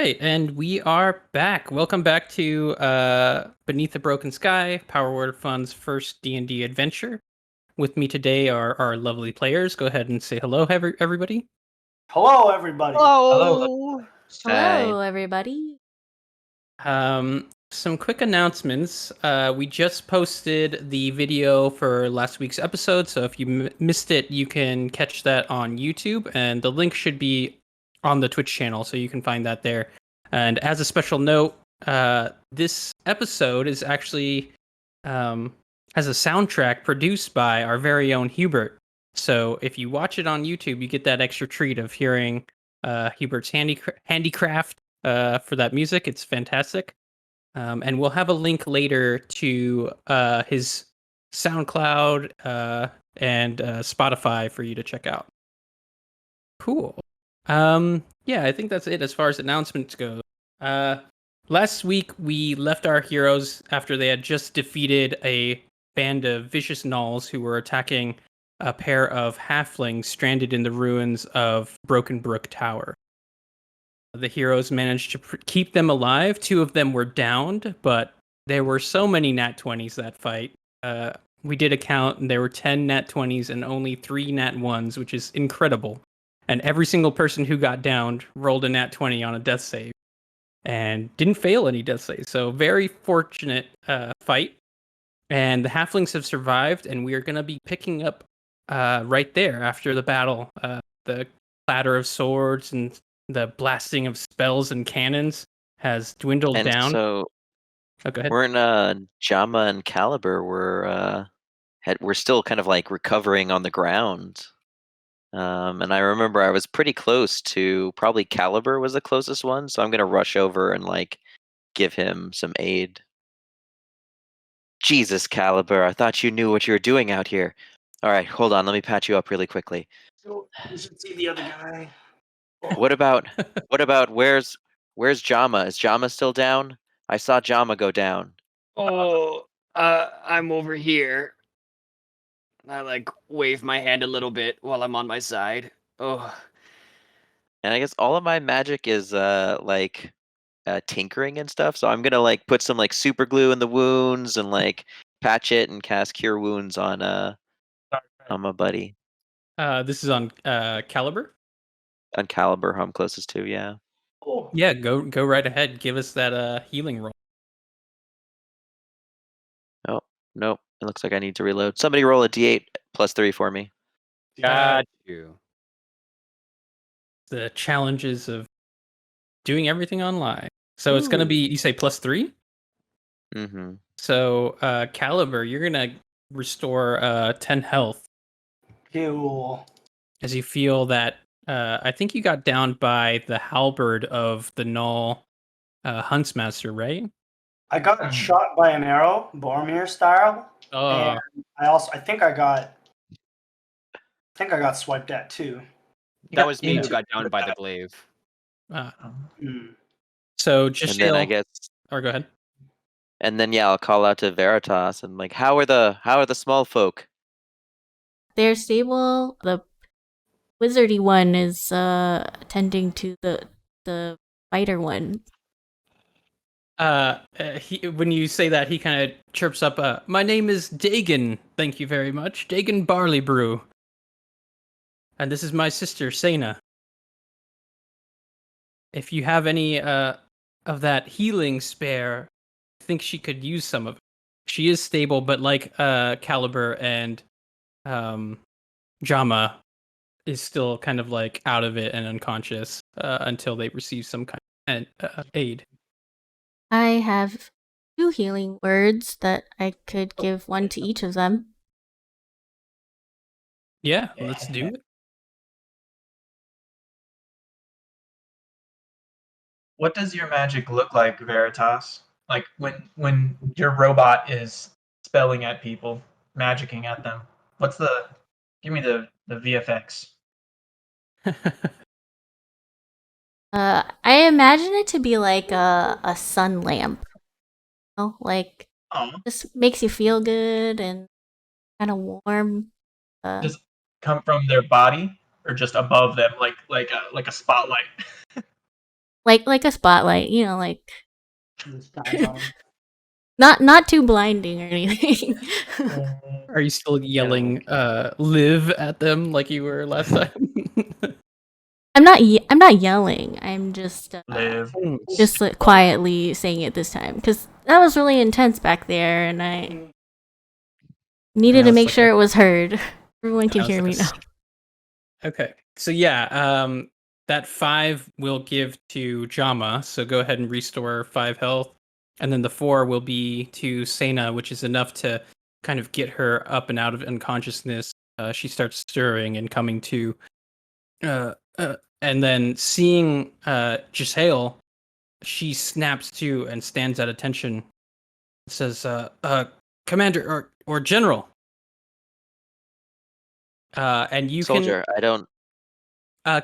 right, and we are back. Welcome back to Beneath the Broken Sky, Power Word Fund's first D&D adventure. With me today are our lovely players. Go ahead and say hello, everybody. Hello, everybody. Hello. Hello, everybody. Some quick announcements. We just posted the video for last week's episode, so if you missed it, you can catch that on YouTube, and the link should be on the Twitch channel, so you can find that there. And as a special note, this episode is actually has a soundtrack produced by our very own Hubert. So if you watch it on YouTube, you get that extra treat of hearing Hubert's handicraft for that music. It's fantastic. And we'll have a link later to his SoundCloud and Spotify for you to check out. Cool. Yeah, I think that's it as far as announcements go. Last week we left our heroes after they had just defeated a band of vicious gnolls who were attacking a pair of halflings stranded in the ruins of Broken Brook Tower. The heroes managed to keep them alive. 2 of them were downed, but there were so many nat 20s that fight. We did a count, and there were 10 nat 20s and only 3 nat 1s, which is incredible. And every single person who got downed rolled a nat 20 on a death save and didn't fail any death saves. So very fortunate fight. And the halflings have survived, and we are going to be picking up right there after the battle. The clatter of swords and the blasting of spells and cannons has dwindled down. So, go ahead. We're in Jama and Caliber. We're still kind of like recovering on the ground. And I remember I was pretty close to probably Caliber was the closest one, so I'm gonna rush over and like give him some aid. Jesus, Caliber, I thought you knew what you were doing out here. All right, hold on, let me patch you up really quickly. So you should see the other guy. What about where's Jama? Is Jama still down? I saw Jama go down. I'm over here. I like wave my hand a little bit while I'm on my side. Oh. And I guess all of my magic is tinkering and stuff, so I'm gonna like put some like super glue in the wounds and like patch it and cast cure wounds on my buddy. This is on Caliber? On Caliber, who I'm closest to, yeah. Oh. Yeah, go right ahead. Give us that healing roll. Oh, nope. It looks like I need to reload. Somebody roll a d8 plus 3 for me. Got you. The challenges of doing everything online. So it's going to be, you say plus 3? Mm-hmm. So Caliber, you're going to restore 10 health. Cool. As you feel that, I think you got downed by the halberd of the Gnoll Huntsmaster, right? I got shot by an arrow, Boromir style. Oh, And I think I got swiped at too. That was me who got downed by the glaive. So just and then I guess, or go ahead. And then yeah, I'll call out to Veritas and like, how are the small folk? They're stable. The wizardy one is attending to the fighter one. When you say that, he kind of chirps up, my name is Dagon. Thank you very much. Dagon Barley Brew. And this is my sister, Sena. If you have any of that healing spare, I think she could use some of it. She is stable, but like Caliber and Jama is still kind of like out of it and unconscious until they receive some kind of aid. I have 2 healing words that I could give one to each of them. Yeah, let's do it. What does your magic look like, Veritas? Like when your robot is spelling at people, magicking at them. Give me the VFX. I imagine it to be like a sun lamp. You know, like just makes you feel good and kind of warm. Does it come from their body or just above them, like a spotlight? like a spotlight, you know, like This guy's on. not too blinding or anything. Are you still yelling live at them like you were last time? I'm not yelling. I'm just Live. just like, quietly saying it this time because that was really intense back there, and I needed Now to it's make like sure a- it was heard. Everyone can now it's hear like me a now. Okay. So yeah, that 5 will give to Jama, so go ahead and restore 5 health. And then the 4 will be to Sena, which is enough to kind of get her up and out of unconsciousness. She starts stirring and coming to. And then seeing Giselle, she snaps to and stands at attention. Says, Commander or General. And you Soldier, I don't.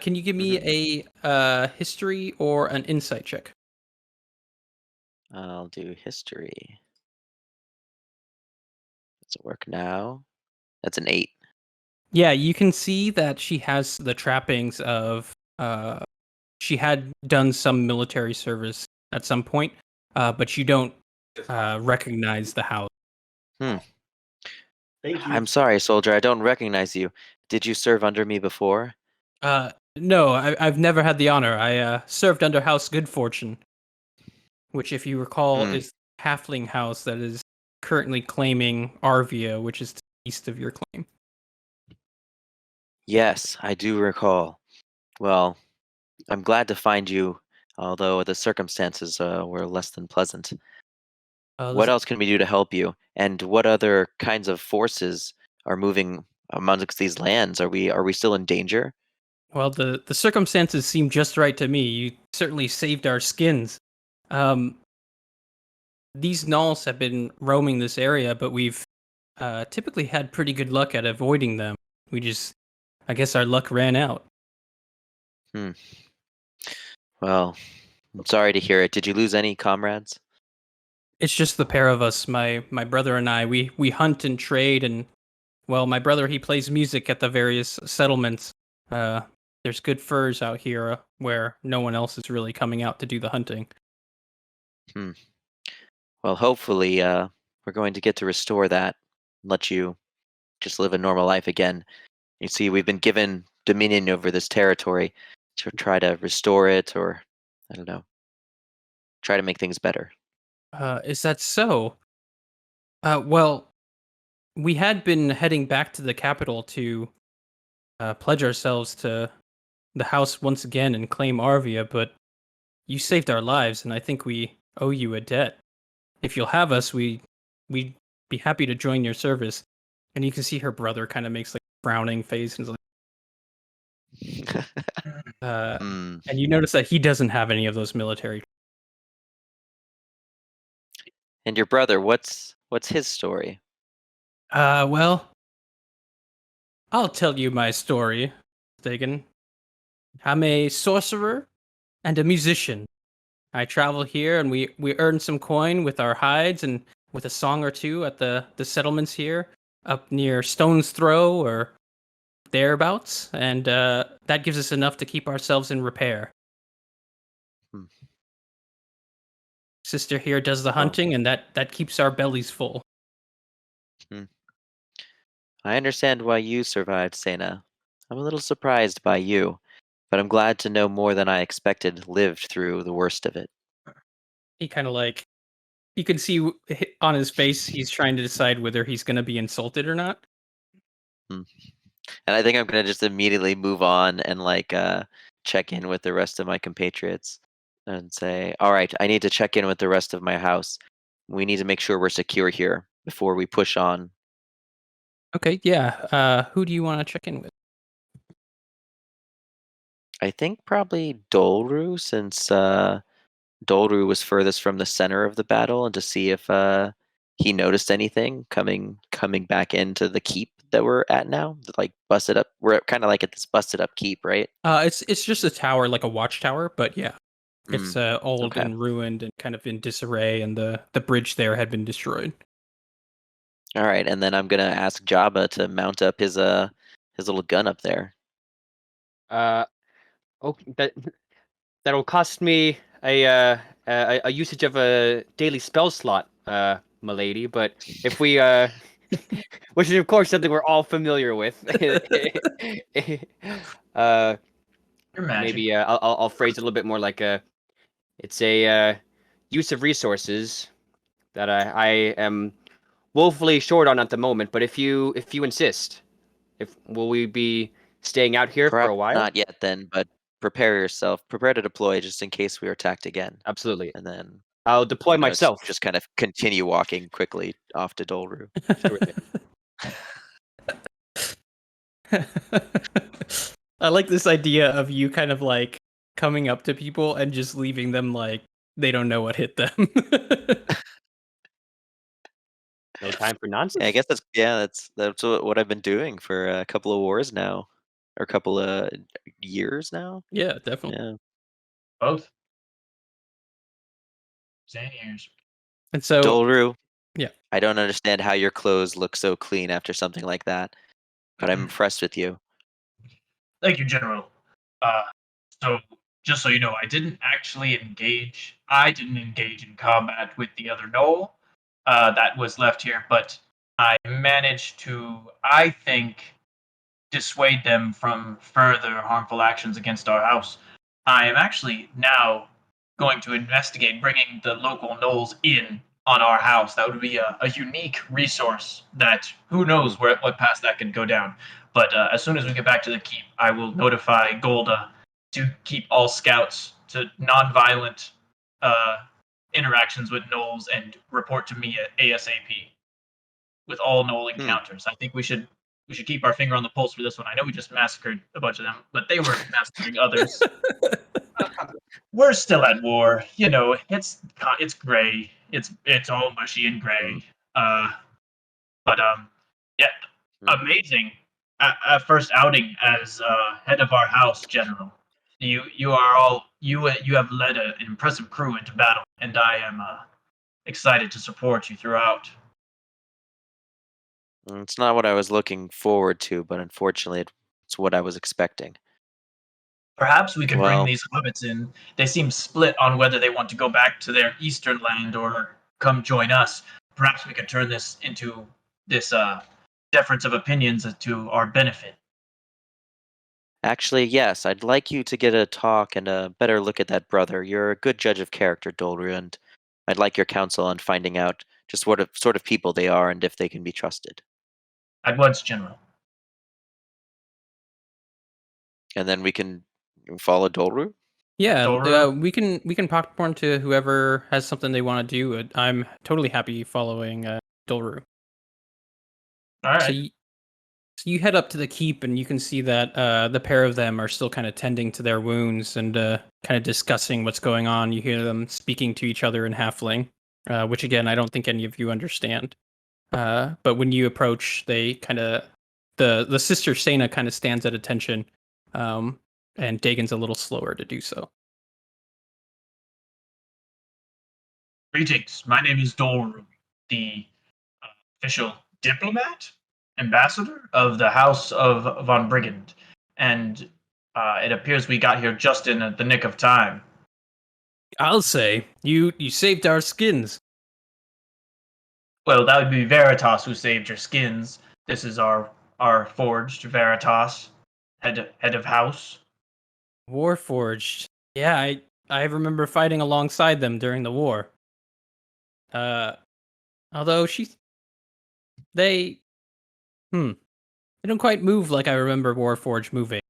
can you give me a history or an insight check? I'll do history. Does it work now? That's an 8. Yeah, you can see that she has the trappings of she had done some military service at some point, but you don't recognize the house. Thank you. I'm sorry, soldier. I don't recognize you. Did you serve under me before? No, I've never had the honor. I served under House Good Fortune, which, if you recall, Hmm. is halfling house that is currently claiming Arvia, which is to the east of your claim. Yes, I do recall. Well, I'm glad to find you, although the circumstances were less than pleasant. What else can we do to help you? And what other kinds of forces are moving amongst these lands? Are we still in danger? Well, the circumstances seem just right to me. You certainly saved our skins. Um, these gnolls have been roaming this area, but we've typically had pretty good luck at avoiding them. I guess our luck ran out. Well, I'm sorry to hear it. Did you lose any comrades? It's just the pair of us, my brother and I. We hunt and trade, and well, my brother, he plays music at the various settlements. There's good furs out here where no one else is really coming out to do the hunting. Well, hopefully, we're going to get to restore that, let you just live a normal life again. You see, we've been given dominion over this territory to try to restore it, or I don't know, try to make things better. Is that so? Well, we had been heading back to the capital to pledge ourselves to the house once again and claim Arvia, but you saved our lives, and I think we owe you a debt. If you'll have us, we'd be happy to join your service. And you can see her brother kind of makes like a frowning face and is like, Hmm. and you notice that he doesn't have any of those military. And your brother, what's his story? Well, I'll tell you my story, Dagon. I'm a sorcerer and a musician. I travel here and we earn some coin with our hides and with a song or two at the settlements here up near Stone's Throw or thereabouts, and that gives us enough to keep ourselves in repair. Hmm. Sister here does the Oh. hunting, and that keeps our bellies full. I understand why you survived, Sena. I'm a little surprised by you, but I'm glad to know more than I expected lived through the worst of it. He kind of like you can see on his face he's trying to decide whether he's going to be insulted or not. Hmm. And I think I'm gonna just immediately move on and check in with the rest of my compatriots and say, "All right, I need to check in with the rest of my house. We need to make sure we're secure here before we push on." Okay, yeah. Who do you want to check in with? I think probably Dolru, since Dolru was furthest from the center of the battle, and to see if he noticed anything coming back into the keep that we're at now. Like busted up. We're kind of like at this busted up keep, right? It's just a tower, like a watchtower, but yeah, it's old Okay. and ruined and kind of in disarray, and the bridge there had been destroyed. All right, and then I'm gonna ask Jabba to mount up his little gun up there. Oh, that that'll cost me a usage of a daily spell slot, milady. But if we which is of course something we're all familiar with. uh, Your magic. maybe I'll phrase it a little bit more like it's a use of resources that I am woefully short on at the moment. But if you insist, will we be staying out here for a Perhaps while? not yet then, but prepare yourself. Prepare to deploy just in case we are attacked again. Absolutely. And then I'll deploy myself. just kind of continue walking quickly off to Dolru. Sure thing. I like this idea of you kind of like coming up to people and just leaving them like they don't know what hit them. No time for nonsense. Yeah, I guess that's what I've been doing for a couple of wars now, or a couple of years now. Yeah, definitely. Yeah. Both. Same ears. And so, Dolru. yeah. I don't understand how your clothes look so clean after something like that, but I'm impressed with you. Thank you, General. So, just so you know, I didn't engage in combat with the other Knoll that was left here, but I managed to, I think, dissuade them from further harmful actions against our house. I am actually now going to investigate bringing the local Knolls in on our house. That would be a unique resource that who knows what path that could go down. But as soon as we get back to the keep, I will notify Golda to keep all scouts to non-violent interactions with Knolls and report to me at ASAP with all Knoll encounters. I think we should keep our finger on the pulse for this one. I know we just massacred a bunch of them, but they were massacring others. We're still at war. You know, it's gray. It's all mushy and gray. But yeah, amazing. First outing as head of our house, General. You are all you have led an impressive crew into battle, and I am excited to support you throughout. It's not what I was looking forward to, but unfortunately, it's what I was expecting. Perhaps we could bring Well- these hobbits in. They seem split on whether they want to go back to their eastern land or come join us. Perhaps we could turn this into this difference of opinions to our benefit. Actually, yes, I'd like you to get a talk and a better look at that brother. You're a good judge of character, Dolru, and I'd like your counsel on finding out just what sort of people they are and if they can be trusted. At once, General. And then we can follow Dolru. Yeah, Dora? we can popcorn to whoever has something they want to do. I'm totally happy following Dolru. All right. So you head up to the keep and you can see that the pair of them are still kind of tending to their wounds and kind of discussing what's going on. You hear them speaking to each other in Halfling, which again I don't think any of you understand. But when you approach, they kind of the sister Sena kind of stands at attention, and Dagon's a little slower to do so. Greetings. My name is Doru, the official diplomat, ambassador of the House of von Brigand, and it appears we got here just in the nick of time. I'll say you saved our skins. Well, that would be Veritas who saved your skins. This is our forged Veritas, head of house. Warforged. Yeah, I remember fighting alongside them during the war. Although they don't quite move like I remember Warforged moving.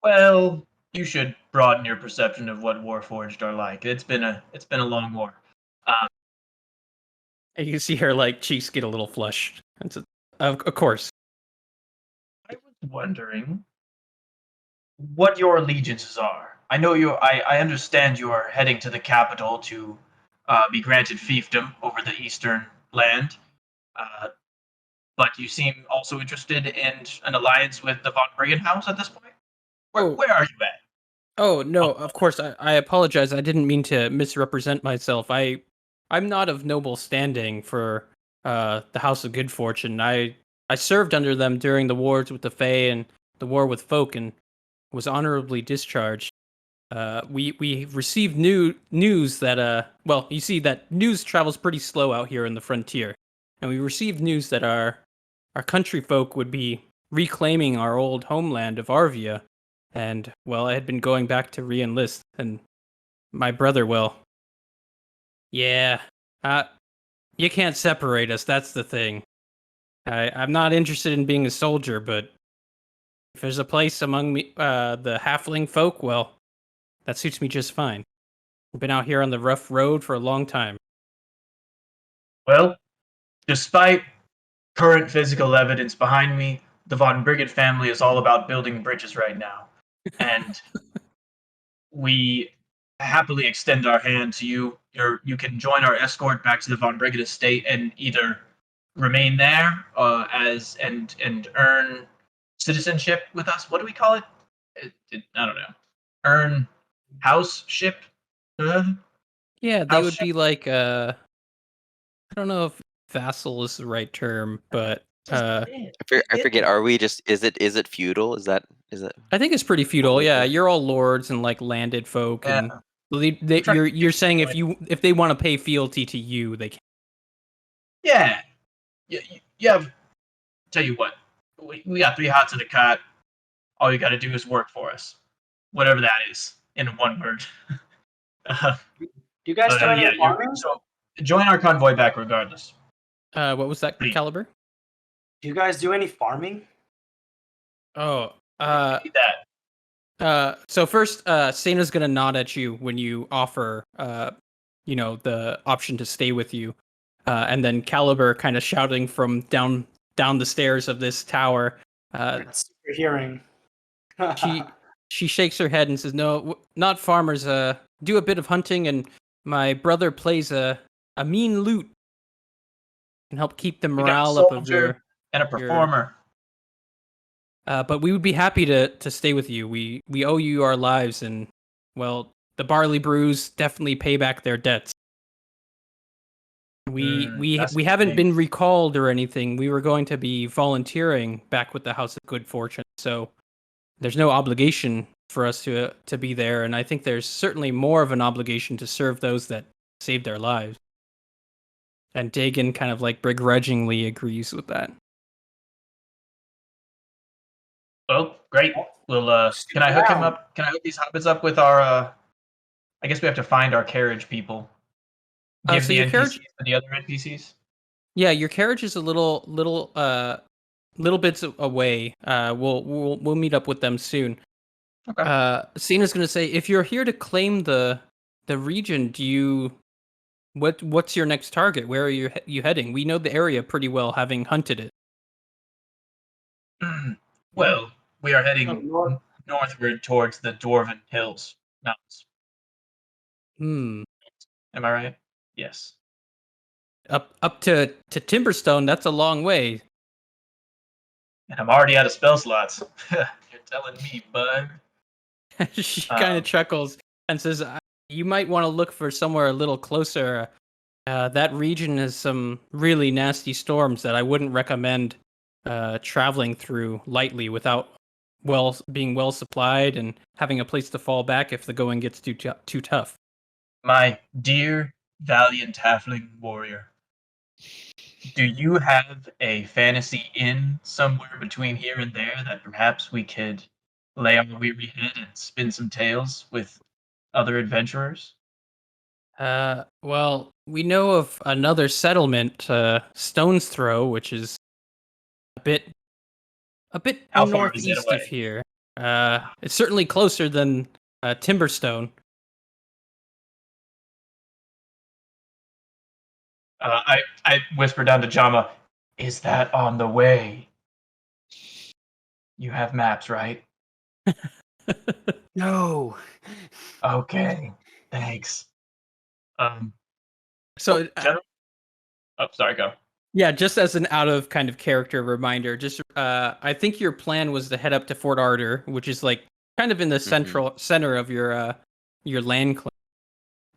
Well, you should broaden your perception of what Warforged are like. It's been a long war. And you can see her like cheeks get a little flushed. Of course. I was wondering what your allegiances are. I know I understand you are heading to the capital to be granted fiefdom over the eastern land. But you seem also interested in an alliance with the von Brigand House at this point? Where are you at? Oh no, of course I apologize. I didn't mean to misrepresent myself. I'm not of noble standing for the House of Good Fortune. I served under them during the wars with the Fae and the war with Folk and was honorably discharged. we received news that well, you see that news travels pretty slow out here in the frontier, and we received news that our country folk would be reclaiming our old homeland of Arvia, and well, I had been going back to re-enlist, and my brother, well, yeah, you can't separate us. That's the thing. I'm not interested in being a soldier, but if there's a place among me, the halfling folk, well, that suits me just fine. I've been out here on the rough road for a long time. Well, despite current physical evidence behind me, the Von Brigid family is all about building bridges right now. And we happily extend our hand to you. You can join our escort back to the Von Brigid estate and either remain there and earn citizenship with us. What do we call it? I don't know. Earn house ship. Yeah, they House would ship? be like I don't know if vassal is the right term, but I forget. Are we just? Is it feudal? Is that? I think it's pretty feudal. we Yeah, do? you're all lords and like landed folk, Yeah. and trying to you're saying get if they want to pay fealty to you, they can. Yeah. You have. Tell you what, we got 3 hots in the cot. All you got to do is work for us, whatever that is, in one word. Do you guys do any farming? So join our convoy back regardless. What was that, Please. Caliber? Do you guys do any farming? Oh, We need that. so first, Sena's gonna nod at you when you offer, the option to stay with you, and then Caliber kind of shouting from down the stairs of this tower. Super hearing. She shakes her head and says, "No, not farmers. Do a bit of hunting, and my brother plays a mean lute, and help keep the We got a morale up of soldier and a performer. But we would be happy to stay with you. We owe you our lives, and well, the barley brews definitely pay back their debts. We That's haven't great. been recalled or anything. We were going to be volunteering back with the House of Good Fortune, so there's no obligation for us to be there. And I think there's certainly more of an obligation to serve those that saved our lives. And Dagon kind of like begrudgingly agrees with that. Well, great. We'll Stick can I hook him around. up? Can I hook these hobbits up with our I guess we have to find our carriage people. Give So the your NPCs carriage- to the other NPCs. Yeah, your carriage is a little bits away. We'll meet up with them soon. Okay. Cena's gonna say, if you're here to claim the region, what's your next target? Where are you heading? We know the area pretty well, having hunted it. Well, we are heading North. northward towards the Dwarven Hills Mountains. Hmm. Am I right? Yes. Up to Timberstone. That's a long way. And I'm already out of spell slots. You're telling me, bud. She kind of chuckles and says, "You might want to look for somewhere a little closer. That region has some really nasty storms that I wouldn't recommend traveling through lightly without being well supplied and having a place to fall back if the going gets too tough." My dear, valiant halfling warrior, do you have a fantasy inn somewhere between here and there that perhaps we could lay our weary head and spin some tales with other adventurers? Well, we know of another settlement, Stone's Throw, which is a bit How far is it northeast away? of here. It's certainly closer than Timberstone. I whisper down to Jama, is that on the way? You have maps, right? No. Okay, thanks. So, General? Oh, sorry, go. yeah, just as an out of kind of character reminder, just I think your plan was to head up to Fort Ardor, which is like kind of in the center of your land claim.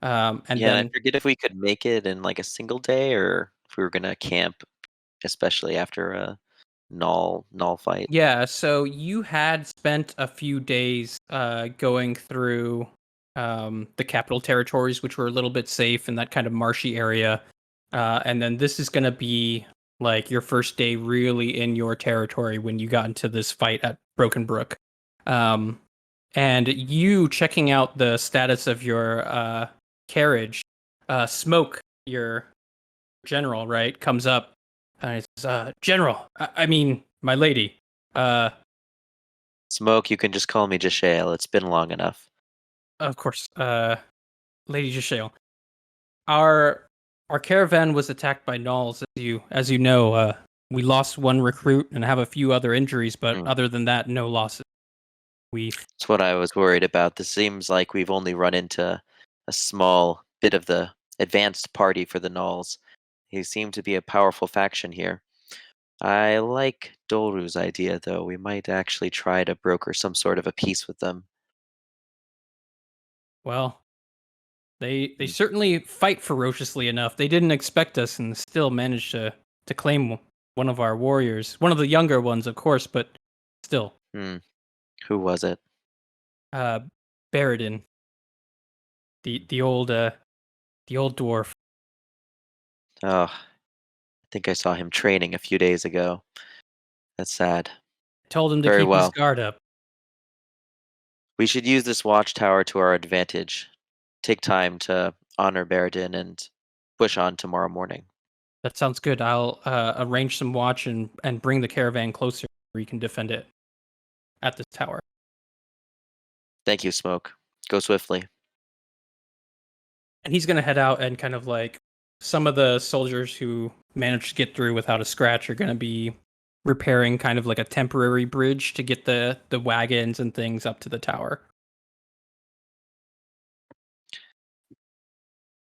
And yeah, then I forget if we could make it in like a single day or if we were gonna camp, especially after a null fight. yeah, so you had spent a few days going through the capital territories, which were a little bit safe in that kind of marshy area. And then this is going to be like your first day really in your territory when you got into this fight at Broken Brook. And you checking out the status of your carriage, Smoke, your general, right, comes up and he says, General, I mean, my lady. Smoke, you can just call me Jashael. It's been long enough. Of course, Lady Jashael. Our caravan was attacked by gnolls, as you know. We lost one recruit and have a few other injuries, but other than that, no losses. That's what I was worried about. This seems like we've only run into a small bit of the advanced party for the gnolls. They seem to be a powerful faction here. I like Dolru's idea, though. We might actually try to broker some sort of a peace with them. Well, they certainly fight ferociously enough. They didn't expect us and still managed to claim one of our warriors. One of the younger ones, of course, but still. Who was it? Baradin. The old dwarf. Oh, I think I saw him training a few days ago. That's sad. I told him to Very keep well. his guard up. We should use this watchtower to our advantage. Take time to honor Baradin and push on tomorrow morning. That sounds good. I'll arrange some watch and bring the caravan closer where you can defend it at this tower. Thank you, Smoke. Go swiftly. And he's going to head out and kind of like some of the soldiers who managed to get through without a scratch are going to be repairing kind of like a temporary bridge to get the wagons and things up to the tower.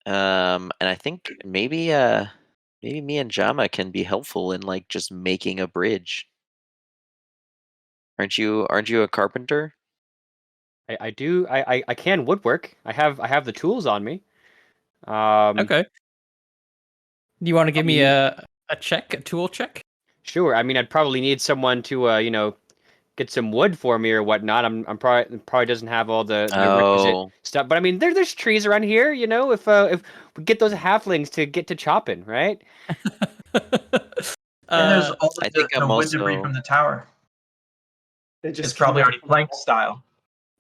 And I think maybe me and Jama can be helpful in like just making a bridge. Aren't you a carpenter? I do. I can woodwork. I have the tools on me. Okay. Do you want to give me mean- a tool check? Sure. I mean, I'd probably need someone to get some wood for me or whatnot. I'm probably doesn't have all the requisite stuff. But I mean, there's trees around here. If we get those halflings to get to chopping, right? And there's all I of think the I'm wood debris also- from the tower. They just It's probably came already plank style.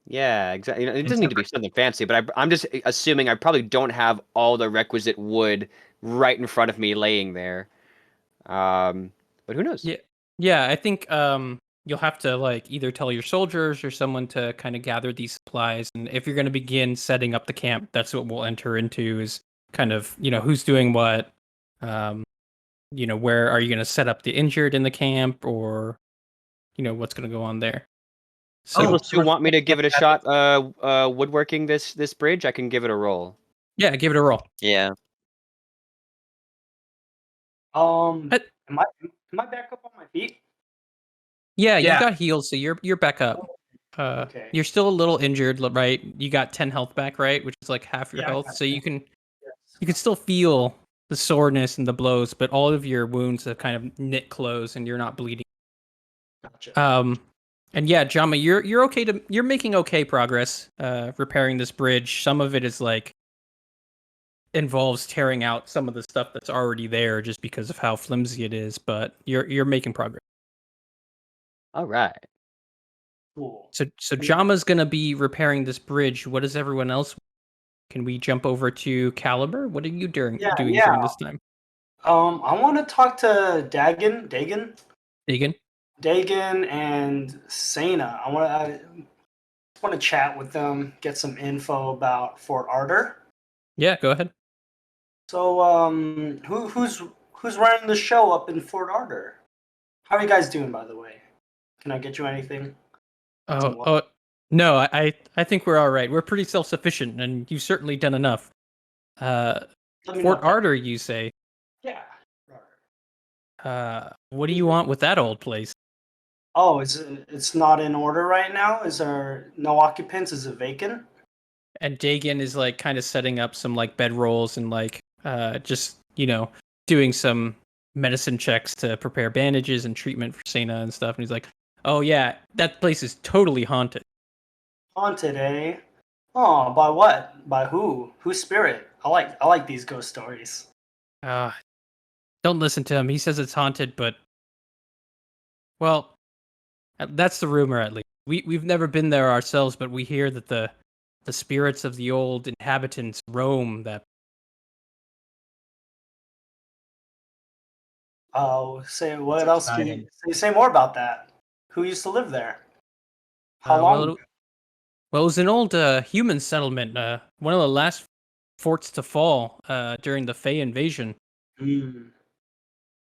Yeah, exactly. It doesn't need to be something fancy, but I'm just assuming I probably don't have all the requisite wood right in front of me laying there. But who knows? Yeah, I think you'll have to like either tell your soldiers or someone to kind of gather these supplies, and if you're going to begin setting up the camp, that's what we'll enter into is kind of who's doing what. Where are you going to set up the injured in the camp, or what's going to go on there. So People still want me to give it a shot. Woodworking this bridge, I can give it a roll. yeah, give it a roll. Yeah. Am I back up on my feet? Yeah, Yeah. you got healed, so you're back up. Okay. You're still a little injured, right? You got 10 health back, right? Which is like half your Yeah, I health. got So you 10. can still feel the soreness and the blows, but all of your wounds have kind of knit close and you're not bleeding. Gotcha. And yeah, Jama, you're making okay progress repairing this bridge. Some of it is like involves tearing out some of the stuff that's already there just because of how flimsy it is, but you're making progress. All right. Cool. So Jama's gonna be repairing this bridge. What does everyone else? Can we jump over to Caliber? What are you doing during this time? I want to talk to Dagan, Dagan? and Sana. I want to chat with them, get some info about Fort Ardor. Yeah, go ahead. So, who's running the show up in Fort Ardor? How are you guys doing, by the way? Can I get you anything? Oh, no, I think we're all right. We're pretty self-sufficient, and you've certainly done enough. Fort Ardor, you say? Yeah. What do you want with that old place? Oh, it's not in order right now? Is there no occupants? Is it vacant? And Dagan is like kind of setting up some like bedrolls and like just doing some medicine checks to prepare bandages and treatment for Sana and stuff. And he's like, "Oh yeah, that place is totally haunted." Haunted, eh? Oh, by what? By who? Whose spirit? I like these ghost stories. Don't listen to him. He says it's haunted, but well, that's the rumor at least. We've never been there ourselves, but we hear that the spirits of the old inhabitants roam that. Oh, say what That's else can you exciting. say more about that? Who used to live there? How long? Well, it was an old human settlement. One of the last forts to fall during the Fey invasion. Hmm,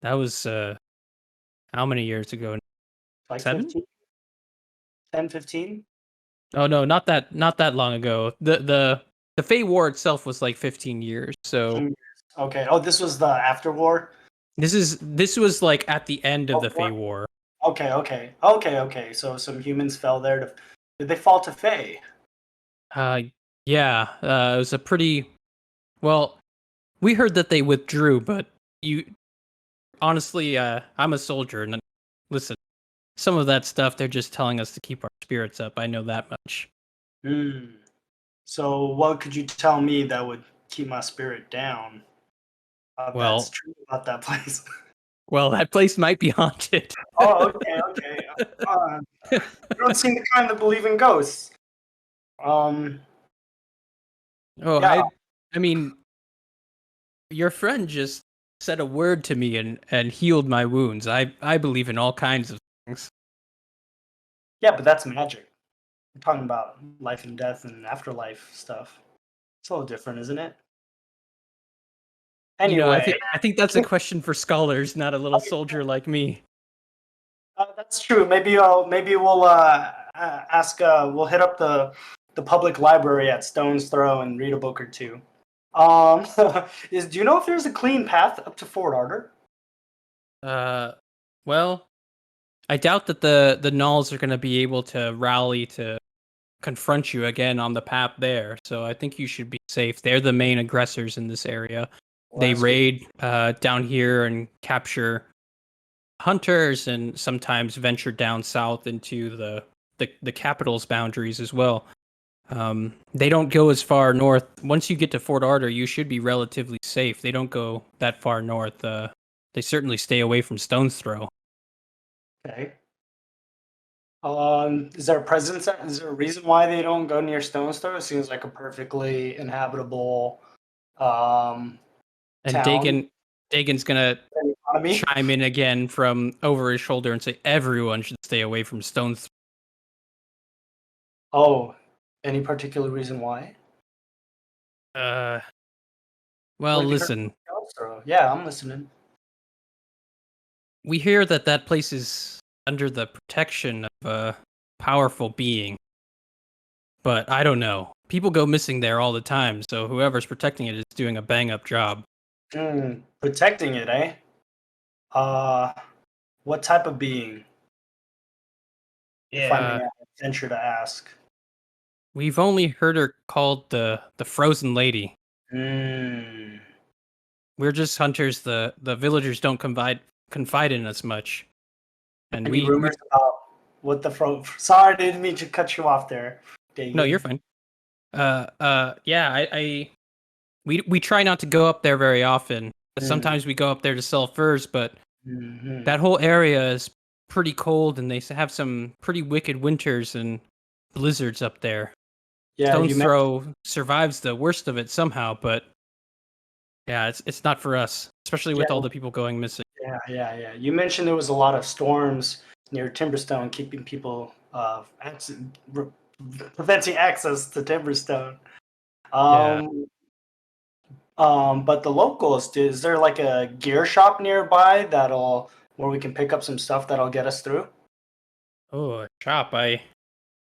That was how many years ago? like 7? 15? 10, 15? Oh no, not that long ago. The Fey War itself was like 15 years. So 15 years. Okay. Oh, this was the after war? this was like at the end of the Before? Fey War. Okay. So some humans fell there to. Did they fall to Fae? Uh yeah, it was a pretty well, we heard that they withdrew, but you honestly I'm a soldier and listen, some of that stuff they're just telling us to keep our spirits up. I know that much. Hmm. So what could you tell me that would keep my spirit down? That's Well, true about that place. that place might be haunted. Oh, okay. You don't seem the kind that believe in ghosts. Um, Oh, yeah. I mean, your friend just said a word to me and healed my wounds. I believe in all kinds of things. Yeah, but that's magic. We're talking about life and death and afterlife stuff. It's a little different, isn't it? You know, Anyway, I think that's a question for scholars, not a little soldier like me. that's true. Maybe we'll ask. We'll hit up the public library at Stone's Throw and read a book or two. Do you know if there's a clean path up to Fort Ardor? Uh, well, I doubt that the Nulls are going to be able to rally to confront you again on the path there. So I think you should be safe. They're the main aggressors in this area. Well, They that's good. raid down here and capture hunters, and sometimes venture down south into the capital's boundaries as well. They don't go as far north. Once you get to Fort Ardor, you should be relatively safe. They don't go that far north. They certainly stay away from Stone's Throw. Okay. Is there a presence? Is there a reason why they don't go near Stone's Throw? It seems like a perfectly inhabitable um, And town. Dagon's gonna Economy. chime in again from over his shoulder and say everyone should stay away from Stone's Throw. Oh, any particular reason why? Well, What have you heard listen, from Stone's Throw? Yeah, I'm listening. we hear that place is under the protection of a powerful being, but I don't know. People go missing there all the time, so whoever's protecting it is doing a bang up job. Protecting it, eh? Uh, what type of being? If I may venture to ask. We've only heard her called the Frozen Lady. Hmm. We're just hunters. The villagers don't confide in us much, and Any we rumors about what the Sorry, I didn't mean to cut you off there. no, you're fine. Yeah, we try not to go up there very often. Sometimes we go up there to sell furs, but Mm-hmm. that whole area is pretty cold, and they have some pretty wicked winters and blizzards up there. Yeah, Stone's Throw survives the worst of it somehow, but yeah, it's not for us, especially with all the people going missing. Yeah. You mentioned there was a lot of storms near Timberstone, keeping people preventing access to Timberstone. Yeah. But the locals, is there like a gear shop nearby where we can pick up some stuff that'll get us through? Oh, a shop. I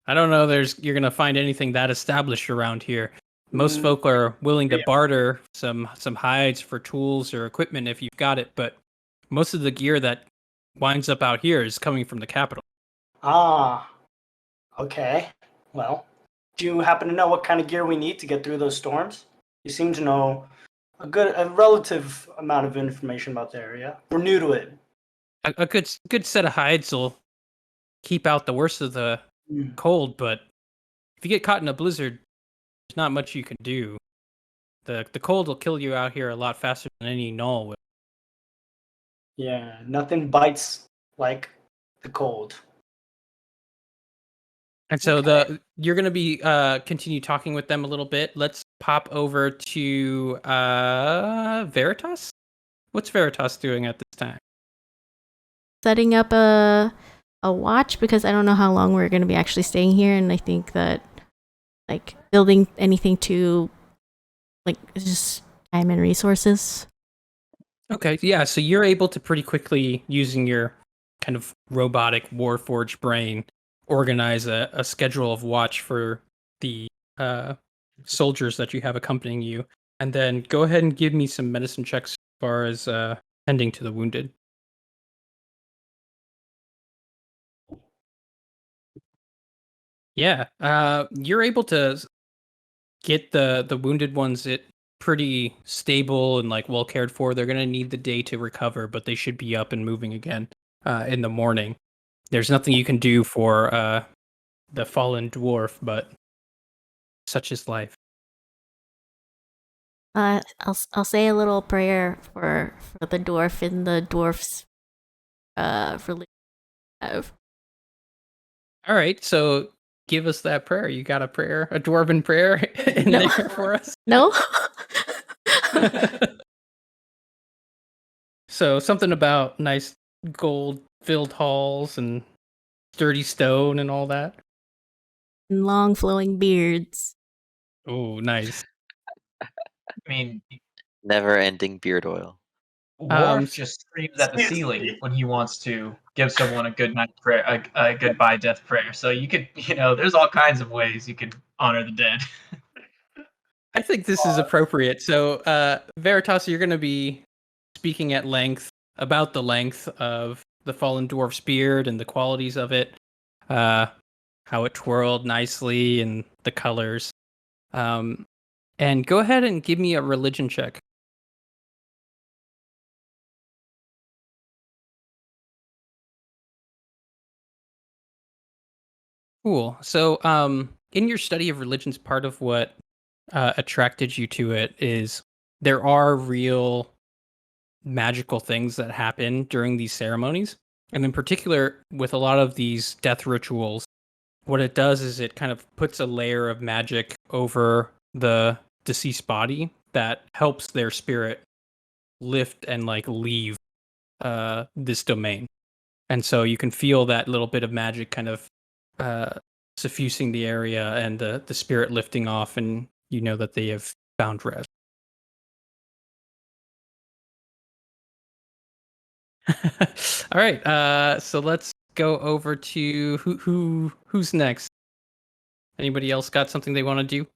don't know. You're gonna find anything that established around here. Most folk are willing to barter some hides for tools or equipment if you've got it, but most of the gear that winds up out here is coming from the capital. Ah, okay. Well, do you happen to know what kind of gear we need to get through those storms? You seem to know a relative amount of information about the area. We're new to it. A good set of hides will keep out the worst of the cold, but if you get caught in a blizzard, there's not much you can do. The cold will kill you out here a lot faster than any null will. Yeah, nothing bites like the cold. And so Okay. you're gonna be continue talking with them a little bit. Let's pop over to Veritas. What's Veritas doing at this time? Setting up a watch because I don't know how long we're going to be actually staying here, and I think that like building anything to like it's just time and resources. Okay, yeah, so you're able to pretty quickly, using your kind of robotic Warforged brain, organize a schedule of watch for the soldiers that you have accompanying you, and then go ahead and give me some medicine checks as far as tending to the wounded. Yeah, you're able to get the wounded ones pretty stable and like well cared for. They're gonna need the day to recover, but they should be up and moving again in the morning. There's nothing you can do for the fallen dwarf, but such is life. I'll say a little prayer for the dwarf and the dwarf's religion. All right, so give us that prayer. You got a prayer, a dwarven prayer in No. there for us? No. So something about nice gold-filled halls and sturdy stone and all that. And long flowing beards. Oh, nice. I mean, Never-ending beard oil. Worf just screams at the Excuse ceiling me. when he wants to give someone a good night prayer, a goodbye death prayer. So you could, there's all kinds of ways you could honor the dead. I think this is appropriate. So, Veritas, you're going to be speaking at length about the length of the fallen dwarf's beard and the qualities of it, how it twirled nicely and the colors. And go ahead and give me a religion check. Cool. So, in your study of religions, part of what attracted you to it is there are real magical things that happen during these ceremonies. And in particular, with a lot of these death rituals, what it does is it kind of puts a layer of magic over the deceased body that helps their spirit lift and like leave this domain. And so you can feel that little bit of magic kind of suffusing the area and the spirit lifting off, and you know that they have found rest. All right, so let's go over to who's next. Anybody else got something they want to do?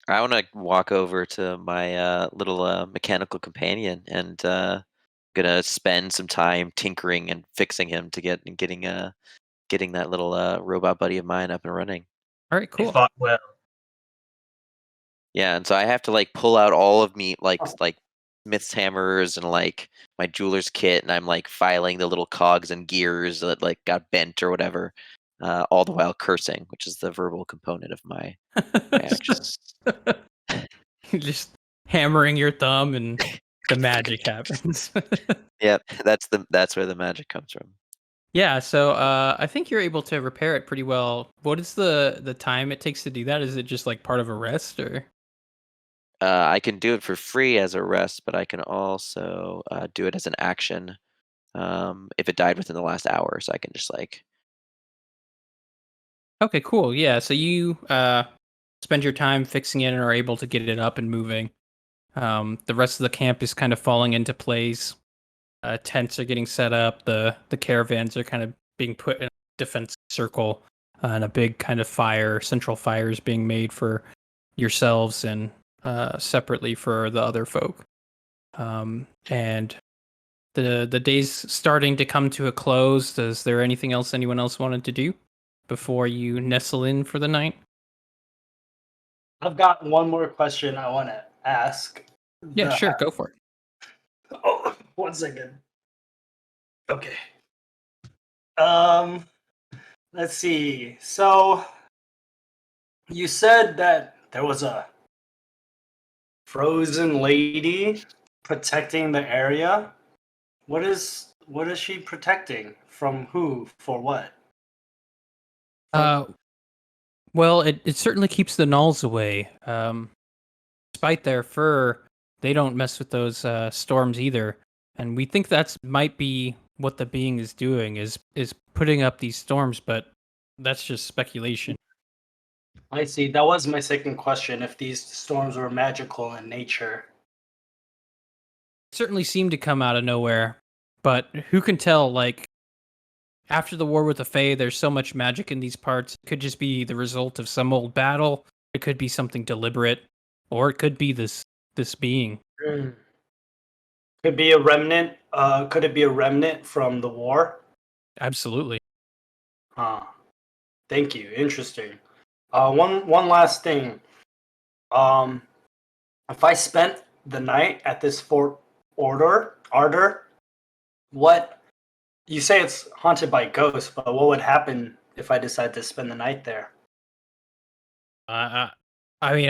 I want to walk over to my little mechanical companion and gonna spend some time tinkering and fixing him to getting that little robot buddy of mine up and running. All right, They cool. fought well. Yeah, and so I have to like pull out all of me Oh. like smith's hammers and like my jeweler's kit, and I'm like filing the little cogs and gears that like got bent or whatever, all the while cursing, which is the verbal component of my actions. Just hammering your thumb and the magic happens. Yep, that's where the magic comes from. Yeah, so I think you're able to repair it pretty well. What is the time it takes to do that? Is it just like part of a rest or? I can do it for free as a rest, but I can also do it as an action if it died within the last hour. So I can just like, Okay, cool. Yeah, so you spend your time fixing it and are able to get it up and moving. The rest of the camp is kind of falling into place. Tents are getting set up. The caravans are kind of being put in a defense circle, and a big kind of central fire is being made for yourselves and separately for the other folk. And the day's starting to come to a close. Is there anything else anyone else wanted to do before you nestle in for the night? I've got one more question I want to ask. Yeah, sure, go for it. Oh, 1 second. Okay. Um, let's see. So, You said that there was a frozen lady protecting the area. What is she protecting? From who? For what? Uh, well, it certainly keeps the gnolls away. Despite their fur, they don't mess with those storms either. And we think that's might be what the being is doing is putting up these storms, but that's just speculation. I see. That was my second question. If these storms were magical in nature. Certainly seem to come out of nowhere, but who can tell? Like after the war with the Fae, there's so much magic in these parts. It could just be the result of some old battle. It could be something deliberate, or it could be this being. Could be a remnant. Could it be a remnant from the war? Absolutely. Thank you. Interesting. One last thing. If I spent the night at this Fort Ardor, what you say it's haunted by ghosts, but what would happen if I decide to spend the night there? I mean,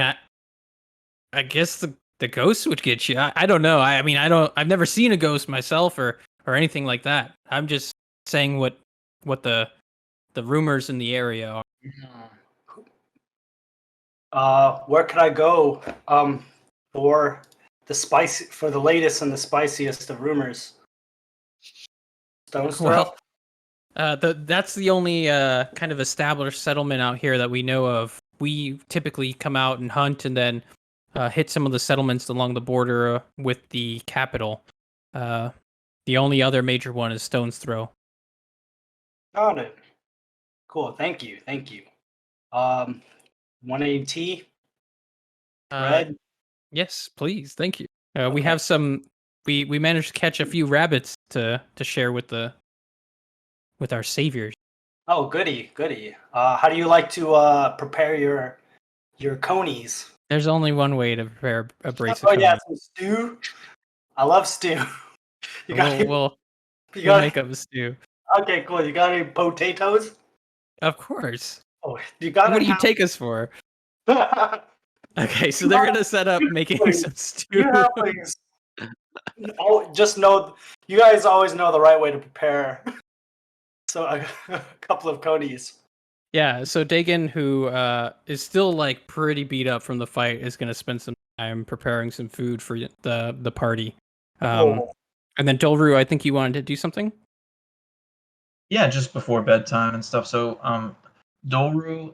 I guess the ghost would get you. I don't know. I mean, I've never seen a ghost myself or anything like that. I'm just saying what the rumors in the area are. Where could I go? For the latest and the spiciest of rumors. Stone's Throw. Well, that's the only kind of established settlement out here that we know of. We typically come out and hunt and then hit some of the settlements along the border with the capital. The only other major one is Stone's Throw. Got it. Cool. Thank you. 180 red. Yes, please. Thank you. We have some. We managed to catch a few rabbits to share with our saviors. Oh, goody. How do you like to prepare your conies? There's only one way to prepare a brace of Oh yeah, coney. some stew. I love stew. You got We'll you make up a stew. Okay, cool. You got any potatoes? Of course. Oh, you got. What do you take us for? Okay, so they're gonna set up making some stew. You have things. Oh, just know you guys always know the right way to prepare. So a couple of conies. Yeah, so Dagon, who is still like pretty beat up from the fight, is gonna spend some time preparing some food for the party. And then Dolru, I think you wanted to do something. Yeah, just before bedtime and stuff. So, Dolru,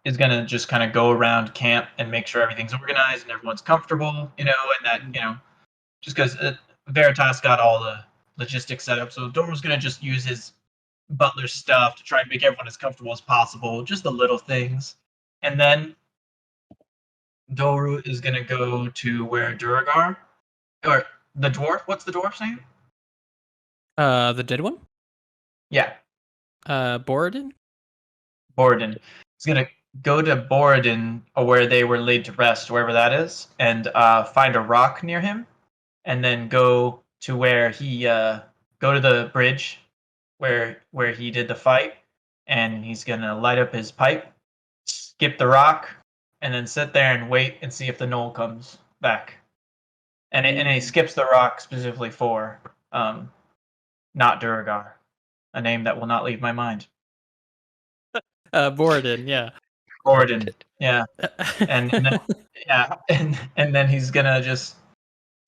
is gonna just kind of go around camp and make sure everything's organized and everyone's comfortable, and that, just because Veritas got all the logistics set up. So Dolru's gonna just use his butler stuff to try and make everyone as comfortable as possible, just the little things. And then Dolru is gonna go to where Duragar, or the dwarf. What's the dwarf's name? The dead one. Yeah, Borodin. Borodin. He's gonna go to Borodin, or where they were laid to rest, wherever that is, and find a rock near him, and then go to where he go to the bridge where he did the fight, and he's gonna light up his pipe, skip the rock, and then sit there and wait and see if the gnoll comes back. And he skips the rock specifically for not Duragar, a name that will not leave my mind. Borodin, yeah. Borodin, yeah. And then, yeah, and then he's gonna just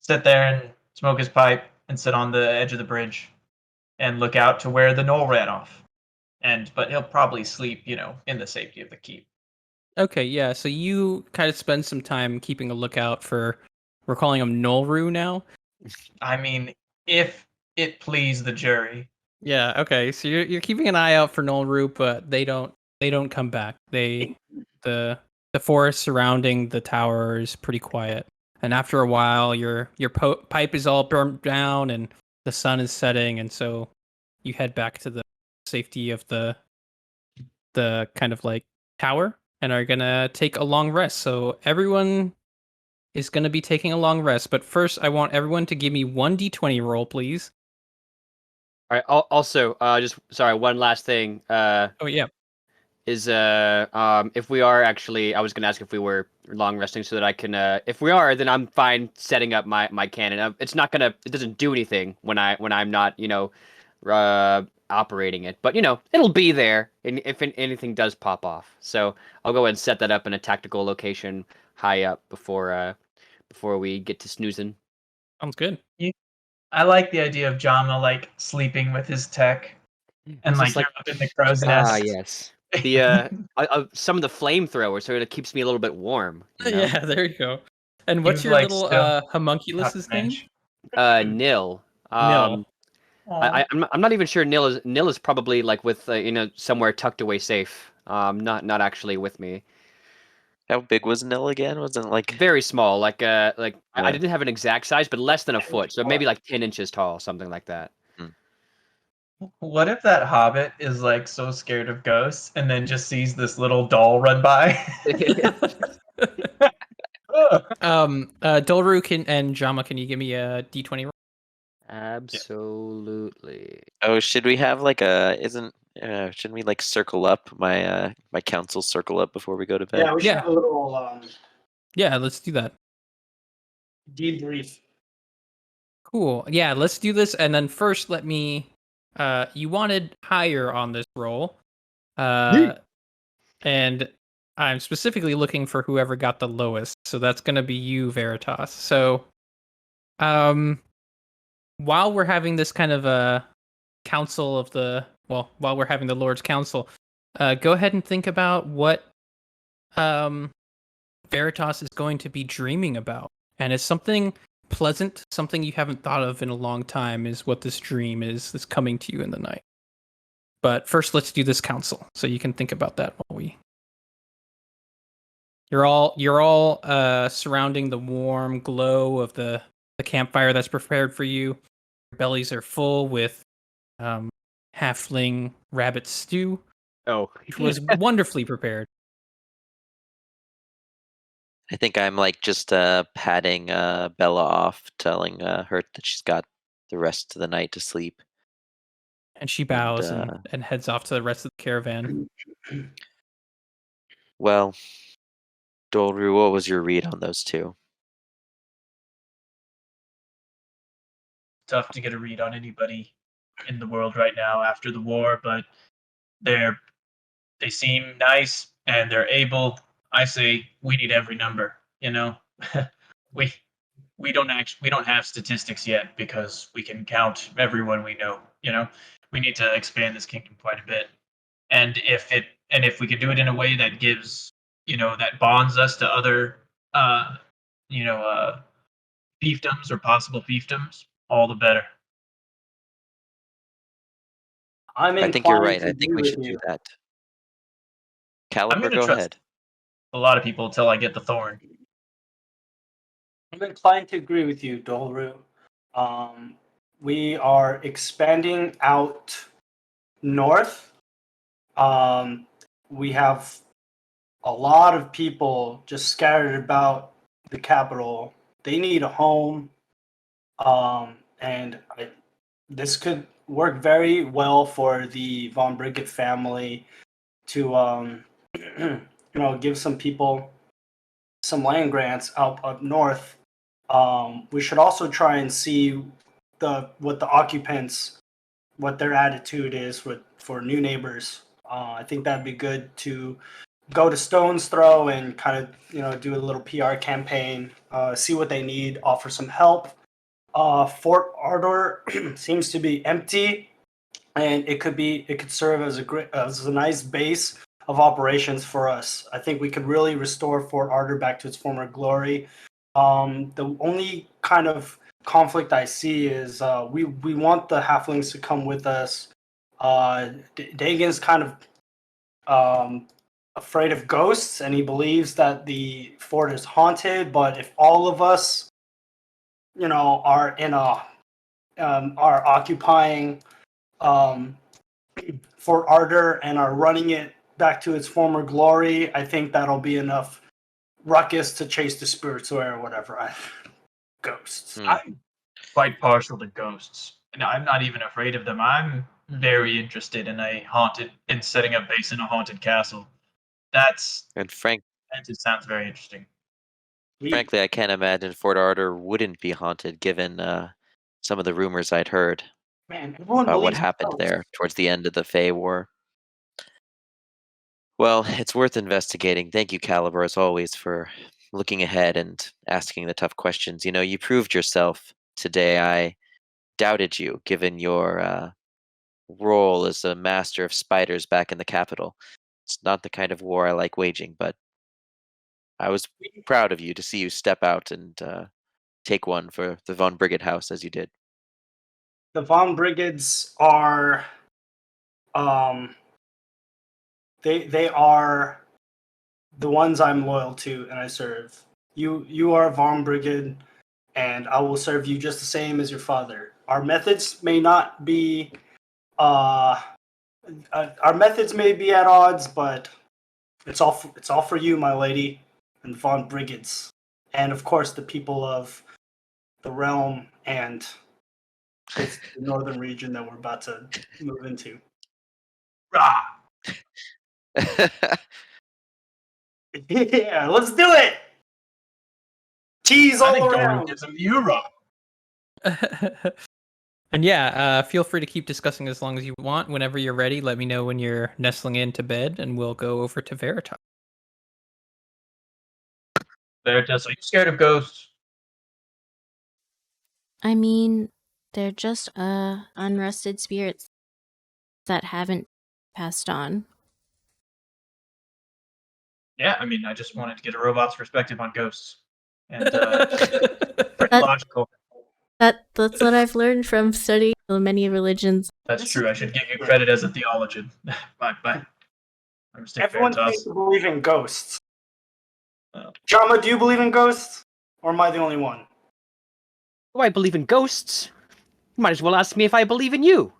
sit there and smoke his pipe and sit on the edge of the bridge and look out to where the gnoll ran off. But he'll probably sleep, in the safety of the keep. Okay, yeah. So you kind of spend some time keeping a lookout for. We're calling him Nolru now. I mean, if it please the jury. Yeah. Okay. So you're keeping an eye out for Nolru, but they don't come back. The forest surrounding the tower is pretty quiet, and after a while, your pipe is all burnt down, and the sun is setting, and so you head back to the safety of the kind of like tower and are gonna take a long rest. So everyone is gonna be taking a long rest, but first I want everyone to give me 1d20 roll, please. All right. Also, just sorry, one last thing. Oh yeah. is if we are actually, I was gonna ask if we were long resting so that I can if we are, then I'm fine setting up my cannon. It's not gonna, it doesn't do anything when I'm not, operating it, but it'll be there and if anything does pop off. So I'll go ahead and set that up in a tactical location high up before we get to snoozing. Sounds good. I like the idea of Jama like sleeping with his tech, and It's like just you're like, up in the crow's nest. yes, the some of the flamethrowers, so it keeps me a little bit warm. Yeah, there you go. And what's You've, your like, little still top homunculus's name? bench. Nil. Nil. Aw. I'm not even sure Nil is probably like with somewhere tucked away safe. Not actually with me. How big was Nil again? Wasn't it like Very small, like I Yeah. didn't have an exact size, but less than a foot, so maybe like 10 inches tall, something like that. What if that hobbit is like so scared of ghosts and then just sees this little doll run by? Dolru and Jama, can you give me a d20 roll? Absolutely. Oh, should we have like shouldn't we like circle up my council circle up before we go to bed? Yeah, we should Yeah. have a little Yeah, let's do that. debrief. Cool. Yeah, let's do this. And then first, let me. You wanted higher on this roll, and I'm specifically looking for whoever got the lowest. So that's going to be you, Veritas. So, while we're having this kind of a council of while we're having the Lord's Council, go ahead and think about what Veritas is going to be dreaming about, and it's something pleasant, something you haven't thought of in a long time is what this dream is that's coming to you in the night. But first, let's do this council so you can think about that while you're all surrounding the warm glow of the campfire that's prepared for you. Your bellies are full with halfling rabbit stew, Oh, which was wonderfully prepared. I think I'm like just patting Bella off, telling her that she's got the rest of the night to sleep. And she bows And, and heads off to the rest of the caravan. Well, Dolru, what was your read on those two? Tough to get a read on anybody in the world right now after the war, but they seem nice and they're able. I say we need every number. we we don't have statistics yet because we can count everyone we know. We need to expand this kingdom quite a bit, and if we could do it in a way that gives that bonds us to other you know fiefdoms or possible fiefdoms, all the better. I'm I think you're inclined right. to I agree think we with should do you. that. I'm Caliber, gonna go trust ahead. a lot of people until I get the thorn. I'm inclined to agree with you, Dolru. We are expanding out north. We have a lot of people just scattered about the capital. They need a home, and this could work very well for the Von Brigitte family to, give some people some land grants up north. We should also try and see what the occupants, what their attitude is for new neighbors. I think that'd be good to go to Stone's Throw and kind of do a little PR campaign, see what they need, offer some help. Fort Ardor seems to be empty, and it could serve as a nice base of operations for us. I think we could really restore Fort Ardor back to its former glory. The only kind of conflict I see is we want the halflings to come with us. Dagon's kind of afraid of ghosts, and he believes that the fort is haunted. But if all of us, are in are occupying um, Fort Ardor and are running it back to its former glory, I think that'll be enough ruckus to chase the spirits away or whatever. Ghosts. I'm quite partial to ghosts, and I'm not even afraid of them. I'm very interested in setting up base in a haunted castle. And That just sounds very interesting. frankly, I can't imagine Fort Ardor wouldn't be haunted, given some of the rumors I'd heard Man, everyone about what believes in happened ghosts. there towards the end of the Fey War. Well, it's worth investigating. Thank you, Caliber, as always, for looking ahead and asking the tough questions. You know, you proved yourself today. I doubted you, given your role as a master of spiders back in the capital. It's not the kind of war I like waging, but I was proud of you to see you step out and take one for the Von Brigade house as you did. The Von Brigades are, um, they are the ones I'm loyal to and I serve. You are a Von Brigade, and I will serve you just the same as your father. Our methods may not be, our methods may be at odds, but it's all for you, my lady, and the Von Brigades, and of course the people of the realm and the northern region that we're about to move into. Rah! Yeah, let's do it. Cheese I all think Doran around. gives him you raw. And yeah, feel free to keep discussing as long as you want. Whenever you're ready, let me know when you're nestling into bed, and we'll go over to Veritas. Veritas, are you scared of ghosts? I mean, they're just unrested spirits that haven't passed on. Yeah, I mean, I just wanted to get a robot's perspective on ghosts. And pretty That- logical. That's what I've learned from studying many religions. That's true. I should give you credit as a theologian. Bye. My mistake, Everyone Veritas. seems to believe in ghosts. Oh. Jama, do you believe in ghosts, or am I the only one? Oh, I believe in ghosts. You might as well ask me if I believe in you.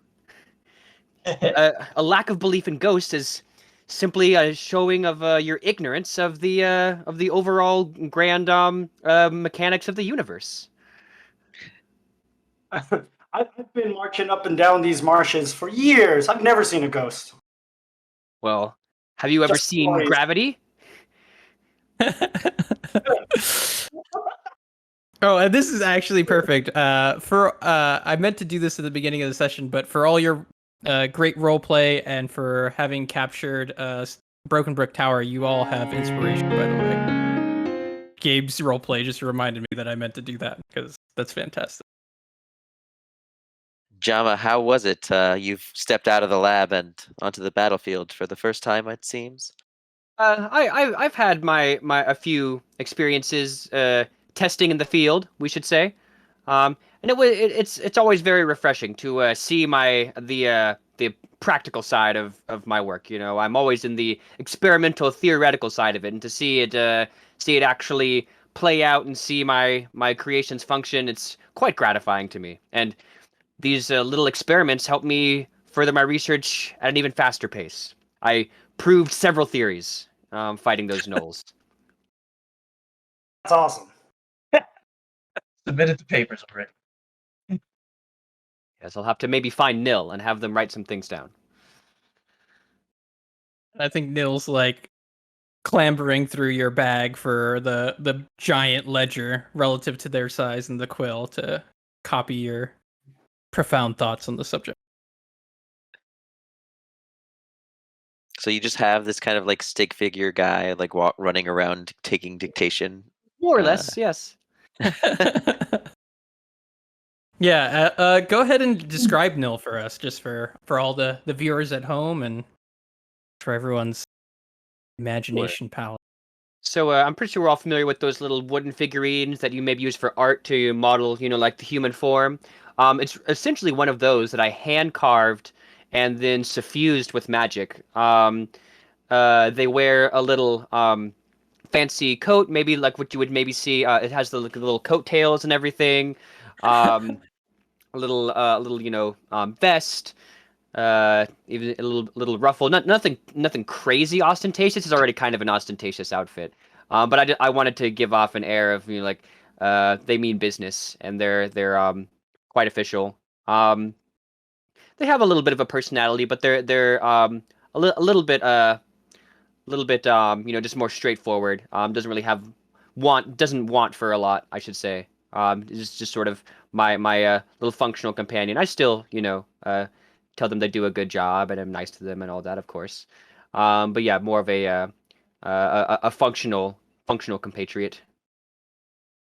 A lack of belief in ghosts is simply a showing of your ignorance of the overall grand mechanics of the universe. I've been marching up and down these marshes for years. I've never seen a ghost. Well, have you ever Just seen stories. Gravity? Oh, and this is actually perfect. I meant to do this at the beginning of the session, but for all your great role play and for having captured Broken Brick Tower, you all have inspiration, by the way. Gabe's role play just reminded me that I meant to do that because that's fantastic. Jama, how was it? You've stepped out of the lab and onto the battlefield for the first time, it seems. I've had my a few experiences testing in the field, we should say, and it's always very refreshing to see the practical side of my work. You know, I'm always in the experimental theoretical side of it, and to see it actually play out and see my creations function, it's quite gratifying to me. And these little experiments help me further my research at an even faster pace. I proved several theories fighting those gnolls. That's awesome. Submitted the papers already. Yes, I'll have to maybe find Nil and have them write some things down. I think Nil's like clambering through your bag for the giant ledger relative to their size and the quill to copy your profound thoughts on the subject. So you just have this kind of like stick figure guy like running around taking dictation. More or less, yes. Yeah, go ahead and describe Nil for us, just for all the viewers at home and for everyone's imagination palette. So I'm pretty sure we're all familiar with those little wooden figurines that you maybe use for art to model, like the human form. It's essentially one of those that I hand carved and then suffused with magic. They wear a little fancy coat, maybe like what you would maybe see. It has the little coattails and everything. A little vest. Even a little ruffle. Nothing crazy ostentatious. It's already kind of an ostentatious outfit. But I wanted to give off an air of they mean business and they're quite official. they have a little bit of a personality, but they're a little bit just more straightforward. Doesn't really have doesn't want for a lot, I should say. It's just sort of my little functional companion. I still tell them they do a good job and I'm nice to them and all that, of course. But yeah, more of a functional compatriot.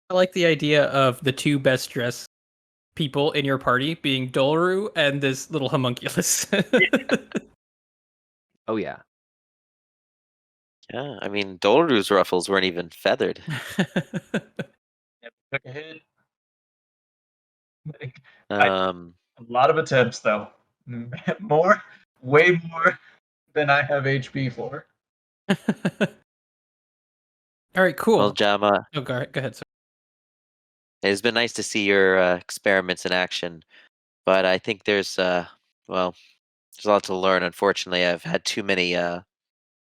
I like the idea of the two best dressed people in your party being Dolaru and this little homunculus. Oh yeah. Yeah, I mean, Dolaru's ruffles weren't even feathered. Took a hit. Um, A lot of attempts, though. Way more than I have HP for. All right, cool. well, Jama, Oh, go ahead. Sir. it's been nice to see your experiments in action, but I think there's a lot to learn. Unfortunately, I've had too many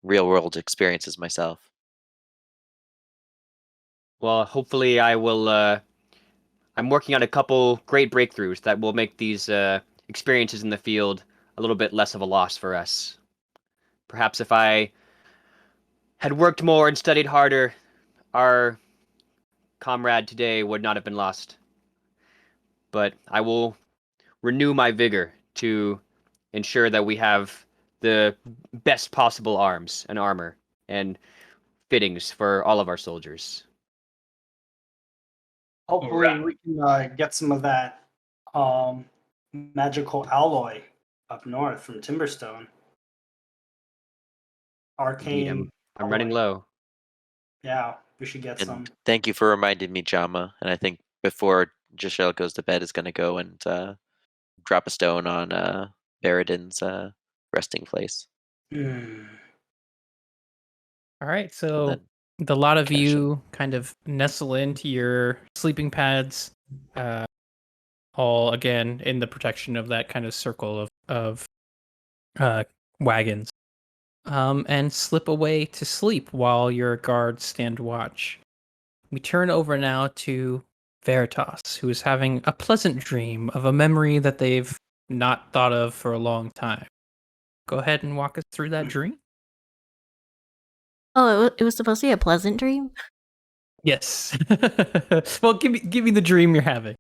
real world experiences myself. Well, hopefully I will. I'm working on a couple great breakthroughs that will make these experiences in the field a little bit less of a loss for us. Perhaps if I had worked more and studied harder, our comrade today would not have been lost. But I will renew my vigor to ensure that we have the best possible arms and armor and fittings for all of our soldiers. Hopefully, Alright. we can get some of that magical alloy up north from Timberstone. Indeed, Arcane. I'm running alloy. low. Yeah, we should get And some. thank you for reminding me, Jama. And I think before Jishel goes to bed, is going to go and drop a stone on Baradin's resting place. Hmm. All right, And so then the lot of cash you kind of nestle into your sleeping pads, all again in the protection of that kind of circle of wagons, and slip away to sleep while your guards stand watch. We turn over now to Veritas, who is having a pleasant dream of a memory that they've not thought of for a long time. Go ahead and walk us through that dream. Oh, it was supposed to be a pleasant dream? Yes. Well, give me the dream you're having.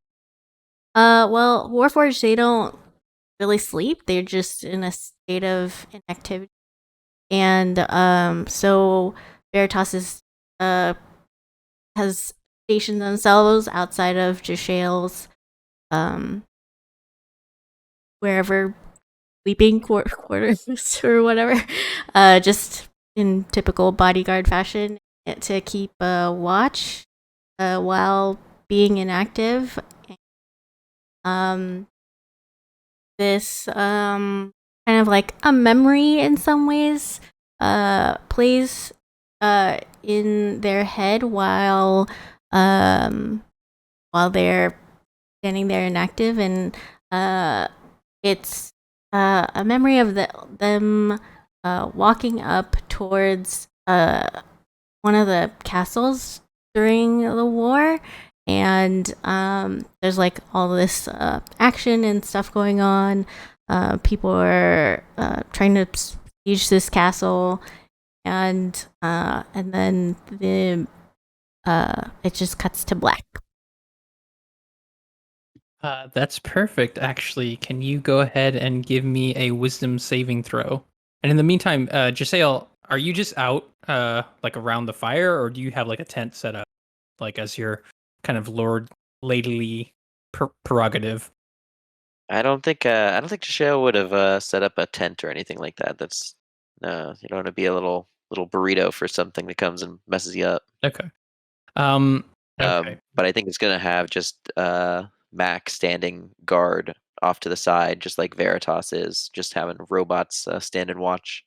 Well, Warforged, they don't really sleep. They're just in a state of inactivity. And so Veritas has stationed themselves outside of Jashael's wherever sleeping quarters or whatever, just in typical bodyguard fashion to keep watch while being inactive. This kind of like a memory in some ways plays in their head while they're standing there inactive, and it's a memory of them walking up towards one of the castles during the war, and there's like all this action and stuff going on. People are trying to siege this castle, and then it just cuts to black. That's perfect, actually. Can you go ahead and give me a wisdom saving throw? And in the meantime, Giselle, are you just out like around the fire, or do you have like a tent set up, like as your kind of lord ladily prerogative? I don't think Jishel would have set up a tent or anything like that. That's no, you don't want to be a little burrito for something that comes and messes you up. Okay. Okay. But I think it's gonna have just Mac standing guard off to the side, just like Veritas is, just having robots stand and watch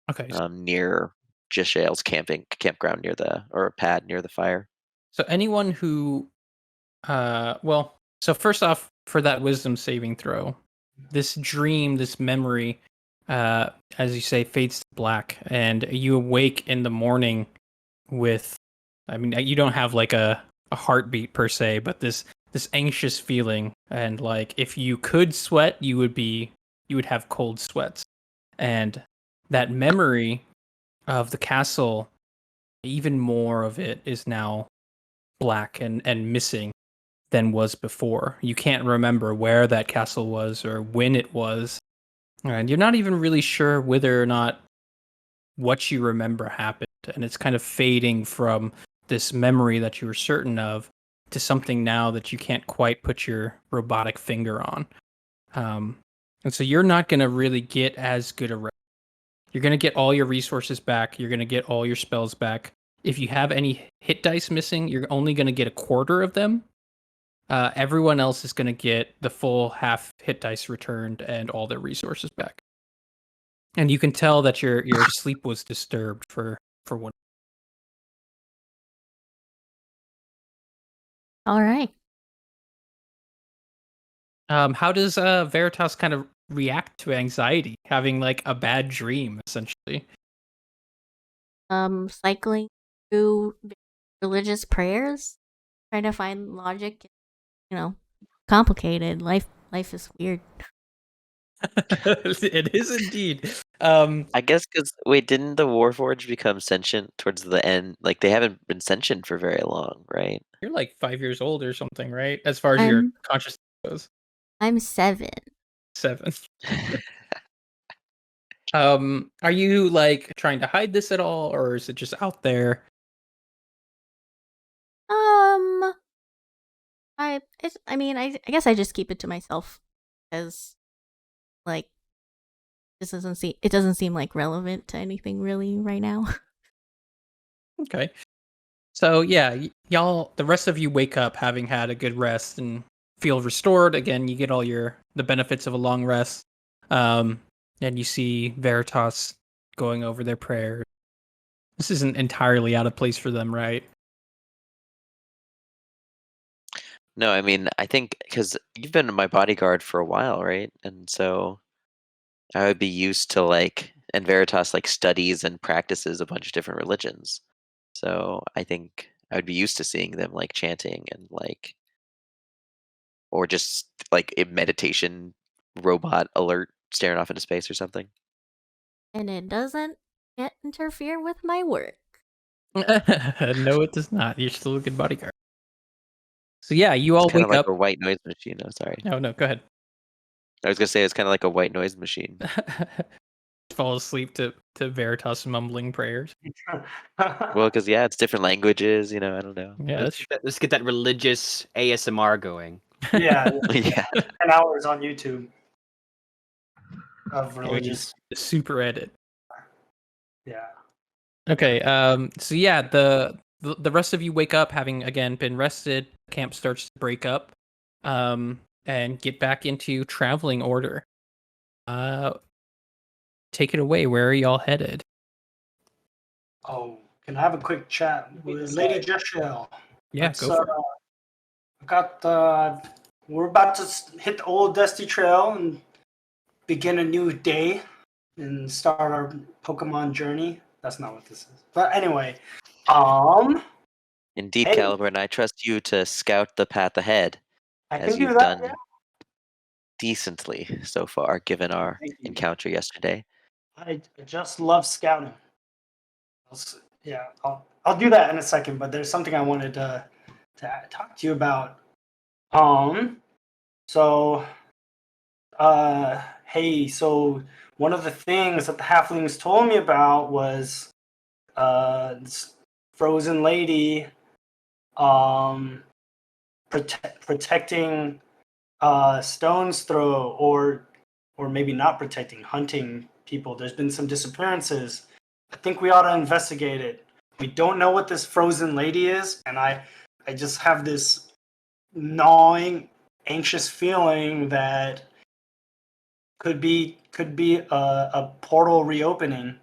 Okay. near Jishael's campground near or pad near the fire. So anyone who, so first off, for that wisdom saving throw, this dream, this memory, as you say, fades to black, and you awake in the morning with, I mean, you don't have like a heartbeat per se, but this anxious feeling, and like if you could sweat, you would be you would have cold sweats. And that memory of the castle, even more of it is now black and missing than was before. You can't remember where that castle was or when it was. And you're not even really sure whether or not what you remember happened. And it's kind of fading from this memory that you were certain of to something now that you can't quite put your robotic finger on. And so you're not going to really get as good a rest. You're going to get all your resources back. You're going to get all your spells back. If you have any hit dice missing, you're only going to get a quarter of them. Everyone else is going to get the full half hit dice returned and all their resources back. And you can tell that your sleep was disturbed for one. All right. How does Veritas kind of react to anxiety, having like a bad dream, essentially? Cycling through religious prayers, trying to find logic. Complicated. Life is weird. It is indeed. I guess because wait, didn't the Warforged become sentient towards the end? Like they haven't been sentient for very long, right? You're like 5 years old or something, right? As far as your I'm consciousness goes. I'm 7. 7. Are you like trying to hide this at all, or is it just out there? I guess I just keep it to myself because like it doesn't seem like relevant to anything really right now. Okay. So yeah, y'all, the rest of you wake up having had a good rest and feel restored. Again, you get all the benefits of a long rest. And you see Veritas going over their prayers. This isn't entirely out of place for them, right? No, I mean, I think because you've been my bodyguard for a while, right? And so I would be used to and Veritas like studies and practices a bunch of different religions. So I think I would be used to seeing them like chanting and or just like a meditation robot alert staring off into space or something. And it doesn't interfere with my work. No, it does not. You're still a good bodyguard. So yeah, you all It's kind of wake like up. a white noise machine. Oh, sorry. Oh no, go ahead. I was gonna say it's kind of like a white noise machine. Fall asleep to Veritas mumbling prayers. Well, because yeah, it's different languages. I don't know. Yeah, that's Let's get that religious ASMR going. Yeah, Yeah. 10 hours on YouTube of religious. super edit. Yeah. Okay. So yeah, the rest of you wake up having again been rested. Camp starts to break up, and get back into traveling order. Take it away. Where are y'all headed? Oh, can I have a quick chat with Lady Jeshel? Yeah, go for it. We're about to hit the old dusty trail and begin a new day and start our Pokemon journey. That's not what this is. But anyway, Indeed, Hey. Caliber, and I trust you to scout the path ahead, I as can do you've that. done Yeah. decently so far, given our Thank you. encounter yesterday. I just love scouting. I'll do that in a second. But there's something I wanted to talk to you about. So, hey, so one of the things that the halflings told me about was this frozen lady protecting Stone's Throw, or maybe not protecting, hunting people. There's been some disappearances. I think we ought to investigate it. We don't know what this frozen lady is, and I just have this gnawing, anxious feeling that could be a portal reopening.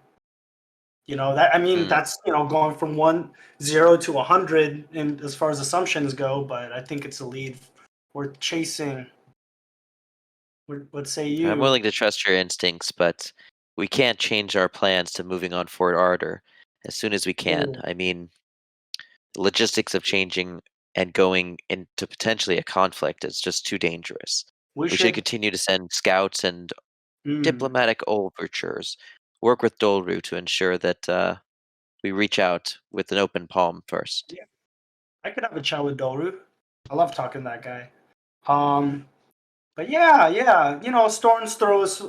That's going from 0 to 100 and as far as assumptions go, but I think it's a lead worth chasing. What say you? I'm willing to trust your instincts, but we can't change our plans to moving on Fort Ardor as soon as we can. Ooh. I mean, the logistics of changing and going into potentially a conflict is just too dangerous. We We should should continue to send scouts and diplomatic overtures. Work with Dolru to ensure that we reach out with an open palm first. Yeah. I could have a chat with Doru. I love talking to that guy. But yeah, Stone's Throw is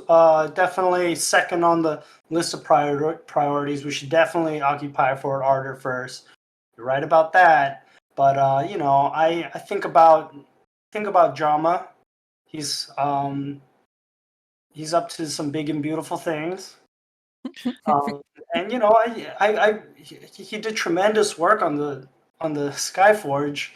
definitely second on the list of priorities. We should definitely occupy Fort Ardor first. You're right about that. But I think about Jama. He's up to some big and beautiful things. And he did tremendous work on the Skyforge.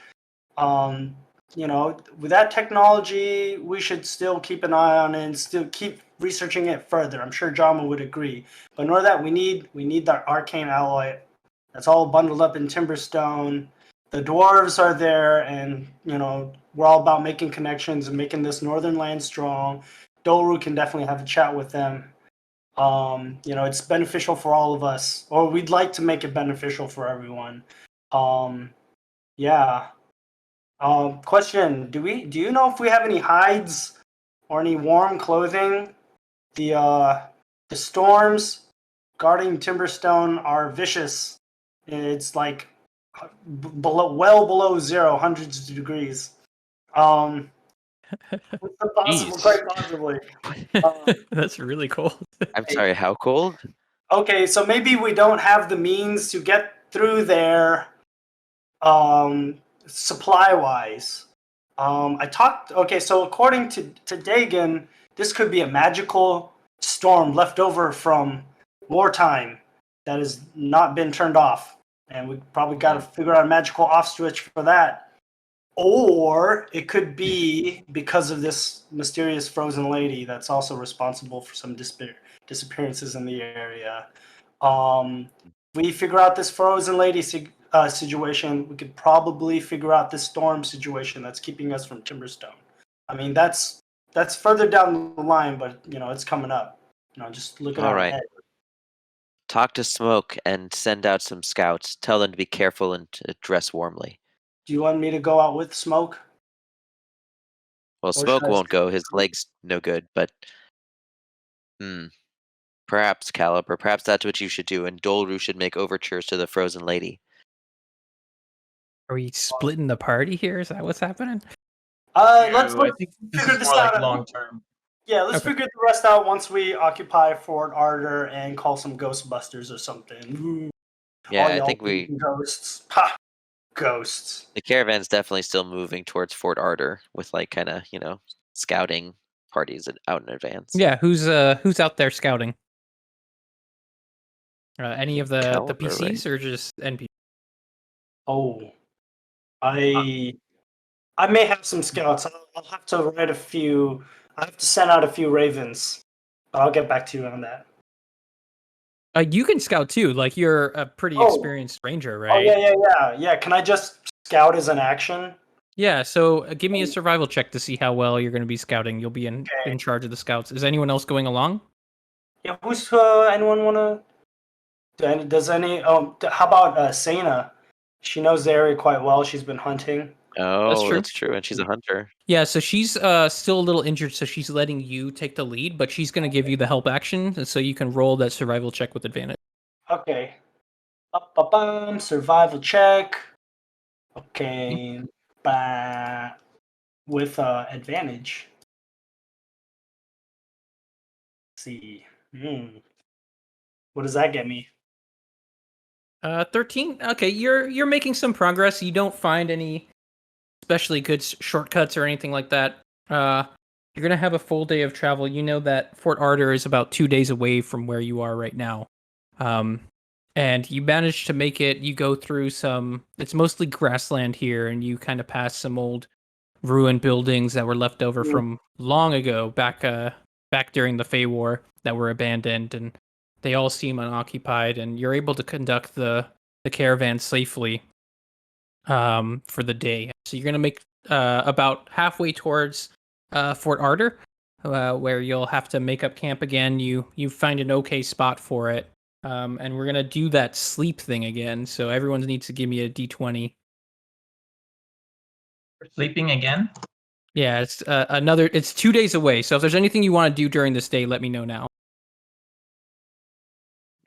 With that technology, we should still keep an eye on it and still keep researching it further. I'm sure Jama would agree. But in order that we need that arcane alloy that's all bundled up in Timberstone. The dwarves are there, and we're all about making connections and making this northern land strong. Dolru can definitely have a chat with them. It's beneficial for all of us, or we'd like to make it beneficial for everyone. Yeah. Question: do you know if we have any hides or any warm clothing? The storms guarding Timberstone are vicious. It's like well below zero, hundreds of degrees. Quite possibly. That's really cold. I'm sorry, how cold? Okay, so maybe we don't have the means to get through there supply-wise. So according to Dagon, this could be a magical storm left over from wartime that has not been turned off. And we probably got to figure out a magical off switch for that. Or it could be because of this mysterious frozen lady that's also responsible for some disappearances in the area. We figure out this frozen lady situation, we could probably figure out this storm situation that's keeping us from Timberstone. I mean, that's further down the line, but it's coming up. Just look at All our right. head. Talk to Smoke and send out some scouts. Tell them to be careful and to dress warmly. Do you want me to go out with Smoke? Well, Or Smoke should I won't stay- go. His leg's no good, but perhaps Caliber. Perhaps that's what you should do, and Dolru should make overtures to the Frozen Lady. Are we splitting the party here? Is that what's happening? Let's I think this figure is this more like out. long term. Yeah, let's Okay. figure the rest out once we occupy Fort Ardor and call some Ghostbusters or something. Yeah, All I y'all think ghosts. Ha! Ghosts. the caravan's definitely still moving towards Fort Ardor with kind of scouting parties out in advance. Yeah, who's out there scouting? Any of the Caliber, PCs right? or just NPCs? Oh, I may have some scouts. I'll have to write a few. I have to send out a few ravens. But I'll get back to you on that. You can scout too. Like you're a pretty experienced ranger, right? Oh yeah. Can I just scout as an action? Yeah. So give me a survival check to see how well you're going to be scouting. You'll be in charge of the scouts. Is anyone else going along? Yeah. Who's anyone wanna? Does any? How about Sana? She knows the area quite well. She's been hunting. Oh, that's true. And she's a hunter. Yeah, so she's still a little injured, so she's letting you take the lead, but she's going to give you the help action, and so you can roll that survival check with advantage. Okay. Survival check. Okay. With advantage. Let's see. What does that get me? 13. Okay, you're making some progress. You don't find any especially good shortcuts or anything like that. You're gonna have a full day of travel. You know that Fort Ardor is about 2 days away from where you are right now. And you manage to make it. You go through some. It's mostly grassland here, and you kind of pass some old ruined buildings that were left over from long ago, back during the Fey War, that were abandoned, and they all seem unoccupied. And you're able to conduct the caravan safely for the day. So you're gonna make about halfway towards Fort Ardor, where you'll have to make up camp again. You find an okay spot for it, and we're gonna do that sleep thing again. So everyone needs to give me a d20. Sleeping again? Yeah, it's it's 2 days away. So if there's anything you want to do during this day, let me know now.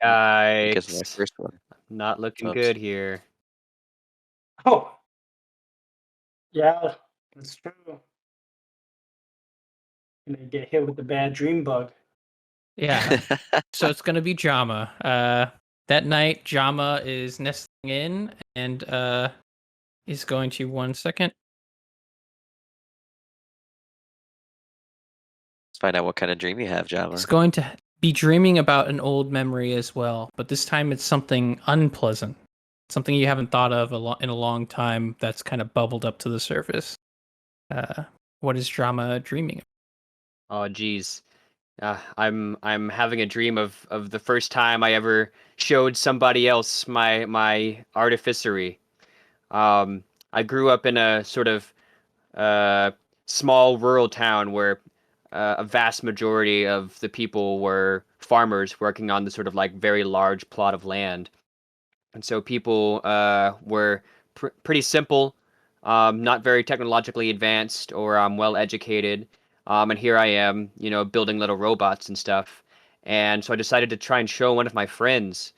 Because of my Yikes. first one. Not looking Oops. good here. Oh, yeah, that's true. Gonna get hit with the bad dream bug. Yeah. So it's gonna be Jama. That night, Jama is nesting in and is going to 1 second. Let's find out what kind of dream you have, Java. Is going to be dreaming about an old memory as well, but this time it's something unpleasant, something you haven't thought of in a long time. That's kind of bubbled up to the surface. What is Jama dreaming of? Oh, geez. I'm having a dream of the first time I ever showed somebody else my artificery. I grew up in a sort of uh, small rural town where a vast majority of the people were farmers working on the sort of like very large plot of land. And so people were pretty simple, not very technologically advanced or well educated. And here I am, building little robots and stuff. And so I decided to try and show one of my friends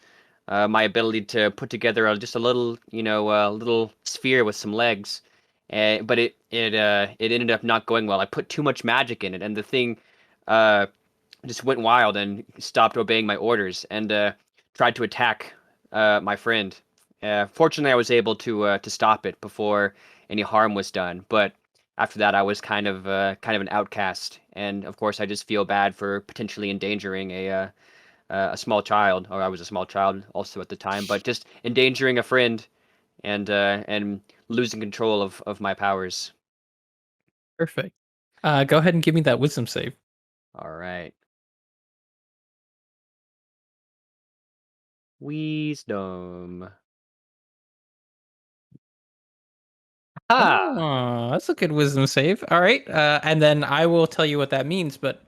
my ability to put together just a little, little sphere with some legs. But it ended up not going well. I put too much magic in it, and the thing uh, just went wild and stopped obeying my orders and tried to attack my friend. Fortunately, I was able to stop it before any harm was done. But after that, I was kind of an outcast, and of course, I just feel bad for potentially endangering a small child, or I was a small child also at the time, but just endangering a friend and losing control of my powers. Perfect. Go ahead and give me that wisdom save. All right. Wisdom. Ah, Oh, that's a good wisdom save. All right. And then I will tell you what that means. But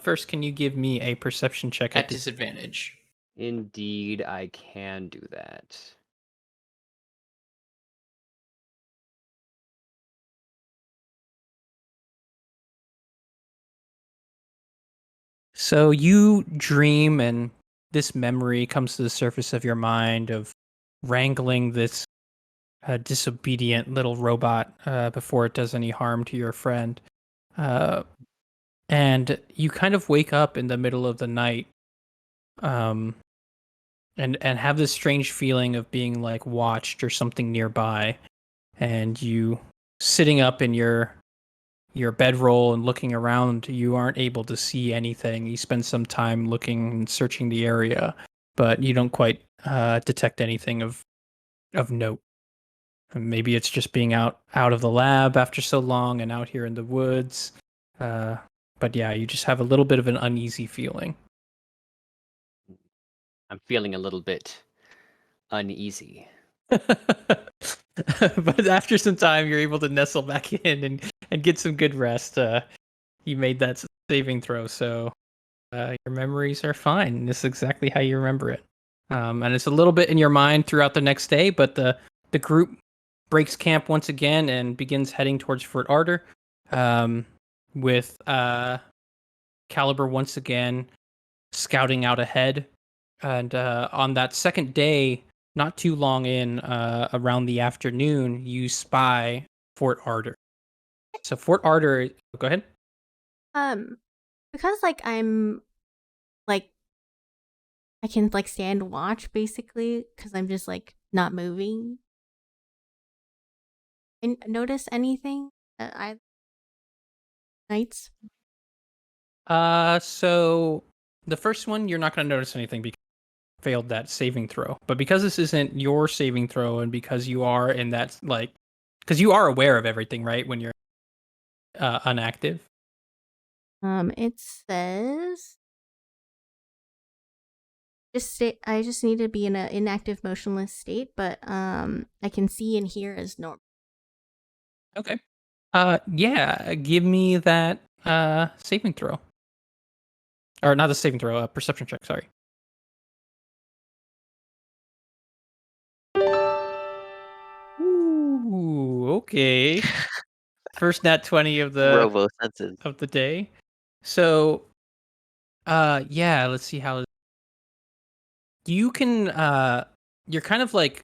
first, can you give me a perception check at disadvantage? indeed, I can do that. So you dream, and this memory comes to the surface of your mind of wrangling this disobedient little robot before it does any harm to your friend. Uh, and you kind of wake up in the middle of the night, um, and have this strange feeling of being like watched or something nearby. And you sitting up in your bedroll and looking around, you aren't able to see anything. You spend some time looking and searching the area, but you don't quite detect anything of note. And maybe it's just being out of the lab after so long and out here in the woods. But yeah, you just have a little bit of an uneasy feeling. I'm feeling a little bit uneasy. But after some time, you're able to nestle back in and get some good rest. You made that saving throw, so your memories are fine. This is exactly how you remember it. And it's a little bit in your mind throughout the next day, but the group breaks camp once again and begins heading towards Fort Ardor, with Caliber once again scouting out ahead. And on that second day, not too long in, around the afternoon, you spy Fort Ardor. So Fort Ardor, go ahead. Because like I'm like I can like stand watch basically because I'm just like not moving. And notice anything at I nights? So the first one, you're not going to notice anything because you failed that saving throw. But because this isn't your saving throw, and because you are in that because you are aware of everything, right? When you're unactive. It says I just need to be in an inactive motionless state, but I can see and hear as normal. Okay. Yeah. Give me that saving throw, or not a saving throw, a perception check. Sorry. Ooh. Okay. First nat 20 of the Robo senses. day. So, yeah, let's see how you can. You're kind of like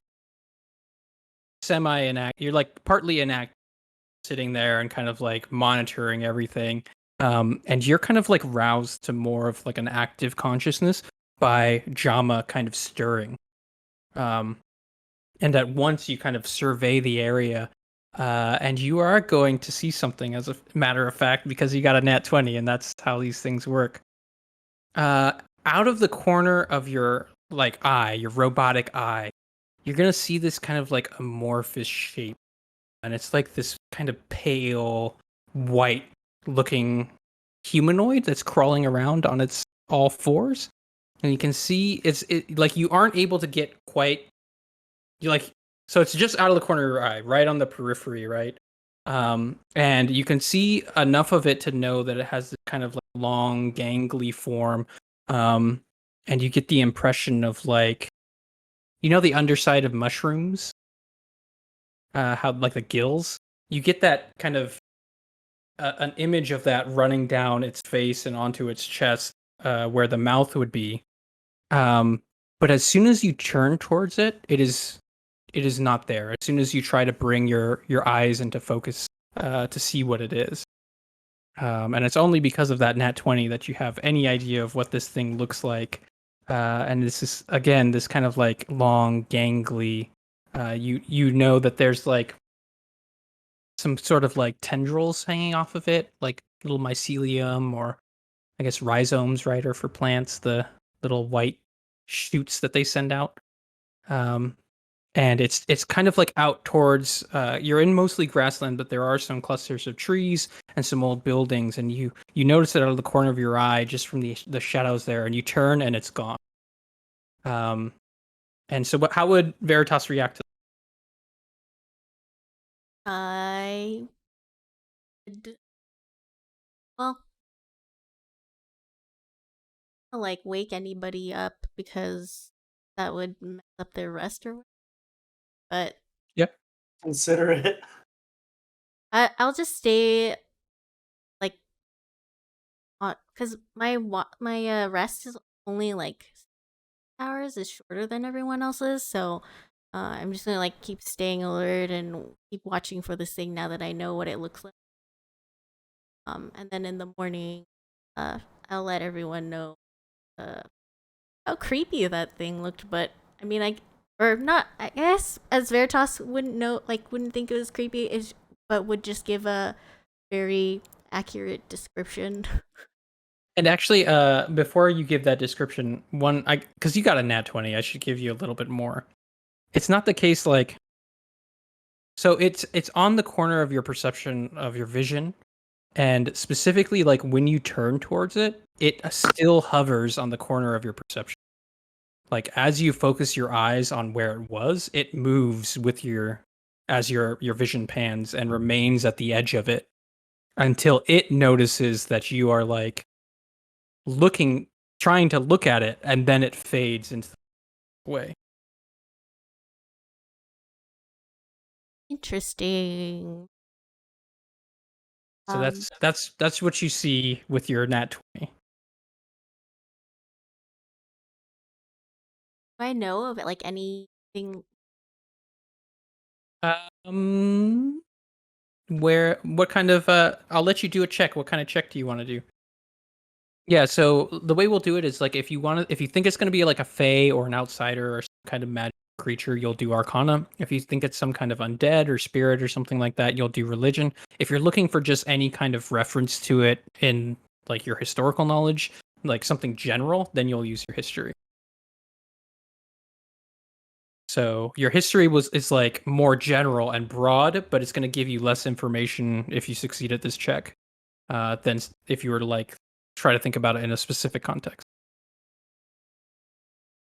semi-enact. You're like partly enact, sitting there and kind of like monitoring everything. And you're kind of like roused to more of like an active consciousness by Jama kind of stirring. And at once you kind of survey the area, and you are going to see something, as a matter of fact, because you got a nat 20, and that's how these things work. Out of the corner of your like eye, your robotic eye, you're gonna see this kind of like amorphous shape, and it's like this kind of pale white looking humanoid that's crawling around on its all fours, and you can see like you aren't able to get quite, you like, so it's just out of the corner of your eye, right on the periphery, right? And you can see enough of it to know that it has this kind of like long, gangly form. And you get the impression of like, the underside of mushrooms, how like the gills. You get that kind of an image of that running down its face and onto its chest, where the mouth would be. But as soon as you turn towards it, it is not there. As soon as you try to bring your eyes into focus to see what it is. And it's only because of that nat 20 that you have any idea of what this thing looks like. And this is, again, this kind of like long, gangly. You know that there's like some sort of like tendrils hanging off of it, like little mycelium, or I guess rhizomes, right? Or for plants, the little white shoots that they send out. And it's kind of like out towards, you're in mostly grassland, but there are some clusters of trees and some old buildings, and you notice it out of the corner of your eye just from the shadows there, and you turn and it's gone. And so how would Veritas react to I well, I'll, like, wake anybody up because that would mess up their rest or whatever. But Consider it. I'll just stay like on, because my rest is only like hours, is shorter than everyone else's, so I'm just gonna like keep staying alert and keep watching for this thing now that I know what it looks like. And then in the morning, I'll let everyone know how creepy that thing looked. But I mean, or not. I guess as Veritas wouldn't think it was creepy, but would just give a very accurate description. And actually, before you give that description, because you got a nat 20, I should give you a little bit more. It's not the case like, so it's on the corner of your perception of your vision, and specifically like when you turn towards it, it still hovers on the corner of your perception. Like as you focus your eyes on where it was, it moves with as your vision pans and remains at the edge of it until it notices that you are like trying to look at it, and then it fades into the way. Interesting. So that's what you see with your nat 20. Do I know of it, like anything? What kind of I'll let you do a check. What kind of check do you want to do? Yeah, so the way we'll do it is like if you think it's going to be like a fae or an outsider or some kind of magic creature, you'll do arcana. If you think it's some kind of undead or spirit or something like that, you'll do religion. If you're looking for just any kind of reference to it in like your historical knowledge, like something general, then you'll use your history. So your history is like more general and broad, but it's going to give you less information if you succeed at this check than if you were to like try to think about it in a specific context.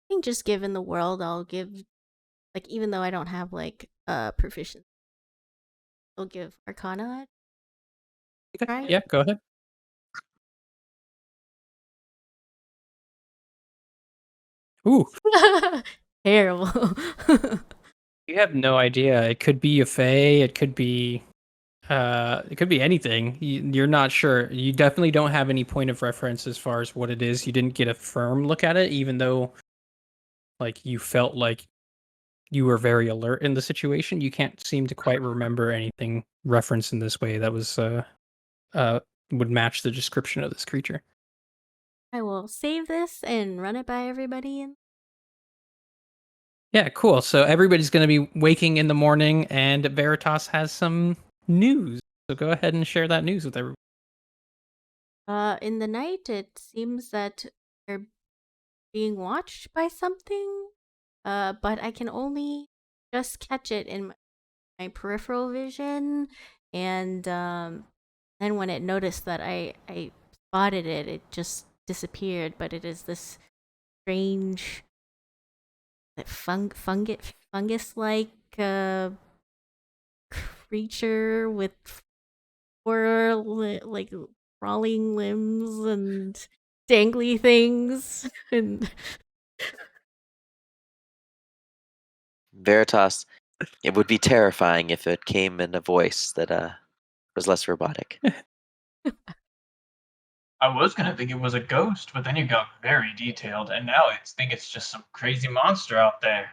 I think just given the world, I'll give, like, even though I don't have like proficiency, I'll give Arcana a try. Yeah, go ahead. Ooh, Terrible. you have no idea. It could be a fae. It could be It could be anything. You're not sure. You definitely don't have any point of reference as far as what it is. You didn't get a firm look at it, even though like you felt like you were very alert in the situation. You can't seem to quite remember anything referenced in this way that was would match the description of this creature. I will save this and run it by everybody. And Yeah, cool. So everybody's going to be waking in the morning, and Veritas has some news. So go ahead and share that news with everyone. in the night, it seems that they're being watched by something. But I can only just catch it in my peripheral vision, and then when it noticed that I spotted it, it just disappeared. But it is this strange fungus-like creature with four like crawling limbs and dangly things. And Veritas, it would be terrifying if it came in a voice that was less robotic. I was gonna think it was a ghost, but then you got very detailed, and now I think it's just some crazy monster out there.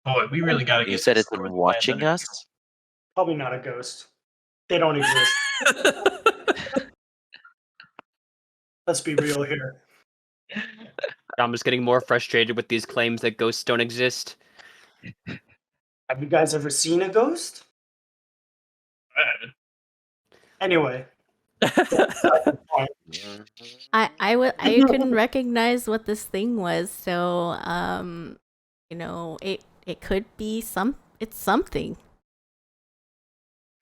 Boy, we really gotta You get said this it's been story watching under us? Probably not a ghost. They don't exist. Let's be real here. I'm just getting more frustrated with these claims that ghosts don't exist. Have you guys ever seen a ghost? control. Anyway, I couldn't recognize what this thing was, so it could be it's something.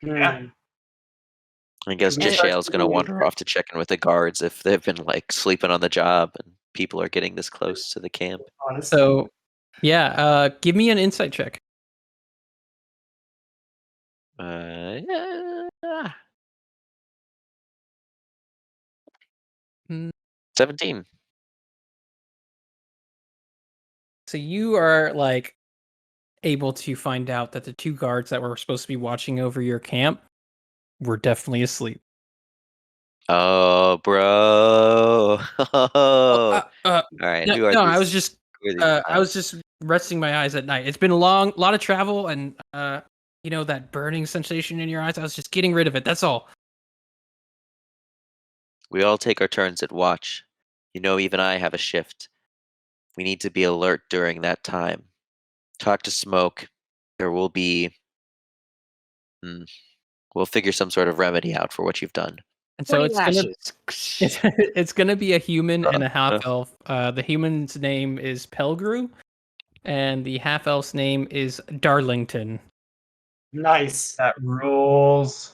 Yeah. I guess Yeah. Jishael's going to wander off to check in with the guards if they've been like sleeping on the job and people are getting this close to the camp. honestly. So, yeah, give me an insight check. Yeah. Mm. 17. So you are like able to find out that the two guards that were supposed to be watching over your camp were definitely asleep. Oh, bro. Oh, All right, no, who are no, these? I was just Who are these I was just resting my eyes at night. It's been a lot of travel, and that burning sensation in your eyes. I was just getting rid of it. That's all. We all take our turns at watch. Even I have a shift. We need to be alert during that time. Talk to Smoke. There will be. We'll figure some sort of remedy out for what you've done. And so 20 lashes. it's gonna be a human and a half elf. The human's name is Pelgrew, and the half elf's name is Darlington. Nice. That rules.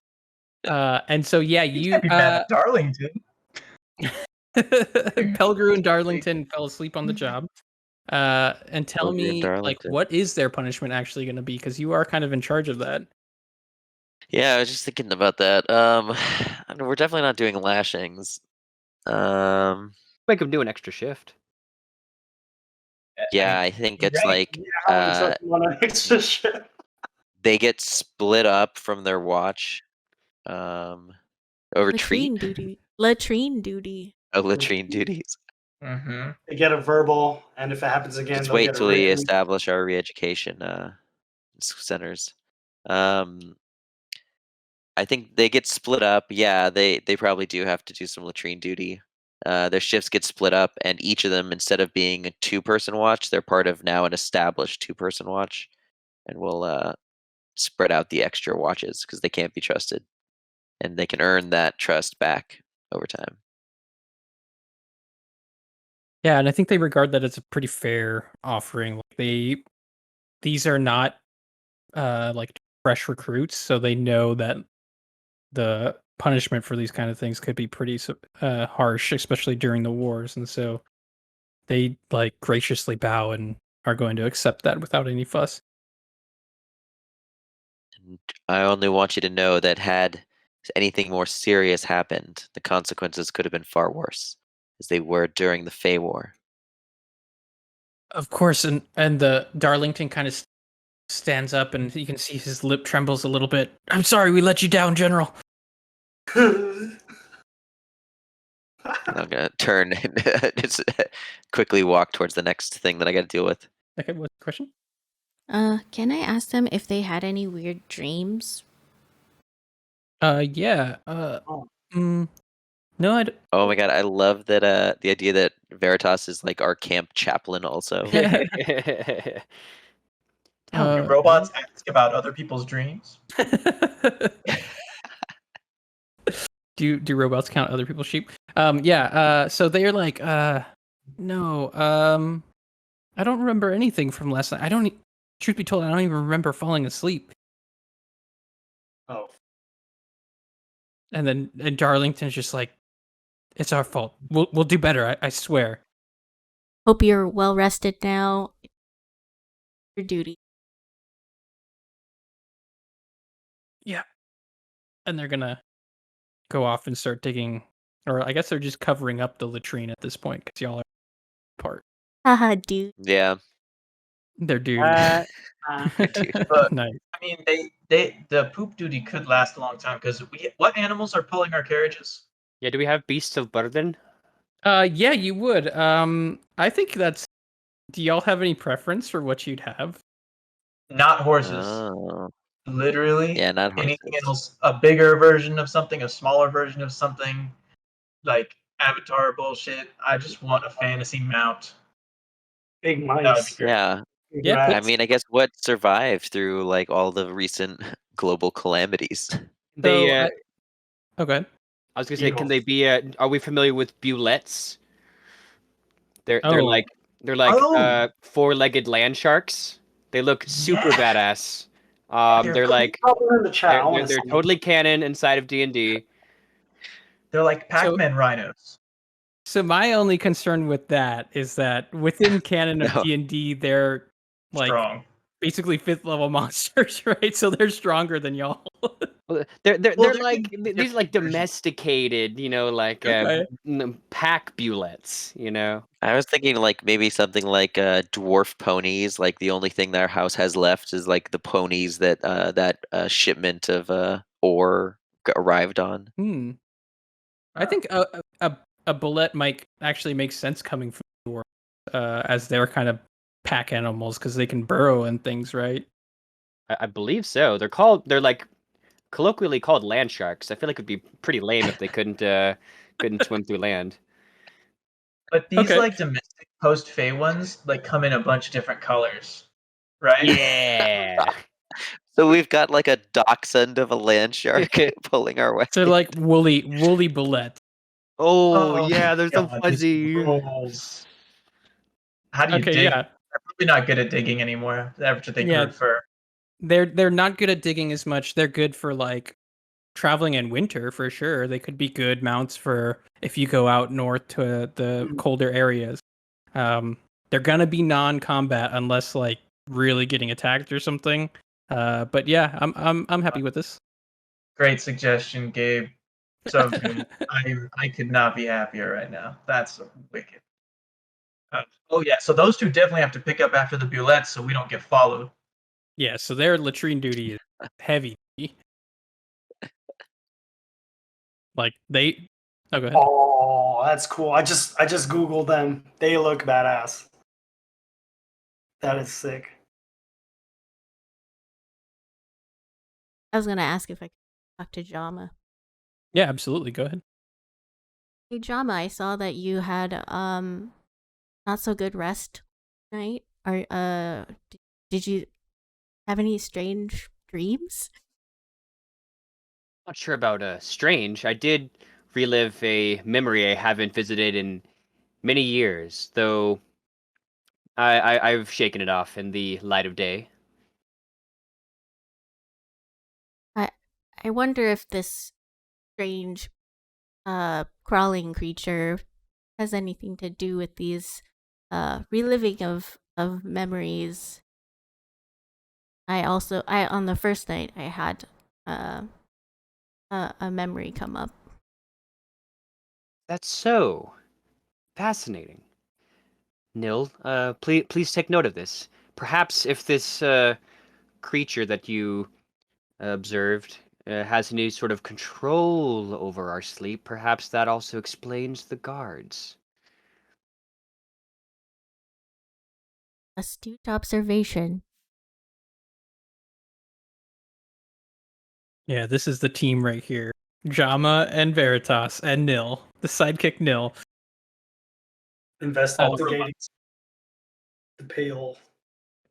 And so yeah, you Can't be mad at Darlington. Pelgrew and Darlington fell asleep on the job. And tell Pelgrew and me, like, Darlington. what is their punishment actually going to be? Because you are kind of in charge of that. Yeah, I was just thinking about that. We're definitely not doing lashings. Make them do an extra shift. Yeah, I think it's Right. like How many times you want an extra shit? they get split up from their watch. Or retreat. Latrine duty. Oh, latrine duties. Mm-hmm. They get a verbal, and if it happens again, Let's they'll wait get a till we written. establish our re-education centers. I think they get split up. Yeah, they probably do have to do some latrine duty. Their shifts get split up, and each of them, instead of being a 2-person watch, they're part of now an established 2-person watch, and we'll spread out the extra watches because they can't be trusted, and they can earn that trust back over time. Yeah, and I think they regard that as a pretty fair offering. Like these are not like fresh recruits, so they know that the punishment for these kind of things could be pretty harsh, especially during the wars, and so they like graciously bow and are going to accept that without any fuss. And I only want you to know that had anything more serious happened, the consequences could have been far worse, as they were during the Fey War. Of course, and the Darlington kind of stands up and you can see his lip trembles a little bit. I'm sorry we let you down, General. I'm gonna turn and just quickly walk towards the next thing that I got to deal with. Okay, what's the question? Can I ask them if they had any weird dreams? Yeah. Oh. No, Oh my god, I love that. The idea that Veritas is like our camp chaplain also. Tell me, Uh, robots ask about other people's dreams? do robots count other people's sheep? Yeah, so they're like, no, I don't remember anything from last night. Truth be told, I don't even remember falling asleep. Oh. And Darlington's just like, it's our fault. We'll do better, I swear. Hope you're well rested now. Your duty. Yeah. And they're gonna go off and start digging, or I guess they're just covering up the latrine at this point, because y'all are apart. Haha, dude. Yeah. They're dude. Dude. But Nice. I mean, the poop duty could last a long time because what animals are pulling our carriages? Yeah, do we have beasts of burden? Yeah, you would. I think that's. Do y'all have any preference for what you'd have? Not horses. Oh. Literally Yeah, not anything horses. else. A bigger version of something, a smaller version of something, like Avatar bullshit. I just want a fantasy mount. Big That would be mice. great. Yeah. Big Yeah, rats. I mean, I guess what survived through like all the recent global calamities. They, So, okay. I was gonna say, can they Beetles. be? Are we familiar with bulettes? They're Oh, Oh! four-legged land sharks. They look super Yeah. badass. They're Probably in the chat. I want to they're see. totally canon inside of D&D. They're like So- Pac-Man rhinos. so my only concern with that is that within canon of No. D&D, they're like Strong. basically 5th level monsters, right? So they're stronger than y'all. Well, they're Well, like they're these are like different versions. domesticated, like Okay. pack bulettes, I was thinking like maybe something like dwarf ponies. Like the only thing that our house has left is like the ponies that that shipment of ore arrived on. I think a bullet might actually make sense coming from the world, as they're kind of pack animals because they can burrow and things, right? I believe so. They're like colloquially called land sharks. I feel like it'd be pretty lame if they couldn't swim through land. But these Okay. like domestic post-Fey ones like come in a bunch of different colors, right? Yeah. So we've got like a dachshund of a land shark pulling our way. So they're like woolly bullet. Oh yeah, there's some God, this fuzzy. rules. How do you Okay, dig? yeah. They're probably not good at digging anymore after they Yeah. grew fur. They're not good at digging as much. They're good for like traveling in winter for sure. They could be good mounts for if you go out north to the colder areas. They're gonna be non-combat unless like really getting attacked or something. But yeah, I'm happy with this. Great suggestion, Gabe. So good. I could not be happier right now. That's wicked. Oh yeah, so those two definitely have to pick up after the bulettes so we don't get followed. Yeah, so their latrine duty is heavy. Like they. Oh, go ahead. Oh, that's cool. I just googled them. They look badass. That is sick. I was gonna ask if I could talk to Jama. Yeah, absolutely. Go ahead. Hey Jama, I saw that you had not so good rest night. Did you have any strange dreams? Not sure about strange. I did relive a memory I haven't visited in many years, though I've shaken it off in the light of day. I wonder if this strange crawling creature has anything to do with these reliving of memories. I on the first night I had a memory come up. That's so fascinating. Nil, please take note of this. Perhaps if this creature that you observed has any sort of control over our sleep, perhaps that also explains the guards. Astute observation. Yeah, this is the team right here. Jama and Veritas and Nil, the sidekick Nil. Investigating the pale.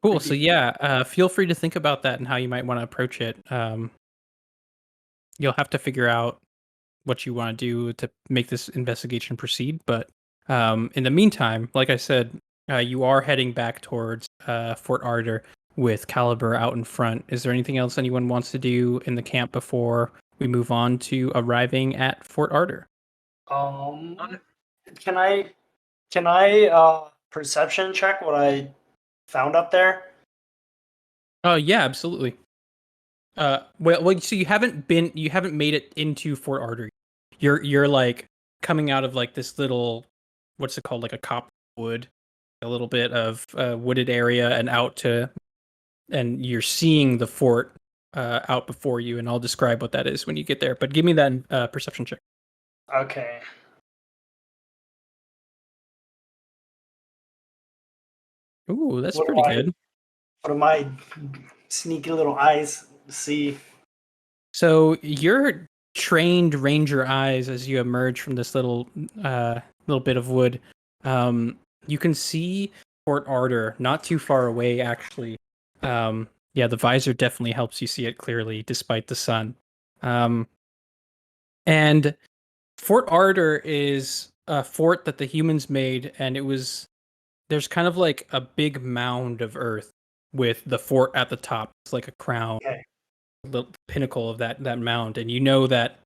Cool. So yeah, feel free to think about that and how you might want to approach it. You'll have to figure out what you want to do to make this investigation proceed. But in the meantime, like I said, you are heading back towards Fort Ardor with Caliber out in front. Is there anything else anyone wants to do in the camp before we move on to arriving at Fort Ardor? Can I perception check what I found up there? Oh yeah, absolutely. Well, so you haven't made it into Fort Ardor. You're like coming out of like this little, what's it called, like a copperwood, a little bit of wooded area, and you're seeing the fort out before you, and I'll describe what that is when you get there. But give me that perception check. Okay. Ooh, that's What do pretty I- good. What do my sneaky little eyes see? So your trained ranger eyes, as you emerge from this little bit of wood, you can see Fort Ardor not too far away, actually. Yeah, the visor definitely helps you see it clearly, despite the sun. And Fort Ardor is a fort that the humans made, and there's kind of like a big mound of earth with the fort at the top. It's like a crown. Okay. The pinnacle of that mound, and you know that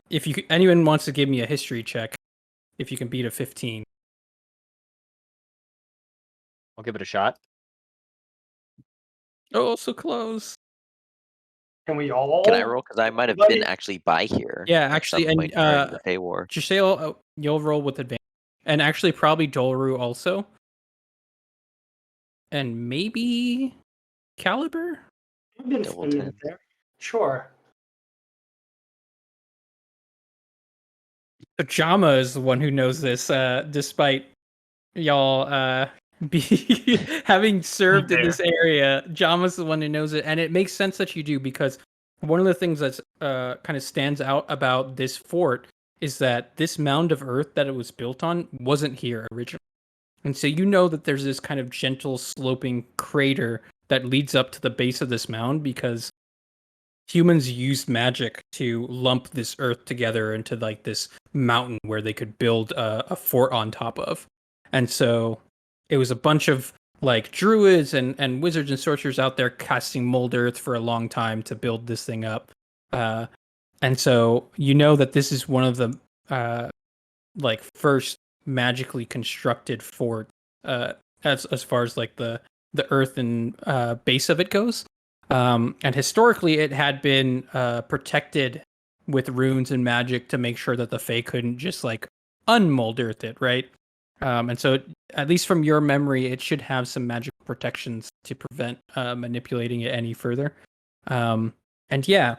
if anyone wants to give me a history check, if you can beat a 15. I'll give it a shot. Oh, so close. Can we all? Can I roll? Because I might have Everybody? been actually by here. Yeah, at actually, some and point during the Fey War. Giselle, you'll roll with advantage, and actually probably Dolru also, and maybe Caliber. I've been Double filming 10. it there. Sure. So Jama is the one who knows this, despite y'all be having served in this area. Jama's the one who knows it, and it makes sense that you do, because one of the things that's kind of stands out about this fort is that this mound of earth that it was built on wasn't here originally. And so you know that there's this kind of gentle sloping crater that leads up to the base of this mound, because humans used magic to lump this earth together into like this mountain where they could build a fort on top of. And so it was a bunch of like druids and wizards and sorcerers out there casting mold earth for a long time to build this thing up. And so you know that this is one of the like first magically constructed fort as far as like the earth and base of it goes. And historically, it had been protected with runes and magic to make sure that the Fae couldn't just like unmold earth it, right? And so, at least from your memory, it should have some magical protections to prevent manipulating it any further. And yeah,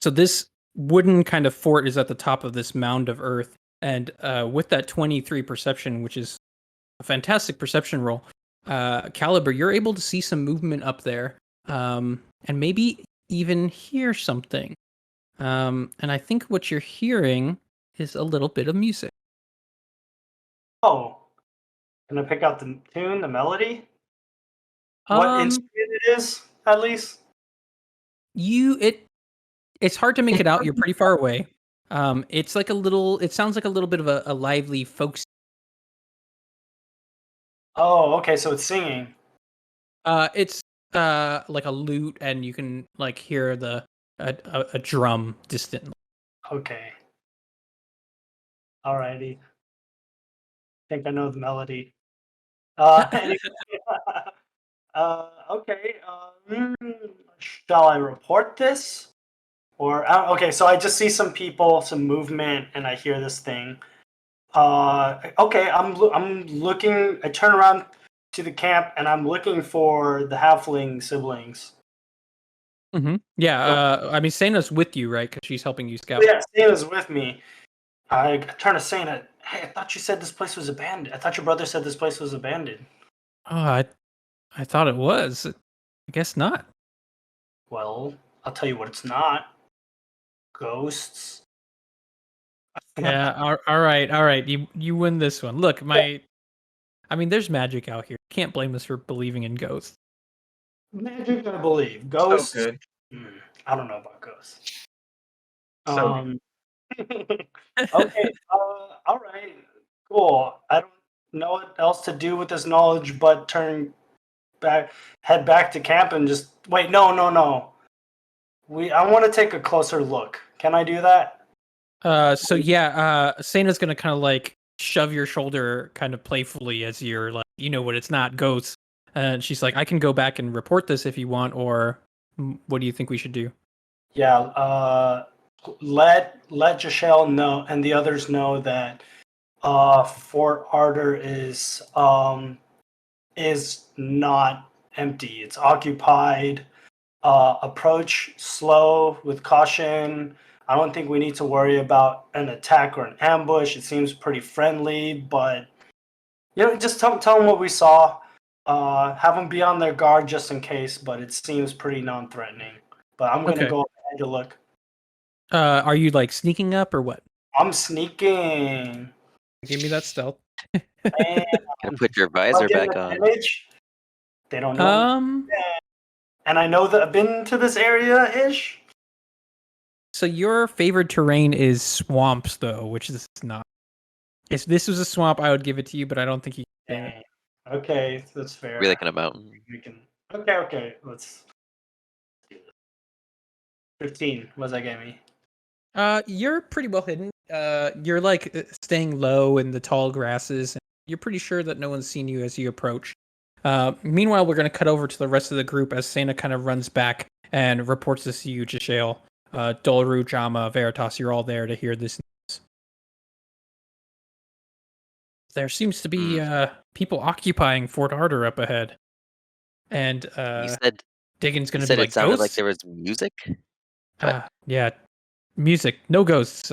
so this wooden kind of fort is at the top of this mound of earth, and with that 23 perception, which is a fantastic perception roll, Caliber, you're able to see some movement up there. And maybe even hear something. And I think what you're hearing is a little bit of music. Oh, can I pick out the tune, the melody? What instrument it is, at least? It's hard to make it out. You're pretty far away. It sounds like a little bit of a lively folk. Oh, okay, so it's singing. It's like a lute, and you can like hear a drum distantly. Okay. Alrighty. I think I know the melody. Anyway, okay. Shall I report this? Or okay, so I just see some people, some movement, and I hear this thing. Okay, I'm looking. I turn around to the camp, and I'm looking for the halfling siblings. Mm-hmm. Yeah, I mean, Sena's with you, right? Because she's helping you scout. Yeah, Sana's with me. I turn to Sana. Hey, I thought you said this place was abandoned. I thought your brother said this place was abandoned. Oh, I thought it was. I guess not. Well, I'll tell you what it's not. Ghosts. Yeah. All right. All right. You win this one. Look, I mean, there's magic out here. Can't blame us for believing in ghosts. Magic, I believe. So Ghosts. good. I don't know about ghosts. So Okay. All right. Cool. I don't know what else to do with this knowledge but head back to camp and just wait. No. I want to take a closer look. Can I do that? So yeah, Sena's gonna kind of like shove your shoulder kind of playfully as you're like, you know what, it's not ghosts. And she's like, I can go back and report this if you want, or what do you think we should do? Yeah. Let Jashelle know and the others know that Fort Ardor is not empty. It's occupied. Approach slow with caution. I don't think we need to worry about an attack or an ambush. It seems pretty friendly, but just tell them what we saw. Have them be on their guard just in case, but it seems pretty non-threatening. But I'm gonna Okay. go ahead to look. Are you like sneaking up or what? I'm sneaking. Give me that stealth. And Gotta put your I'll visor get back an on. advantage. They don't know. Um. And I know that I've been to this area ish. So your favored terrain is swamps, though, which is not. If this was a swamp, I would give it to you, but I don't think you can. Dang. Okay, that's fair. We like in a mountain. We can. Okay. Let's. 15. What does that get me? You're pretty well hidden. You're like staying low in the tall grasses. And you're pretty sure that no one's seen you as you approach. Meanwhile, we're gonna cut over to the rest of the group as Santa kind of runs back and reports this to you, Jashale. Dolru, Jama, Veritas, you're all there to hear this news. There seems to be people occupying Fort Ardor up ahead, and You said Diggins gonna be said like it sounded like ghosts. there was music. What? Yeah, music, no ghosts.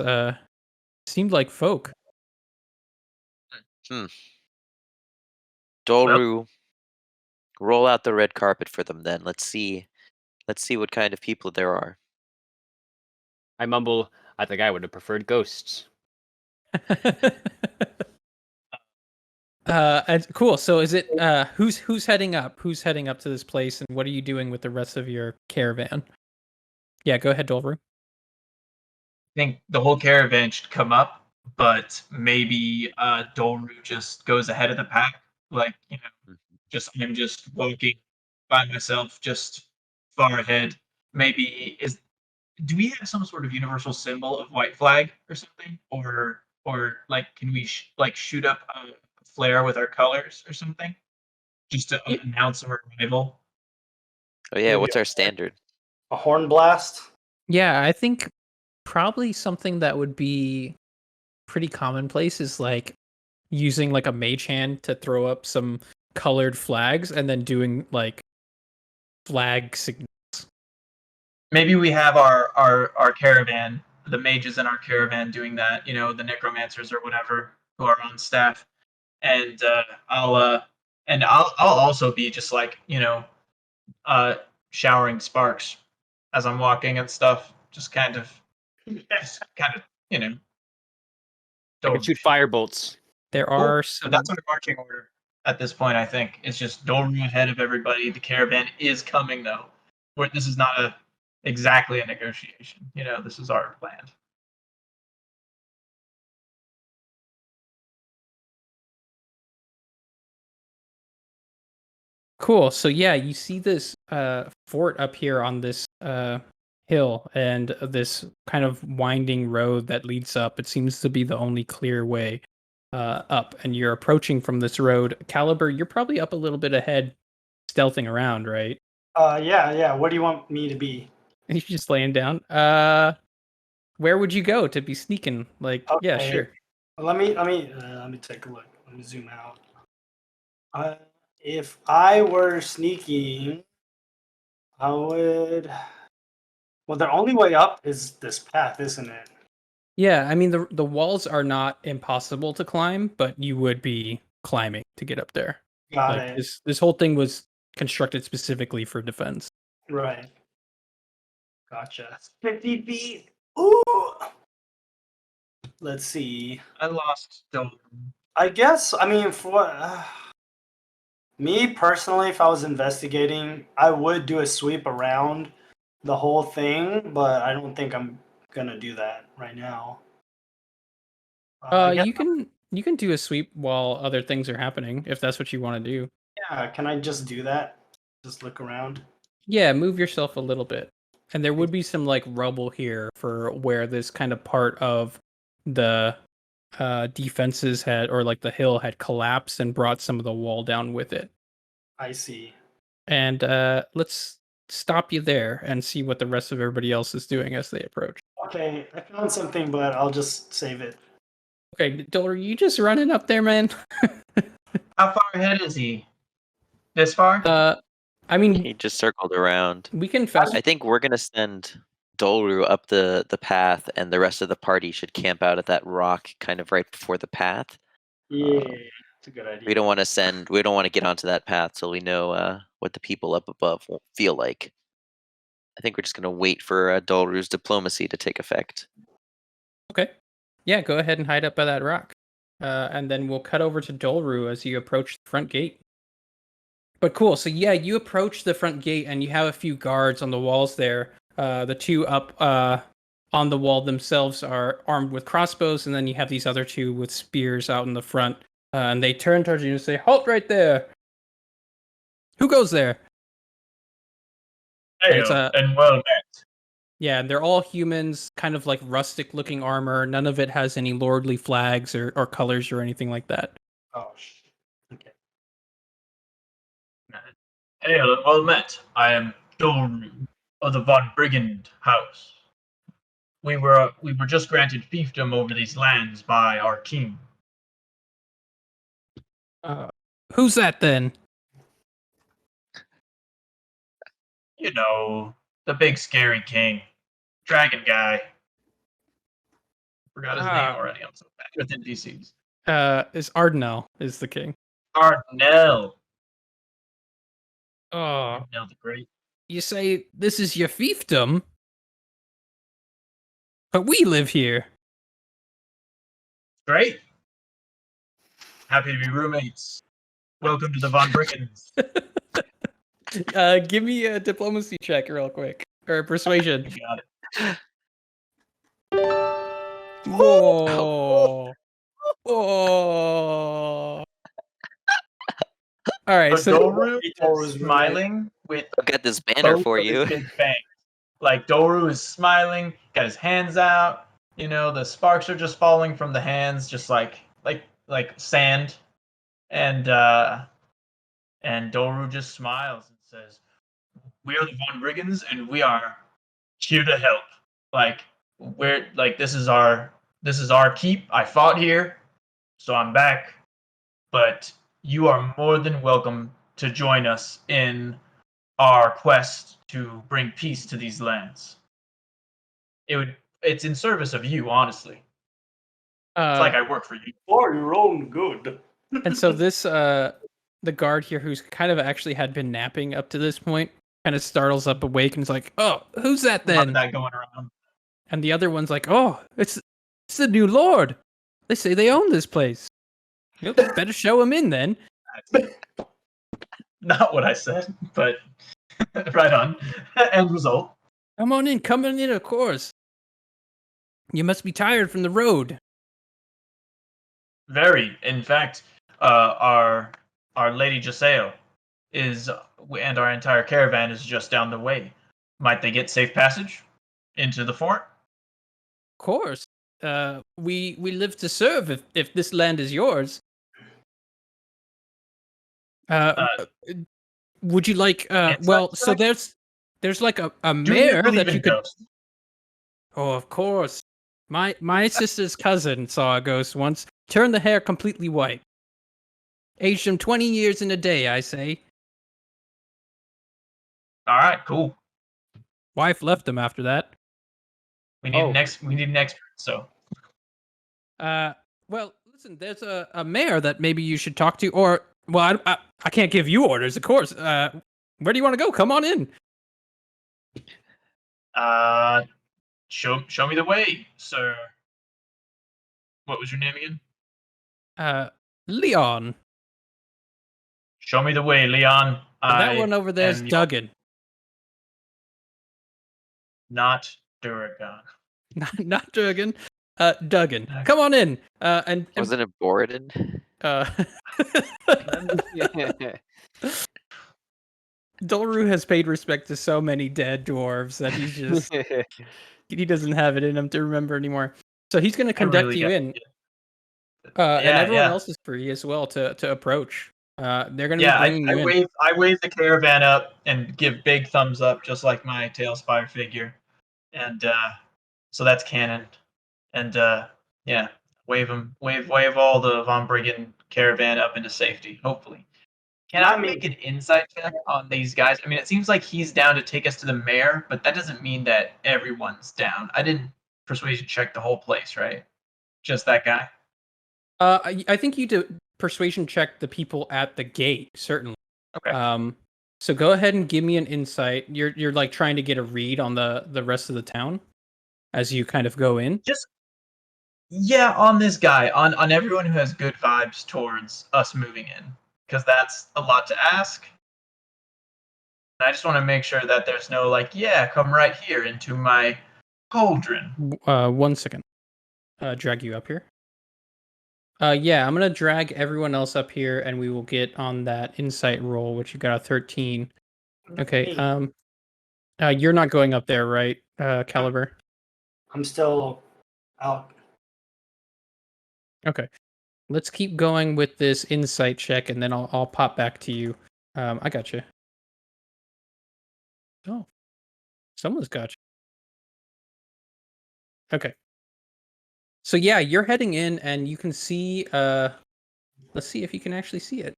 Seemed like folk. Dolru, roll out the red carpet for them. Then let's see what kind of people there are. I mumble, I think I would have preferred ghosts. And cool. So is it who's heading up? Who's heading up to this place, and what are you doing with the rest of your caravan? Yeah, go ahead, Dolru. I think the whole caravan should come up, but maybe Dolru just goes ahead of the pack. Like, I'm just walking by myself, just far ahead. Maybe do we have some sort of universal symbol of white flag or something, or like can we shoot up a flare with our colors or something, just to announce our arrival? Oh yeah, Maybe what's our standard? A horn blast. Yeah, I think probably something that would be pretty commonplace is like using like a mage hand to throw up some colored flags and then doing like flag signals. Maybe we have our caravan, the mages in our caravan doing that, the necromancers or whatever who are on staff. And I'll also be just like, showering sparks as I'm walking and stuff. Just kind of, I can don't shoot fire bolts. There Cool. are But some. that's our marching order at this point. I think it's just Dolru ahead of everybody. The caravan is coming though. This is not exactly a negotiation. This is our plan. Cool. So yeah, you see this fort up here on this hill and this kind of winding road that leads up. It seems to be the only clear way up, and you're approaching from this road. Caliber, you're probably up a little bit ahead, stealthing around, right? Yeah. What do you want me to be? You're just laying down. Where would you go to be sneaking? Like, yeah, Okay. sure. Let me take a look. Let me zoom out. If I were sneaking, I would. Well, the only way up is this path, isn't it? Yeah, I mean the walls are not impossible to climb, but you would be climbing to get up there. Got Like it. this whole thing was constructed specifically for defense. Right. Gotcha. 50 feet. Ooh. Let's see. I lost Doru. I guess, I mean, for me personally, if I was investigating, I would do a sweep around the whole thing, but I don't think I'm gonna do that right now. I guess, You can do a sweep while other things are happening if that's what you want to do. yeah, can I just do that? Just look around? Yeah, move yourself a little bit. And there would be some like rubble here for where this kind of part of the defenses had, or like the hill had collapsed and brought some of the wall down with it. I see. And let's stop you there and see what the rest of everybody else is doing as they approach. Okay, I found something, but I'll just save it. Okay, Dole, are you just running up there, man? How far ahead is he? This far? I mean, He just circled around. we can fast. I think we're gonna send Dolru up the path, and the rest of the party should camp out at that rock, kind of right before the path. Yeah, it's a good idea. We don't want to get onto that path till we know what the people up above will feel like. I think we're just gonna wait for Dolru's diplomacy to take effect. Okay. Yeah, go ahead and hide up by that rock. And then we'll cut over to Dolru as you approach the front gate. But cool. So yeah, you approach the front gate and you have a few guards on the walls there. The two up on the wall themselves are armed with crossbows, and then you have these other two with spears out in the front. And they turn towards you and say, "Halt right there! Who goes there?" Hey, it's a- and well met. Yeah, and they're all humans, kind of like rustic-looking armor. None of it has any lordly flags or colors or anything like that. Oh, shit. Okay. Hail and well met. I am Doru of the von Brigand house. We were just granted fiefdom over these lands by our king. Who's that then? You know, the big scary king, dragon guy. Forgot his name already. I'm so bad with NPCs. Is Ardenel is the king. Cardinal. Oh, Cardinal the Great. you say this is your fiefdom? But we live here. Great. Happy to be roommates. Welcome to the Von Brickens. Give me a diplomacy check real quick. Or persuasion. You got it. Whoa. Whoa. All right, So Doru Doru's is smiling with I've got this banner both for of his you. big fangs. Like Doru is smiling, got his hands out. You know, the sparks are just falling from the hands, just like sand. And Doru just smiles and says, "We are the Von Brigands, and we are here to help. Like this is our keep. I fought here, so I'm back. But you are more than welcome to join us in our quest to bring peace to these lands. It's in service of you, honestly. It's like I work for you." For your own good. and so this the guard here, who's kind of actually had been napping up to this point, kind of startles up awake and is like, "Oh, who's that A lot of then?" that going around. And the other one's like, "Oh, it's the new lord. They say they own this place. Yep, better show him in then." Not what I said, but right on. End result. Come on in, of course. You must be tired from the road. Very. In fact, our Lady Jaseo is, and our entire caravan is just down the way. Might they get safe passage into the fort? Of course. We live to serve if this land is yours. Would you like well, so check? there's like a Do you mare believe that you in could ghosts? Oh, of course. My sister's cousin saw a ghost once. Turned the hair completely white. Aged him 20 years in a day, I say. All right, cool. Wife left him after that. We need we need an expert. So Well, listen, there's a mayor that maybe you should talk to, or well, I can't give you orders, of course. Where do you want to go? Come on in. show me the way, sir. What was your name again? Leon. Show me the way, Leon. That one over there's Duggan. Not Duragon. Not Duggan. Duggan. Come on in. And Wasn't it Borden? Dolru has paid respect to so many dead dwarves that he's just he doesn't have it in him to remember anymore. So he's going to conduct you in. And everyone else is free as well to approach. They're going to be bringing you in. I wave the caravan up and give big thumbs up, just like my Tailspire figure, and so that's canon. And yeah, wave all the Von Briggen caravan up into safety. Hopefully, can I make an insight check on these guys? I mean, it seems like he's down to take us to the mayor, but that doesn't mean that everyone's down. I didn't persuasion check the whole place, right? Just that guy. I think you do persuasion check the people at the gate, certainly. Okay. So go ahead and give me an insight. You're like trying to get a read on the rest of the town as you kind of go in. On this guy, on everyone who has good vibes towards us moving in, because that's a lot to ask. And I just want to make sure that there's no like, yeah, come right here into my cauldron. 1 second. Drag you up here. Yeah, I'm gonna drag everyone else up here, and we will get on that insight roll, which you got a 13. Okay. You're not going up there, right, Caliber? I'm still out. Okay. Let's keep going with this insight check, and then I'll pop back to you. I got you. Oh, someone's got you. Okay. So yeah, you're heading in, and you can see. Let's see if you can actually see it.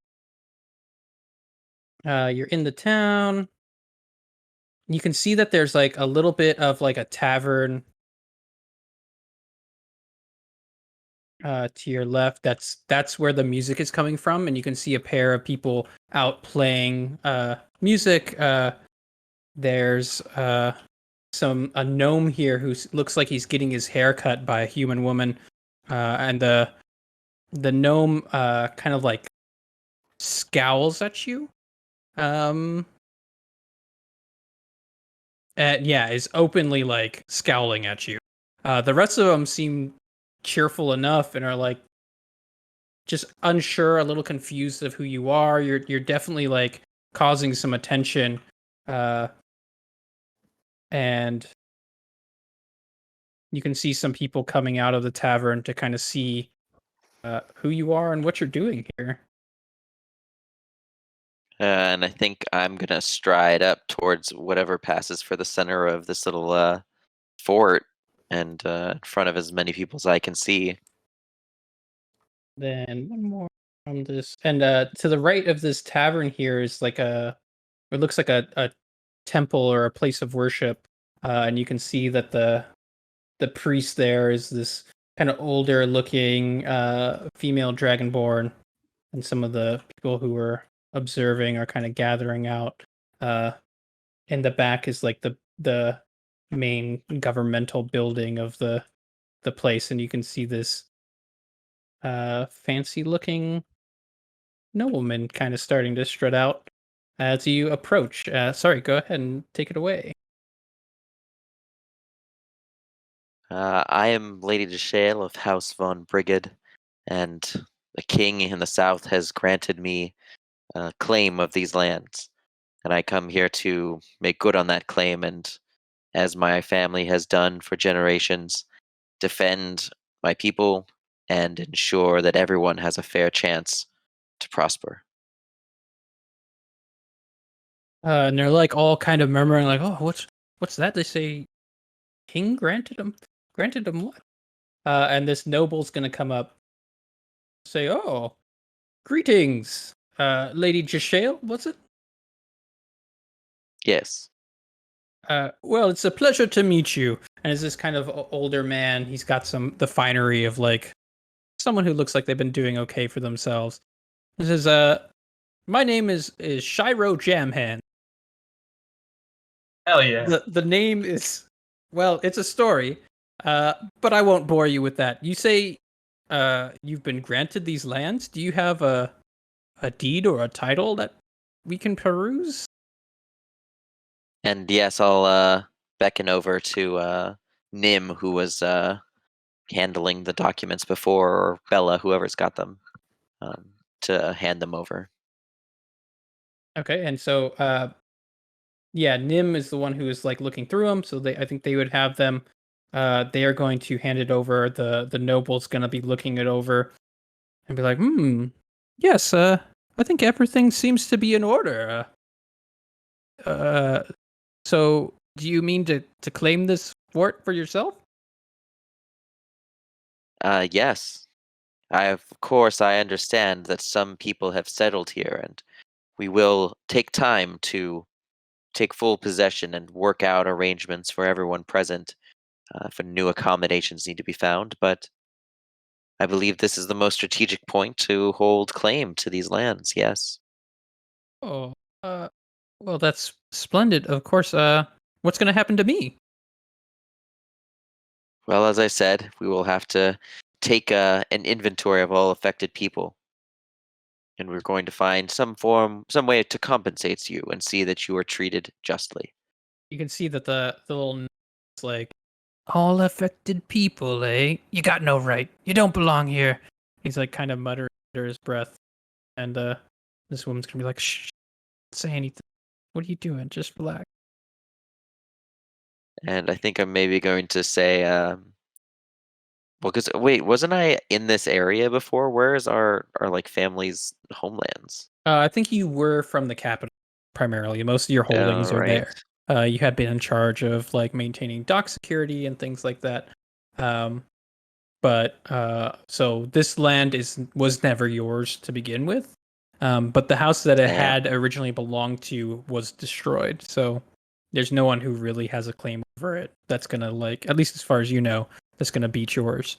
You're in the town. You can see that there's like a little bit of like a tavern to your left. That's where the music is coming from, and you can see a pair of people out playing music. There's a gnome here who looks like he's getting his hair cut by a human woman, and the gnome kind of like scowls at you. And yeah, is openly like scowling at you. The rest of them seem cheerful enough and are like just unsure, a little confused of who you are. You're definitely like causing some attention, and you can see some people coming out of the tavern to kind of see who you are and what you're doing here. And I think I'm gonna stride up towards whatever passes for the center of this little fort, and in front of as many people as I can see. Then one more from this, and to the right of this tavern here is like it looks like a temple or a place of worship, and you can see that the priest there is this kind of older looking female dragonborn, and some of the people who were observing are kind of gathering out. In the back is like the main governmental building of the place, and you can see this fancy looking nobleman kind of starting to strut out as you approach. Sorry, go ahead and take it away. I am Lady Deshale of House von Brigid, and the king in the south has granted me a claim of these lands. And I come here to make good on that claim, and as my family has done for generations, defend my people and ensure that everyone has a fair chance to prosper. And they're like all kind of murmuring, like, "Oh, what's that?" They say, "King granted him what?" And this noble's gonna come up, say, "Oh, Greetings, Lady Jashale, what's it? Yes. Well, it's a pleasure to meet you. And it's this kind of older man. He's got the finery of like someone who looks like they've been doing okay for themselves. This is my name is Shiro Jamhand. Hell yeah. The name is, well, it's a story, but I won't bore you with that. You say you've been granted these lands. Do you have a deed or a title that we can peruse? And yes, I'll beckon over to Nim, who was handling the documents before, or Bella, whoever's got them, to hand them over. Okay, and so yeah, Nim is the one who is like looking through them. So I think they would have them. They are going to hand it over. The noble's going to be looking it over and be like, yes, I think everything seems to be in order. So do you mean to claim this fort for yourself? Yes. Of course, I understand that some people have settled here, and we will take time to take full possession and work out arrangements for everyone present if new accommodations need to be found. But I believe this is the most strategic point to hold claim to these lands. Yes. Oh, well, that's splendid. Of course. What's going to happen to me? Well, as I said, we will have to take an inventory of all affected people, and we're going to find some way to compensate you and see that you are treated justly. You can see that the little is like, all affected people, eh? You got no right. You don't belong here. He's like kind of muttering under his breath, and this woman's gonna be like, shh, don't say anything. What are you doing? Just relax. And I think I'm maybe going to say, well, because wait, wasn't I in this area before? Where is our like family's homelands? I think you were from the capital primarily. Most of your holdings Oh, are right. there. You had been in charge of like maintaining dock security and things like that. Um, but so this land was never yours to begin with. But the house that it Damn. had originally belonged to was destroyed. So there's no one who really has a claim over it that's gonna like, at least as far as you know, that's gonna beat yours.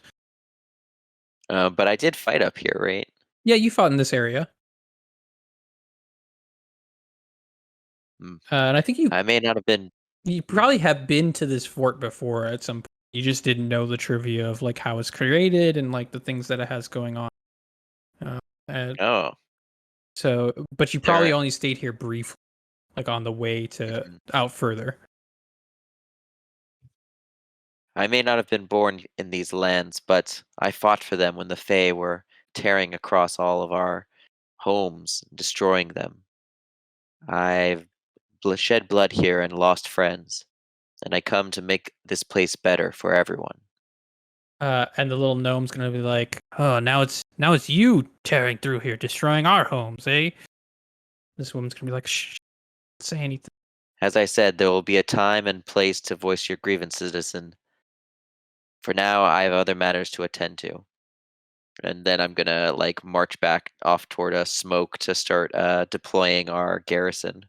But I did fight up here, right? Yeah, you fought in this area, Hmm. and I think I may not have been. you probably have been to this fort before at some point. You just didn't know the trivia of like how it's created and like the things that it has going on. And Oh, so, but you probably there. only stayed here briefly, like on the way to Mhm. out further. I may not have been born in these lands, but I fought for them when the Fae were tearing across all of our homes, destroying them. I've shed blood here and lost friends, and I come to make this place better for everyone. And the little gnome's gonna be like, "Oh, now it's you tearing through here, destroying our homes, eh?" This woman's gonna be like, "Shh, don't say anything." As I said, there will be a time and place to voice your grievance, citizen. For now, I have other matters to attend to. And then I'm gonna like march back off toward a smoke to start deploying our garrison.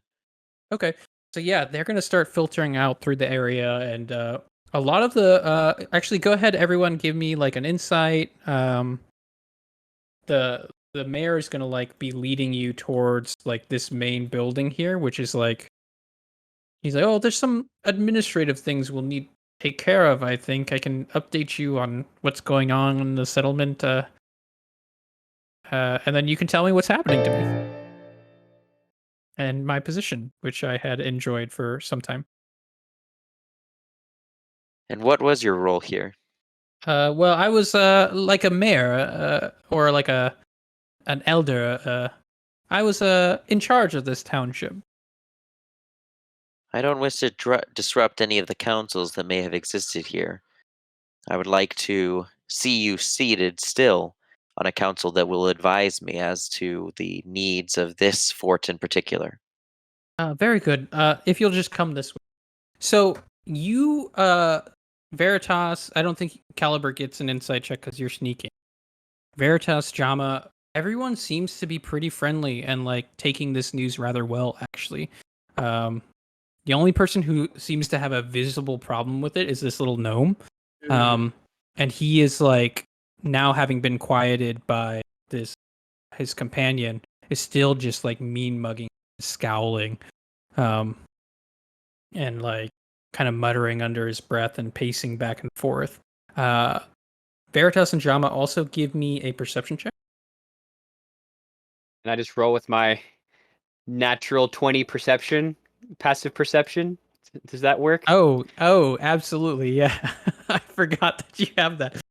Okay, so yeah, they're gonna start filtering out through the area, and a lot of the actually, go ahead, everyone, give me like an insight. The mayor is gonna like be leading you towards like this main building here, which is like he's like, oh, there's some administrative things we'll need to take care of. I think I can update you on what's going on in the settlement, and then you can tell me what's happening to me and my position, which I had enjoyed for some time. And what was your role here? Well, I was like a mayor, or like an elder. I was in charge of this township. I don't wish to disrupt any of the councils that may have existed here. I would like to see you seated still on a council that will advise me as to the needs of this fort in particular. Very good. If you'll just come this way. So you, Veritas. I don't think Caliber gets an insight check because you're sneaking. Veritas, Jama, everyone seems to be pretty friendly and like taking this news rather well, actually. The only person who seems to have a visible problem with it is this little gnome. And he is like now having been quieted by this his companion is still just like mean mugging, scowling, and like kind of muttering under his breath and pacing back and forth. Veritas and Jama also give me a perception check. And I just roll with my natural 20 perception, passive perception. Does that work? Oh, absolutely. Yeah. I forgot that you have that.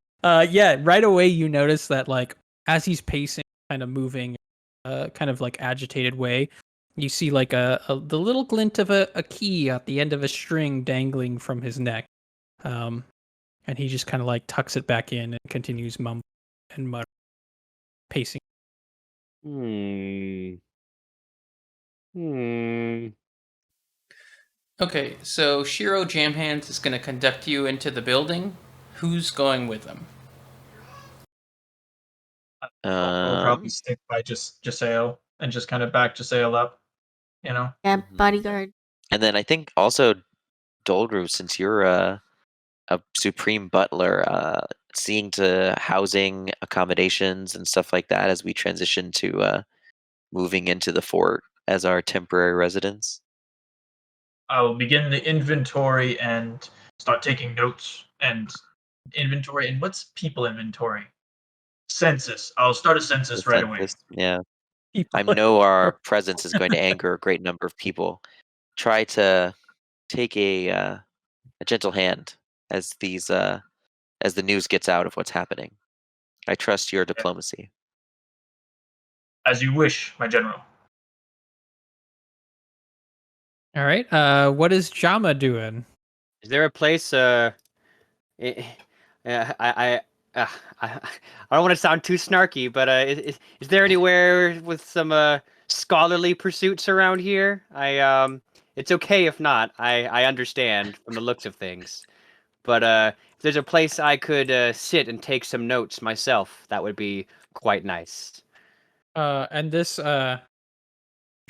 Yeah, right away you notice that like as he's pacing, kind of moving, kind of like agitated way, you see like the little glint of a key at the end of a string dangling from his neck. And he just kind of like tucks it back in and continues mumbling and muttering, pacing. Hmm. Okay, so Shiro Jamhands is going to conduct you into the building. Who's going with him? I'll probably Um, stick by just Jaseo and just kind of back Jaseo up, you know. Yeah, Mhm. bodyguard. And then I think also Doldru, since you're a supreme butler, seeing to housing accommodations and stuff like that as we transition to moving into the fort as our temporary residence. I'll begin the inventory and start taking notes and inventory. And what's people inventory? Census. I'll start a The census right away. census, yeah. I People. know our presence is going to anger a great number of people. Try to take a gentle hand as as the news gets out of what's happening. I trust your diplomacy. As you wish, my general. All right. What is Jama doing? Is there a place? I, I, uh, I don't want to sound too snarky, but is there anywhere with some scholarly pursuits around here? It's okay if not. I understand from the looks of things, but if there's a place I could sit and take some notes myself, that would be quite nice. And this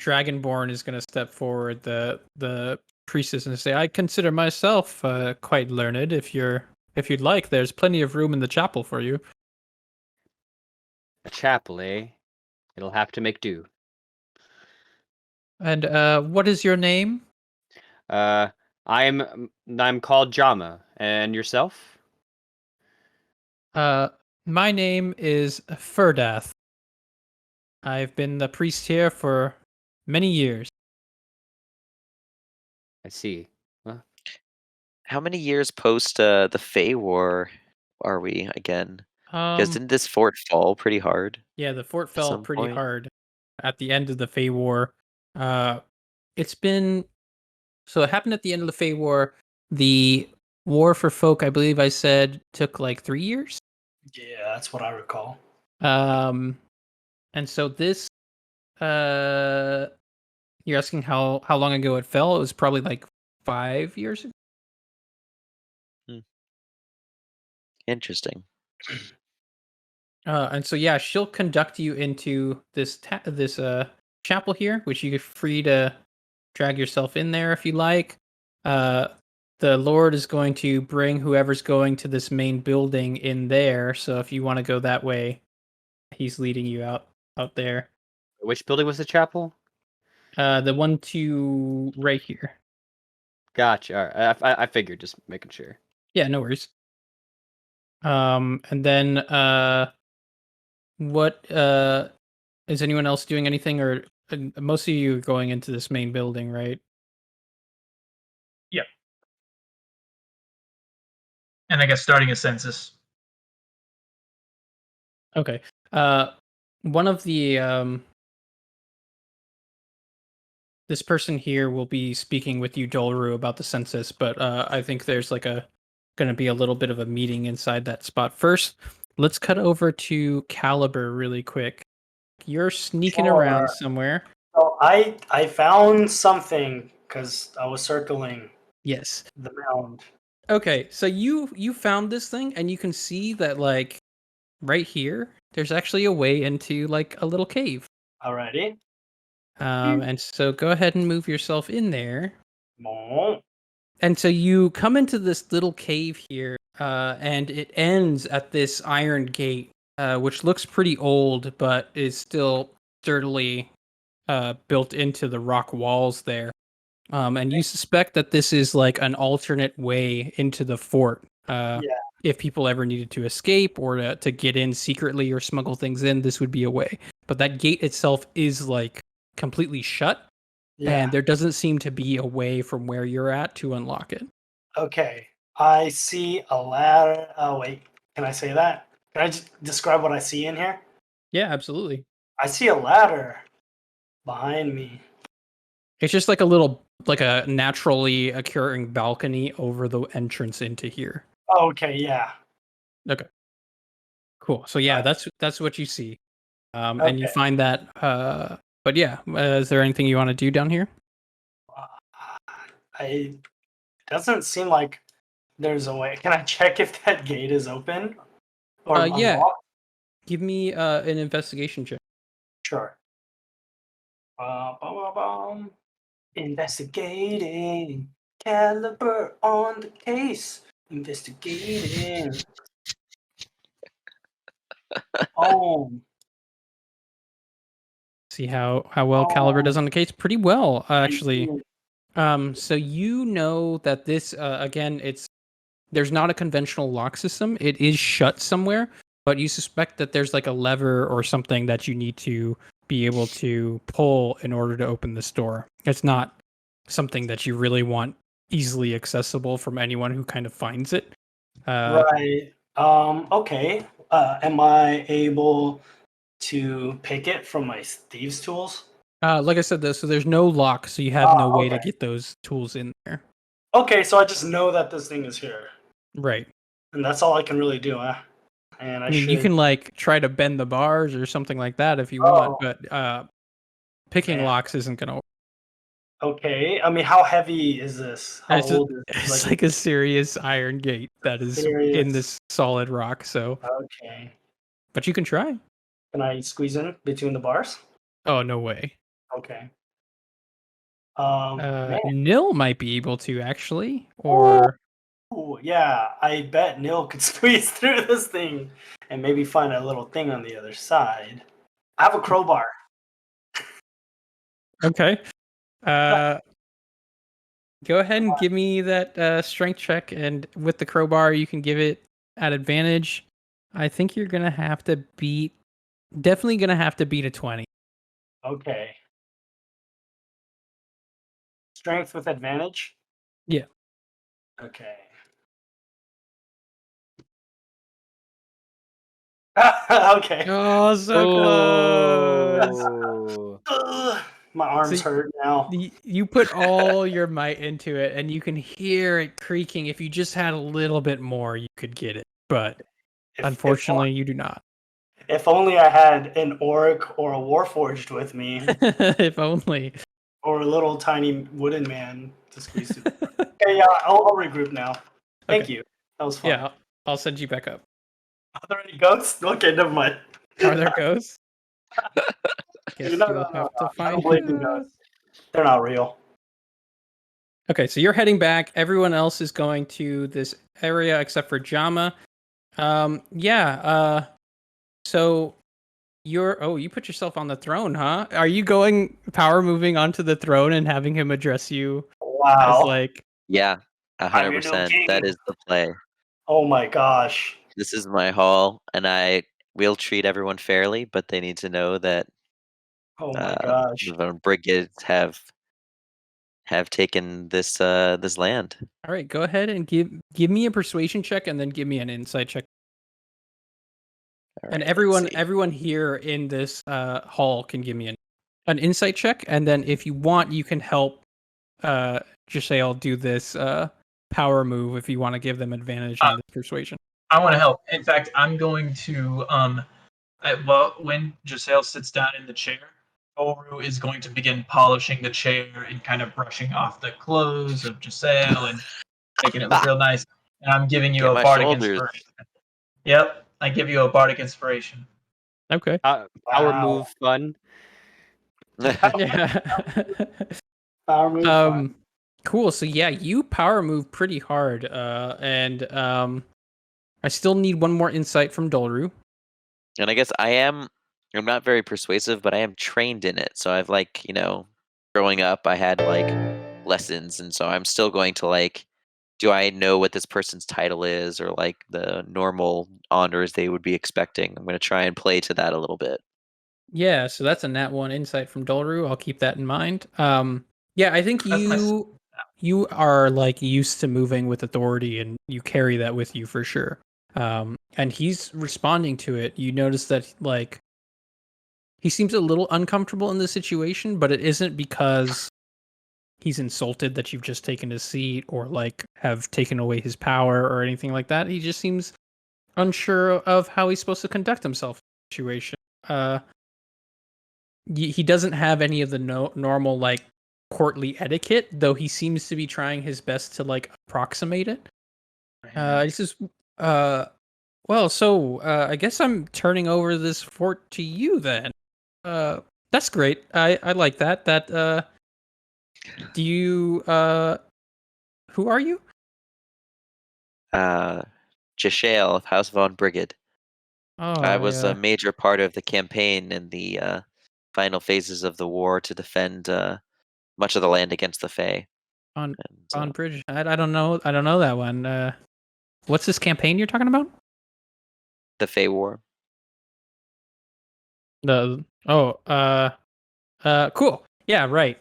Dragonborn is going to step forward. The priestess and say, "I consider myself quite learned. If you'd like, there's plenty of room in the chapel for you." A chapel, eh? It'll have to make do. And what is your name? I'm called Jama, and yourself? My name is Ferdath. I've been the priest here for many years. I see. Well, How many years post the Fey War are we again? Because didn't this fort fall pretty hard Yeah, the fort at fell some pretty point? hard at the end of the Fey War. It's been so it happened at the end of the Fey War. The War for Folk, I believe I said, took like 3 years. Yeah, that's what I recall. And so this, uh, you're asking how long ago it fell? It was probably like 5 years ago. Interesting. And so yeah, she'll conduct you into this chapel here, which you're free to drag yourself in there if you like. The Lord is going to bring whoever's going to this main building in there. So if you want to go that way, he's leading you out there. which building was the chapel? The one to right here. Gotcha. All right. I figured, just making sure. Yeah, no worries. And then what is anyone else doing anything, or most of you are going into this main building, right? Yep. And I guess starting a census. Okay. One of the this person here will be speaking with you, Dolru, about the census, but I think there's like going to be a little bit of a meeting inside that spot. First, let's cut over to Caliber really quick. You're sneaking around Sure. somewhere. So I found something because I was circling Yes. the mound. Okay, so you found this thing, and you can see that like right here, there's actually a way into like a little cave. Alrighty. And so go ahead and move yourself in there. Oh, And so you come into this little cave here, and it ends at this iron gate, which looks pretty old, but is still sturdily built into the rock walls there. And you suspect that this is like an alternate way into the fort. yeah. If people ever needed to escape or to get in secretly or smuggle things in, this would be a way. But that gate itself is like completely shut, Yeah. and there doesn't seem to be a way from where you're at to unlock it. Okay. I see a ladder. Oh, wait. Can I say that? Can I just describe what I see in here? Yeah, absolutely. I see a ladder behind me. It's just like a little, like a naturally occurring balcony over the entrance into here. Oh, okay. Yeah. Okay. Cool. So yeah, Alright. that's what you see. And Okay. you find that but yeah, is there anything you want to do down here? It doesn't seem like there's a way. Can I check if that gate is open or Yeah. unlocked? Give me an investigation check. Sure. Bum, bum, bum. Investigating. Caliber on the case. Investigating. Oh. See how well Caliber does on the case. Pretty well, actually. I see. So you know that this again, there's not a conventional lock system. It is shut somewhere, but you suspect that there's like a lever or something that you need to be able to pull in order to open this door. It's not something that you really want easily accessible from anyone who kind of finds it. Right. Okay. Am I able to pick it from my thieves' tools? Like I said, so there's no lock, so you have no way to Okay. get those tools in there. Okay, so I just know that this thing is here, Right. and that's all I can really do, huh? And I mean, you can like try to bend the bars or something like that if you want, Oh, but picking man. locks isn't gonna. Okay. I mean, how heavy is this? How It's, old is this? it's like a serious iron gate that is in serious. this solid rock. So, Okay. but you can try. Can I squeeze in between the bars? Oh no way. Okay. Man. Nil might be able to actually, or Ooh, yeah, I bet Neil could squeeze through this thing and maybe find a little thing on the other side. I have a crowbar. okay. Go ahead and give me that strength check, and with the crowbar, you can give it at advantage. I think you're gonna have to definitely gonna have to beat a 20. Okay. Strength with advantage? Yeah. Okay. Okay. Oh, so close. Oh. Ugh, my arms So hurt now. you put all your might into it, and you can hear it creaking. If you just had a little bit more, you could get it. But unfortunately, you do not. If only I had an orc or a warforged with me, If only. or a little tiny wooden man to squeeze through. Okay, yeah, I'll regroup now. Thank Okay. you. That was fun. Yeah, I'll send you back up. Are there any ghosts? Okay, never mind. Are there ghosts? Guess No, you'll no, have to I find don't believe in out. ghosts. They're not real. Okay, so you're heading back. Everyone else is going to this area except for Jama. So you put yourself on the throne, huh? Are you going power moving onto the throne and having him address you as Wow. like Yeah, I'm your new 100%. That king. is the play. Oh my gosh. This is my hall, and I will treat everyone fairly, but they need to know that Oh my gosh. the brigades have taken this land. all right, go ahead and give me a persuasion check and then give me an insight check. All And right, let's everyone see. here in this hall can give me an insight check, and then if you want, you can help just say I'll do this power move if you want to give them advantage on the persuasion. I want to help. In fact, I'm going to when Giselle sits down in the chair, Oru is going to begin polishing the chair and kind of brushing off the clothes of Giselle and making it look real nice. And I'm giving you Get a my bardic shoulders. inspiration. Yep. I give you a bardic inspiration. Okay. Power Wow. move fun. Yeah. Power move. Fun. Cool. So yeah, you power move pretty hard. And I still need one more insight from Dolru. And I guess I'm not very persuasive, but I am trained in it. So I've like, growing up, I had like lessons, and so I'm still going to like, do I know what this person's title is, or like the normal honors they would be expecting? I'm going to try and play to that a little bit. Yeah, so that's a nat 1 insight from Dolru. I'll keep that in mind. Yeah, I think That's my you are like used to moving with authority, and you carry that with you for sure. And he's responding to it. You notice that like he seems a little uncomfortable in this situation, but it isn't because he's insulted that you've just taken his seat or like have taken away his power or anything like that. He just seems unsure of how he's supposed to conduct himself in the situation. He doesn't have any of the normal like courtly etiquette, though he seems to be trying his best to like approximate it. He says, well, so I guess I'm turning over this fort to you then. That's great. I like that. Do you who are you? Jashale of House von Brigid. I Oh, was a yeah. major part of the campaign in the final phases of the war to defend much of the land against the Fae. On And, Bridge. I don't know. I don't know that one. What's this campaign you're talking about? the Fae War. The cool. Yeah, right.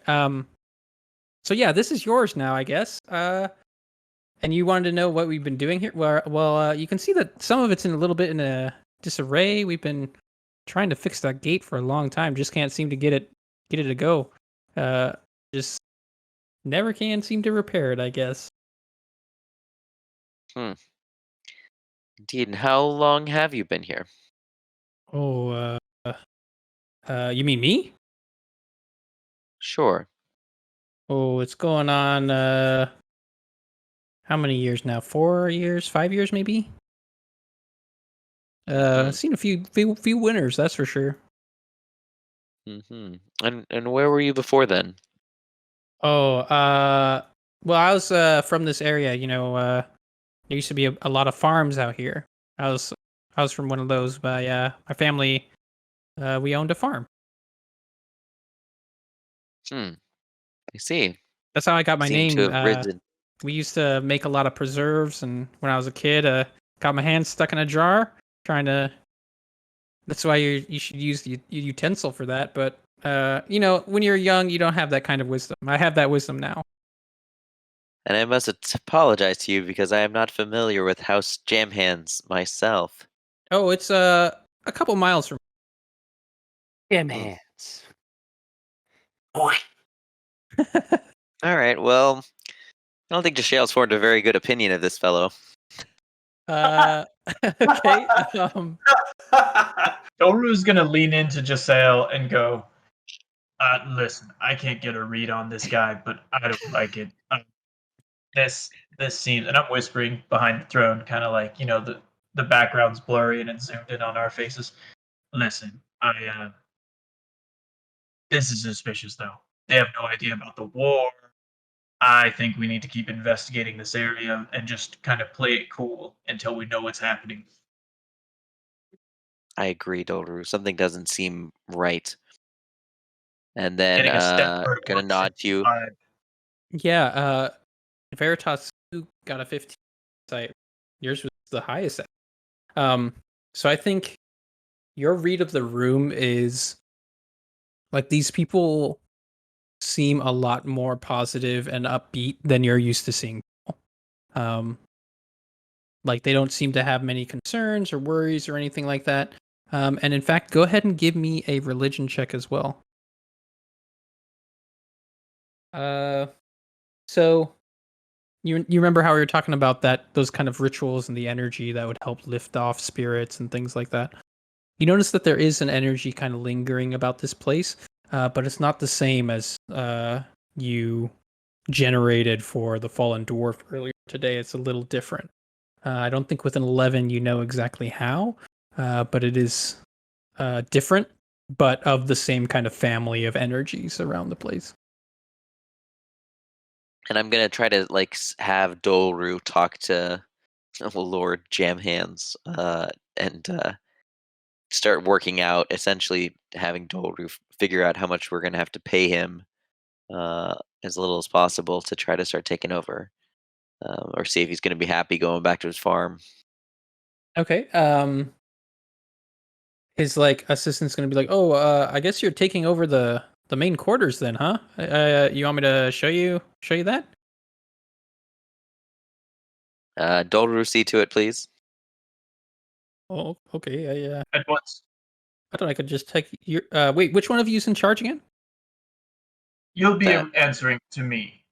So yeah, this is yours now, I guess. And you wanted to know what we've been doing here. Well, you can see that some of it's in a little bit in a disarray. We've been trying to fix that gate for a long time. Just can't seem to get it to go. Just never can seem to repair it, I guess. Indeed. And how long have you been here? Oh, you mean me? Sure. Oh, it's going on. How many years now? 4 years? 5 years, maybe? I've seen a few winners, that's for sure. Mm-hmm. And where were you before then? Oh, well, I was from this area. There used to be a lot of farms out here. I was from one of those. My family, we owned a farm. I see. That's how I got my Seem to name. have risen. We used to make a lot of preserves, and when I was a kid, got my hands stuck in a jar trying to. That's why you should use the utensil for that. But when you're young, you don't have that kind of wisdom. I have that wisdom now. And I must apologize to you because I am not familiar with House Jam Hands myself. Oh, it's a couple miles from. Damn hands. All right. Well, I don't think Jashale's formed a very good opinion of this fellow. Okay. Doru's gonna lean into Giselle and go, listen, I can't get a read on this guy, but I don't like it. This seems, and I'm whispering behind the throne, kind of like, the background's blurry and it's zoomed in on our faces. Listen, this is suspicious though. They have no idea about the war. I think we need to keep investigating this area and just kind of play it cool until we know what's happening. I agree, Dolru. Something doesn't seem right. And then Getting a step gonna nod to you. Yeah, Veritas you got a 15 site. Yours was the highest. So I think your read of the room is like these people seem a lot more positive and upbeat than you're used to seeing. Like they don't seem to have many concerns or worries or anything like that. And in fact, go ahead and give me a religion check as well. So you remember how we were talking about those kind of rituals and the energy that would help lift off spirits and things like that? You notice that there is an energy kind of lingering about this place, but it's not the same as you generated for the fallen dwarf earlier today. It's a little different. I don't think with an 11 you know exactly how, but it is different, but of the same kind of family of energies around the place. And I'm gonna try to like have Dolru talk to Lord Jam Hands, and start working out. Essentially, having Dolru figure out how much we're gonna have to pay him, as little as possible to try to start taking over, or see if he's gonna be happy going back to his farm. Okay. His like assistant's gonna be like, "Oh, I guess you're taking over the main quarters then, huh? You want me to show you that?" Dolru, see to it, please. Oh, okay. Yeah. At once. I thought I could just take your. Wait, which one of you is in charge again? You'll be That. answering to me.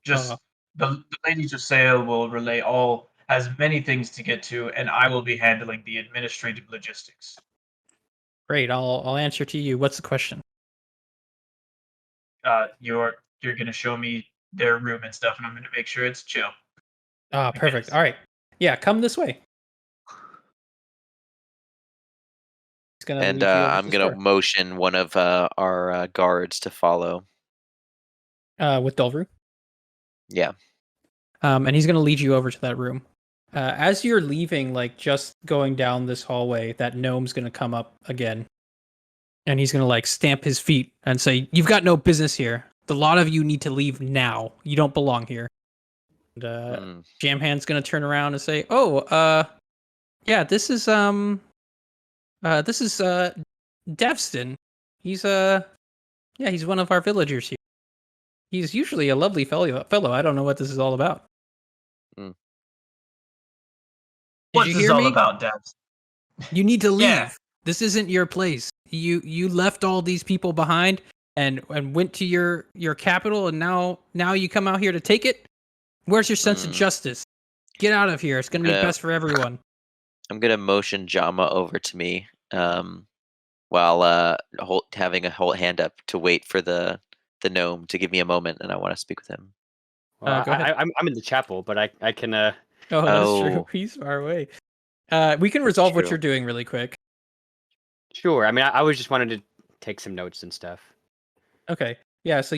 Just Uh, the ladies of sale will relay all as many things to get to, and I will be handling the administrative logistics. Great. I'll answer to you. What's the question? You're gonna show me their room and stuff, and I'm gonna make sure it's chill. Ah, I perfect. guess. All right. Yeah, come this way. He's gonna And lead you over to I'm the gonna store. motion one of our guards to follow. With Dolru. Yeah. And he's gonna lead you over to that room. As you're leaving, like just going down this hallway, that gnome's gonna come up again, and he's gonna like stamp his feet and say, "You've got no business here. The lot of you need to leave now. You don't belong here." And Hmm. Jamhand's gonna turn around and say, "Oh, yeah, this is Devston. He's yeah, he's one of our villagers here. He's usually a lovely fellow. I don't know what this is all about." Hmm. Did What's you this hear all me? about, Devs? You need to leave. Yeah. This isn't your place. You left all these people behind and went to your capital, and now you come out here to take it? Where's your sense of Hmm. justice? Get out of here. It's going to be Gonna- best for everyone. I'm gonna motion Jama over to me, while having a whole hand up to wait for the gnome to give me a moment, and I want to speak with him. Well, Go ahead. I'm in the chapel, but I can Oh, that's true. Oh, He's far away. We can that's resolve what true. you're doing really quick. sure. I mean, I was just wanted to take some notes and stuff. Okay. Yeah, so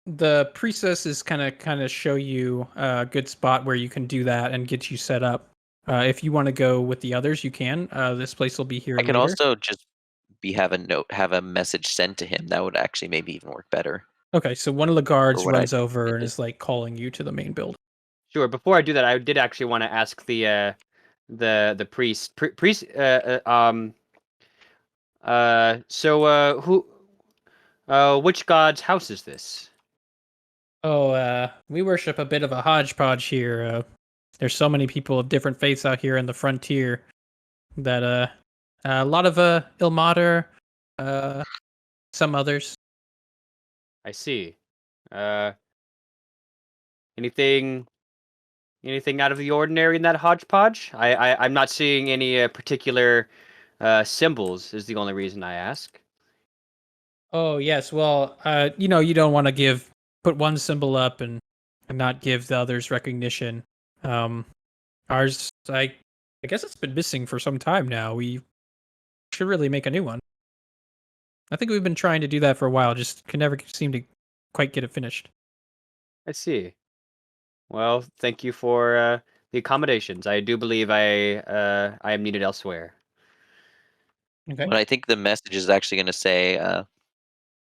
the priestess is kind of show you a good spot where you can do that and get you set up. If you want to go with the others, you can. This place will be here I can later. also just have a message sent to him. That would actually maybe even work better. Okay, so one of the guards what I runs over and did. is like calling you to the main building. Sure. Before I do that, I did actually want to ask the priest. Which god's house is this? Oh, we worship a bit of a hodgepodge here. There's so many people of different faiths out here in the frontier that a lot of Ilmater, some others. I see. Uh, anything out of the ordinary in that hodgepodge? I'm not seeing any particular symbols. Is the only reason I ask. Oh yes, well, you don't want to put one symbol up and not give the others recognition. Ours, I guess it's been missing for some time now. We should really make a new one. I think we've been trying to do that for a while, just can never seem to quite get it finished. I see. Well, thank you for the accommodations. I do believe I am needed elsewhere. Okay. But I think the message is actually going to say,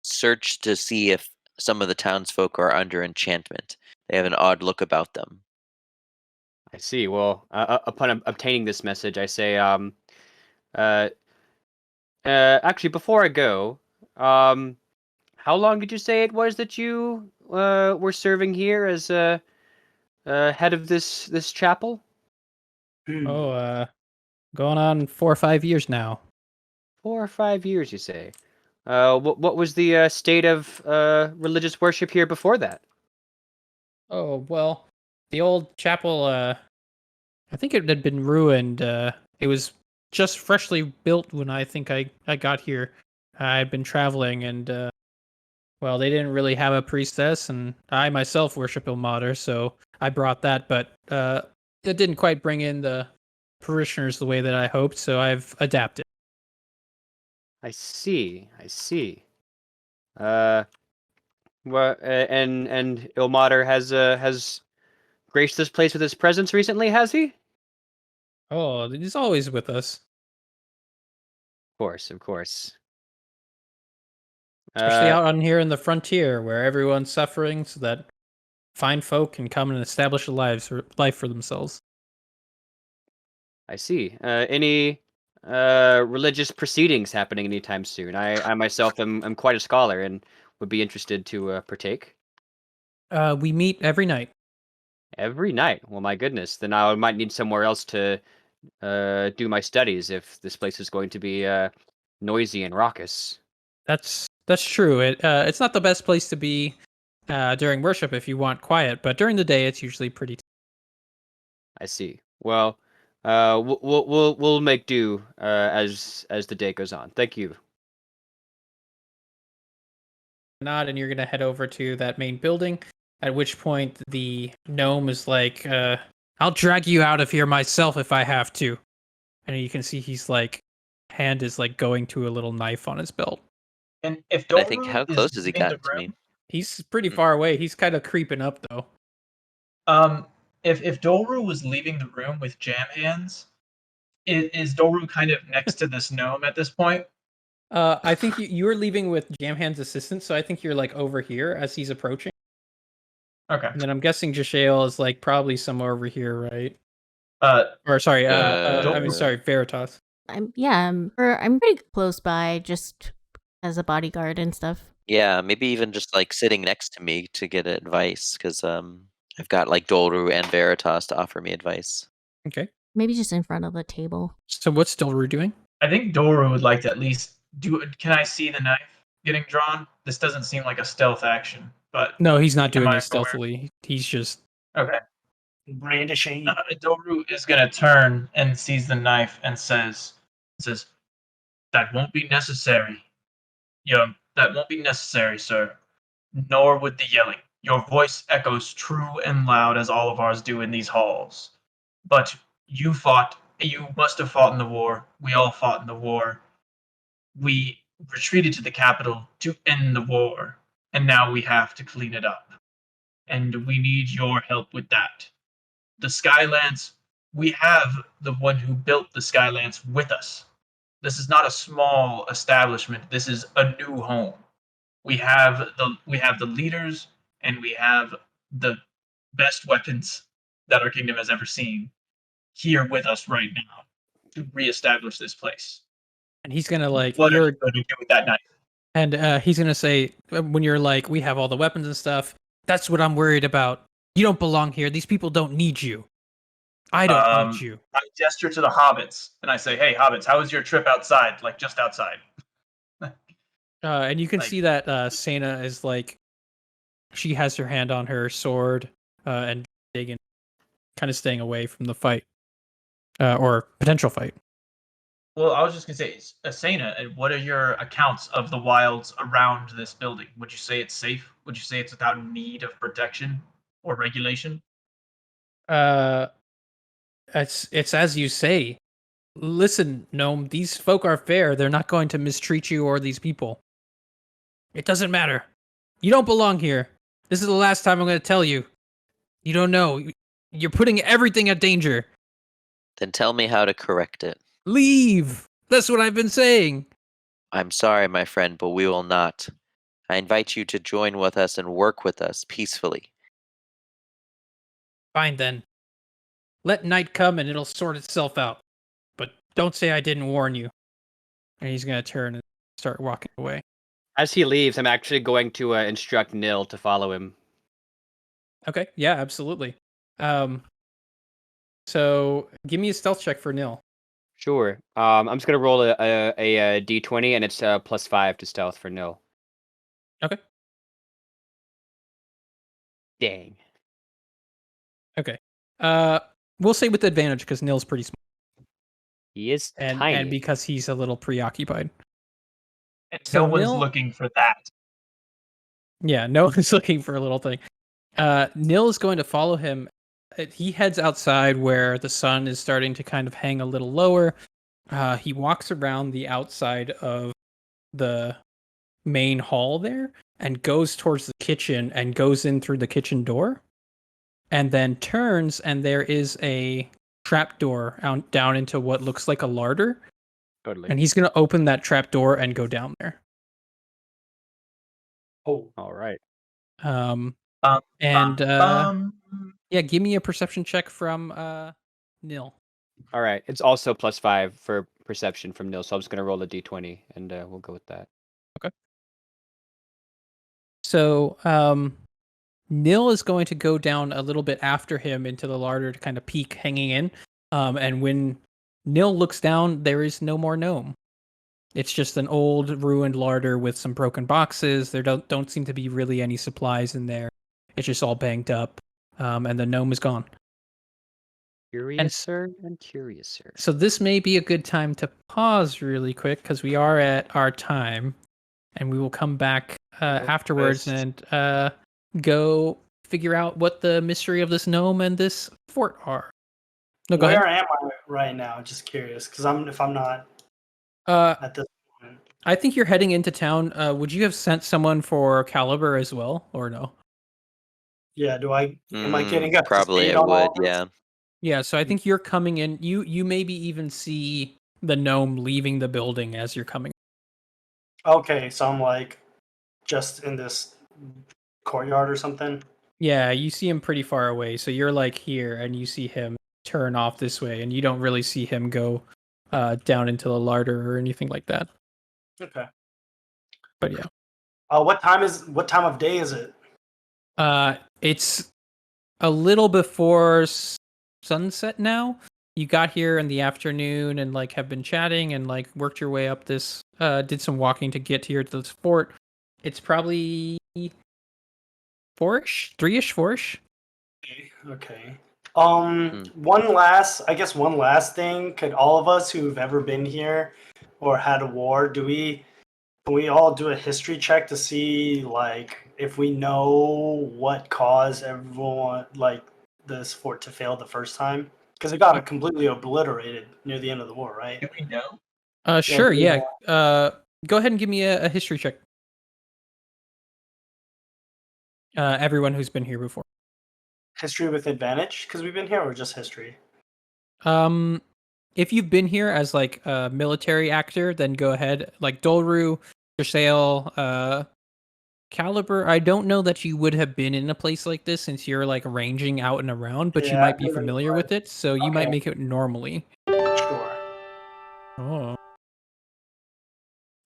search to see if some of the townsfolk are under enchantment. They have an odd look about them. I see. Well, upon obtaining this message, I say, actually, before I go, how long did you say it was that you were serving here as head of this chapel? Oh, going on 4 or 5 years now. 4 or 5 years, you say? What was the state of religious worship here before that? Oh, well, the old chapel, I think it had been ruined. It was just freshly built when I think I got here. I'd been traveling and, well, they didn't really have a priestess, and I myself worship Ilmater, so I brought that. But that didn't quite bring in the parishioners the way that I hoped, so I've adapted. I see. I see. Uh, and Ilmater has graced this place with his presence recently, has he? Oh, he's always with us, Of course, of course. especially out on here in the frontier where everyone's suffering, so that fine folk can come and establish a life for themselves. I see. Any religious proceedings happening anytime soon? I myself am quite a scholar and would be interested to partake. We meet every night. Every night. Well, my goodness. Then I might need somewhere else to do my studies if this place is going to be noisy and raucous. That's true. It's not the best place to be during worship if you want quiet, but during the day it's usually pretty. I see. Well, we'll make do as the day goes on. Thank you. Not, and you're gonna head over to that main building. At which point the gnome is like, "I'll drag you out of here myself if I have to." And you can see he's like, hand is like going to a little knife on his belt. And if And I think, Doru how is close has he leaving the gotten to me? room, He's pretty far away. He's kind of creeping up though. if Doru was leaving the room with jam hands, is Doru kind of next to this gnome at this point? I think you're leaving with Jamhand's assistant, so I think you're like over here as he's approaching. Okay. And then I'm guessing Jashael is like probably somewhere over here, right? Uh, Or sorry, Don't I mean, sorry, Veritas. I'm pretty close by, just as a bodyguard and stuff. Yeah, maybe even just like sitting next to me to get advice, because I've got like Dolru and Veritas to offer me advice. Okay. Maybe just in front of the table. So what's Dilru doing? I think Doru would like to at least do. Can I see the knife getting drawn? This doesn't seem like a stealth action, but No, he's not Am doing I it aware? stealthily. He's just okay. Brandishing. Doru is gonna turn and sees the knife and says, "That won't be necessary, that won't be necessary, sir. Nor would the yelling. Your voice echoes true and loud as all of ours do in these halls. But you fought. You must have fought in the war. We all fought in the war. We retreated to the capital to end the war, and now we have to clean it up. And we need your help with that. The Skylance, we have the one who built the Skylance with us. This is not a small establishment. This is a new home. We have the leaders and we have the best weapons that our kingdom has ever seen here with us right now to reestablish this place. and he's gonna like What are you're you going to do with that knife? and he's gonna say when you're like, we have all the weapons and stuff. That's what I'm worried about. You don't belong here. These people don't need you. I don't need you. I gesture to the hobbits and I say, "Hey, hobbits, how was your trip outside? Like just outside?" And you can like- see that Sena is like, she has her hand on her sword and digging, kind of staying away from the fight or potential fight. Well, I was just gonna say, Asena, what are your accounts of the wilds around this building? Would you say it's safe? Would you say it's without need of protection or regulation? It's as you say. Listen, gnome, these folk are fair. They're not going to mistreat you or these people. It doesn't matter. You don't belong here. This is the last time I'm going to tell you. You don't know. You're putting everything at danger. Then tell me how to correct it. Leave. That's what I've been saying. I'm sorry, my friend, but we will not. I invite you to join with us and work with us peacefully. Fine then. Let night come and it'll sort itself out. But don't say I didn't warn you. And he's going to turn and start walking away. As he leaves, I'm actually going to instruct Nil to follow him. Okay, yeah, absolutely. So give me a stealth check for Nil. Sure. I'm just gonna roll a d20, and it's +5 to stealth for Nil. Okay. Dang. Okay. We'll say with advantage because Nil's pretty small, He is and tiny. because he's a little preoccupied. And So no one's Nil- looking for that. Yeah, no one's looking for a little thing. Nil is going to follow him he heads outside where the sun is starting to kind of hang a little lower. He walks around the outside of the main hall there and goes towards the kitchen and goes in through the kitchen door and then turns, and there is a trap door out down into what looks like a larder. Totally. And he's going to open that trap door and go down there. Oh, All right. Bum, And bum. yeah, give me a perception check from Nil. All right. It's also +5 for perception from Nil, so I'm just gonna roll a d20 and we'll go with that. So Nil is going to go down a little bit after him into the larder to kind of peek, hanging in. And when Nil looks down, there is no more gnome. It's just an old ruined larder with some broken boxes. There don't seem to be really any supplies in there. It's just all banged up, and the gnome is gone. Curiouser and curiouser. So this may be a good time to pause really quick because we are at our time, and we will come back afterwards twist. and go figure out what the mystery of this gnome and this fort are. No, go where ahead. am I right now? Just curious, because if I'm not Uh, at this point. I think you're heading into town. Would you have sent someone for Caliber as well, or no? Yeah, am I getting up to Probably speed it on all would, this? yeah. Yeah, so I think you're coming in. You maybe even see the gnome leaving the building as you're coming. Okay, so I'm like just in this courtyard or something. Yeah, you see him pretty far away. So you're like here, and you see him turn off this way, and you don't really see him go down into the larder or anything like that. Okay. But yeah, What time of day is it? it's a little before sunset now. You got here in the afternoon and like have been chatting and like worked your way up this. Did some walking to get here to this fort. It's probably 4ish, 3ish, 4ish. Okay. One last thing. Could all of us who've ever been here or had a war, can we all do a history check to see like if we know what caused everyone like this fort to fail the first time? Because it got completely obliterated near the end of the war, right? Do we know? Sure, Yeah. yeah. Go ahead and give me a history check. Everyone who's been here before. History with advantage because we've been here, or just history? If you've been here as like a military actor, then go ahead. Like Dolru, Sale, Caliber. I don't know that you would have been in a place like this since you're like ranging out and around, but you Yeah, might I be would've familiar tried. with it, so you might Okay. make it normally. Sure. Oh.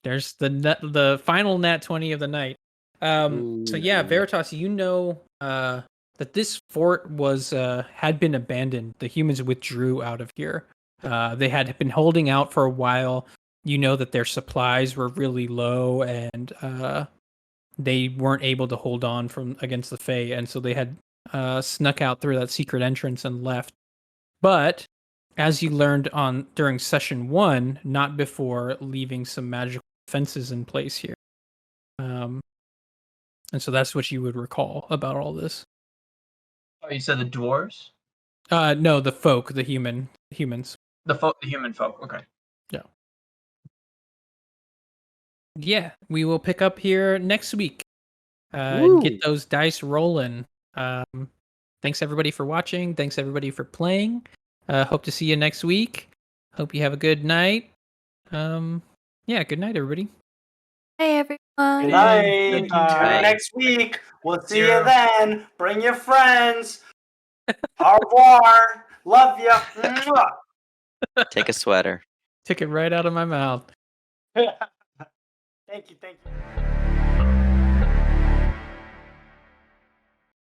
There's the final nat 20 of the night. So yeah, Ooh. Veritas, you know that this fort was had been abandoned. The humans withdrew out of here. They had been holding out for a while. You know that their supplies were really low and they weren't able to hold on from against the Fae, and so they had snuck out through that secret entrance and left. But as you learned on during session 1, not before leaving some magical defenses in place here. And so that's what you would recall about all this. Oh, you said the dwarves? No, the folk, the humans. The human folk. Okay. Yeah, we will pick up here next week. Woo. Get those dice rolling. Thanks everybody for watching. Thanks everybody for playing. Hope to see you next week. Hope you have a good night. Yeah, good night everybody. Hey everyone. Good Hey, night. good Tune in night. next week. We'll see you Zero. then. Bring your friends. Au revoir. Love ya. Mwah. Take a sweater. Took it right out of my mouth. Thank you.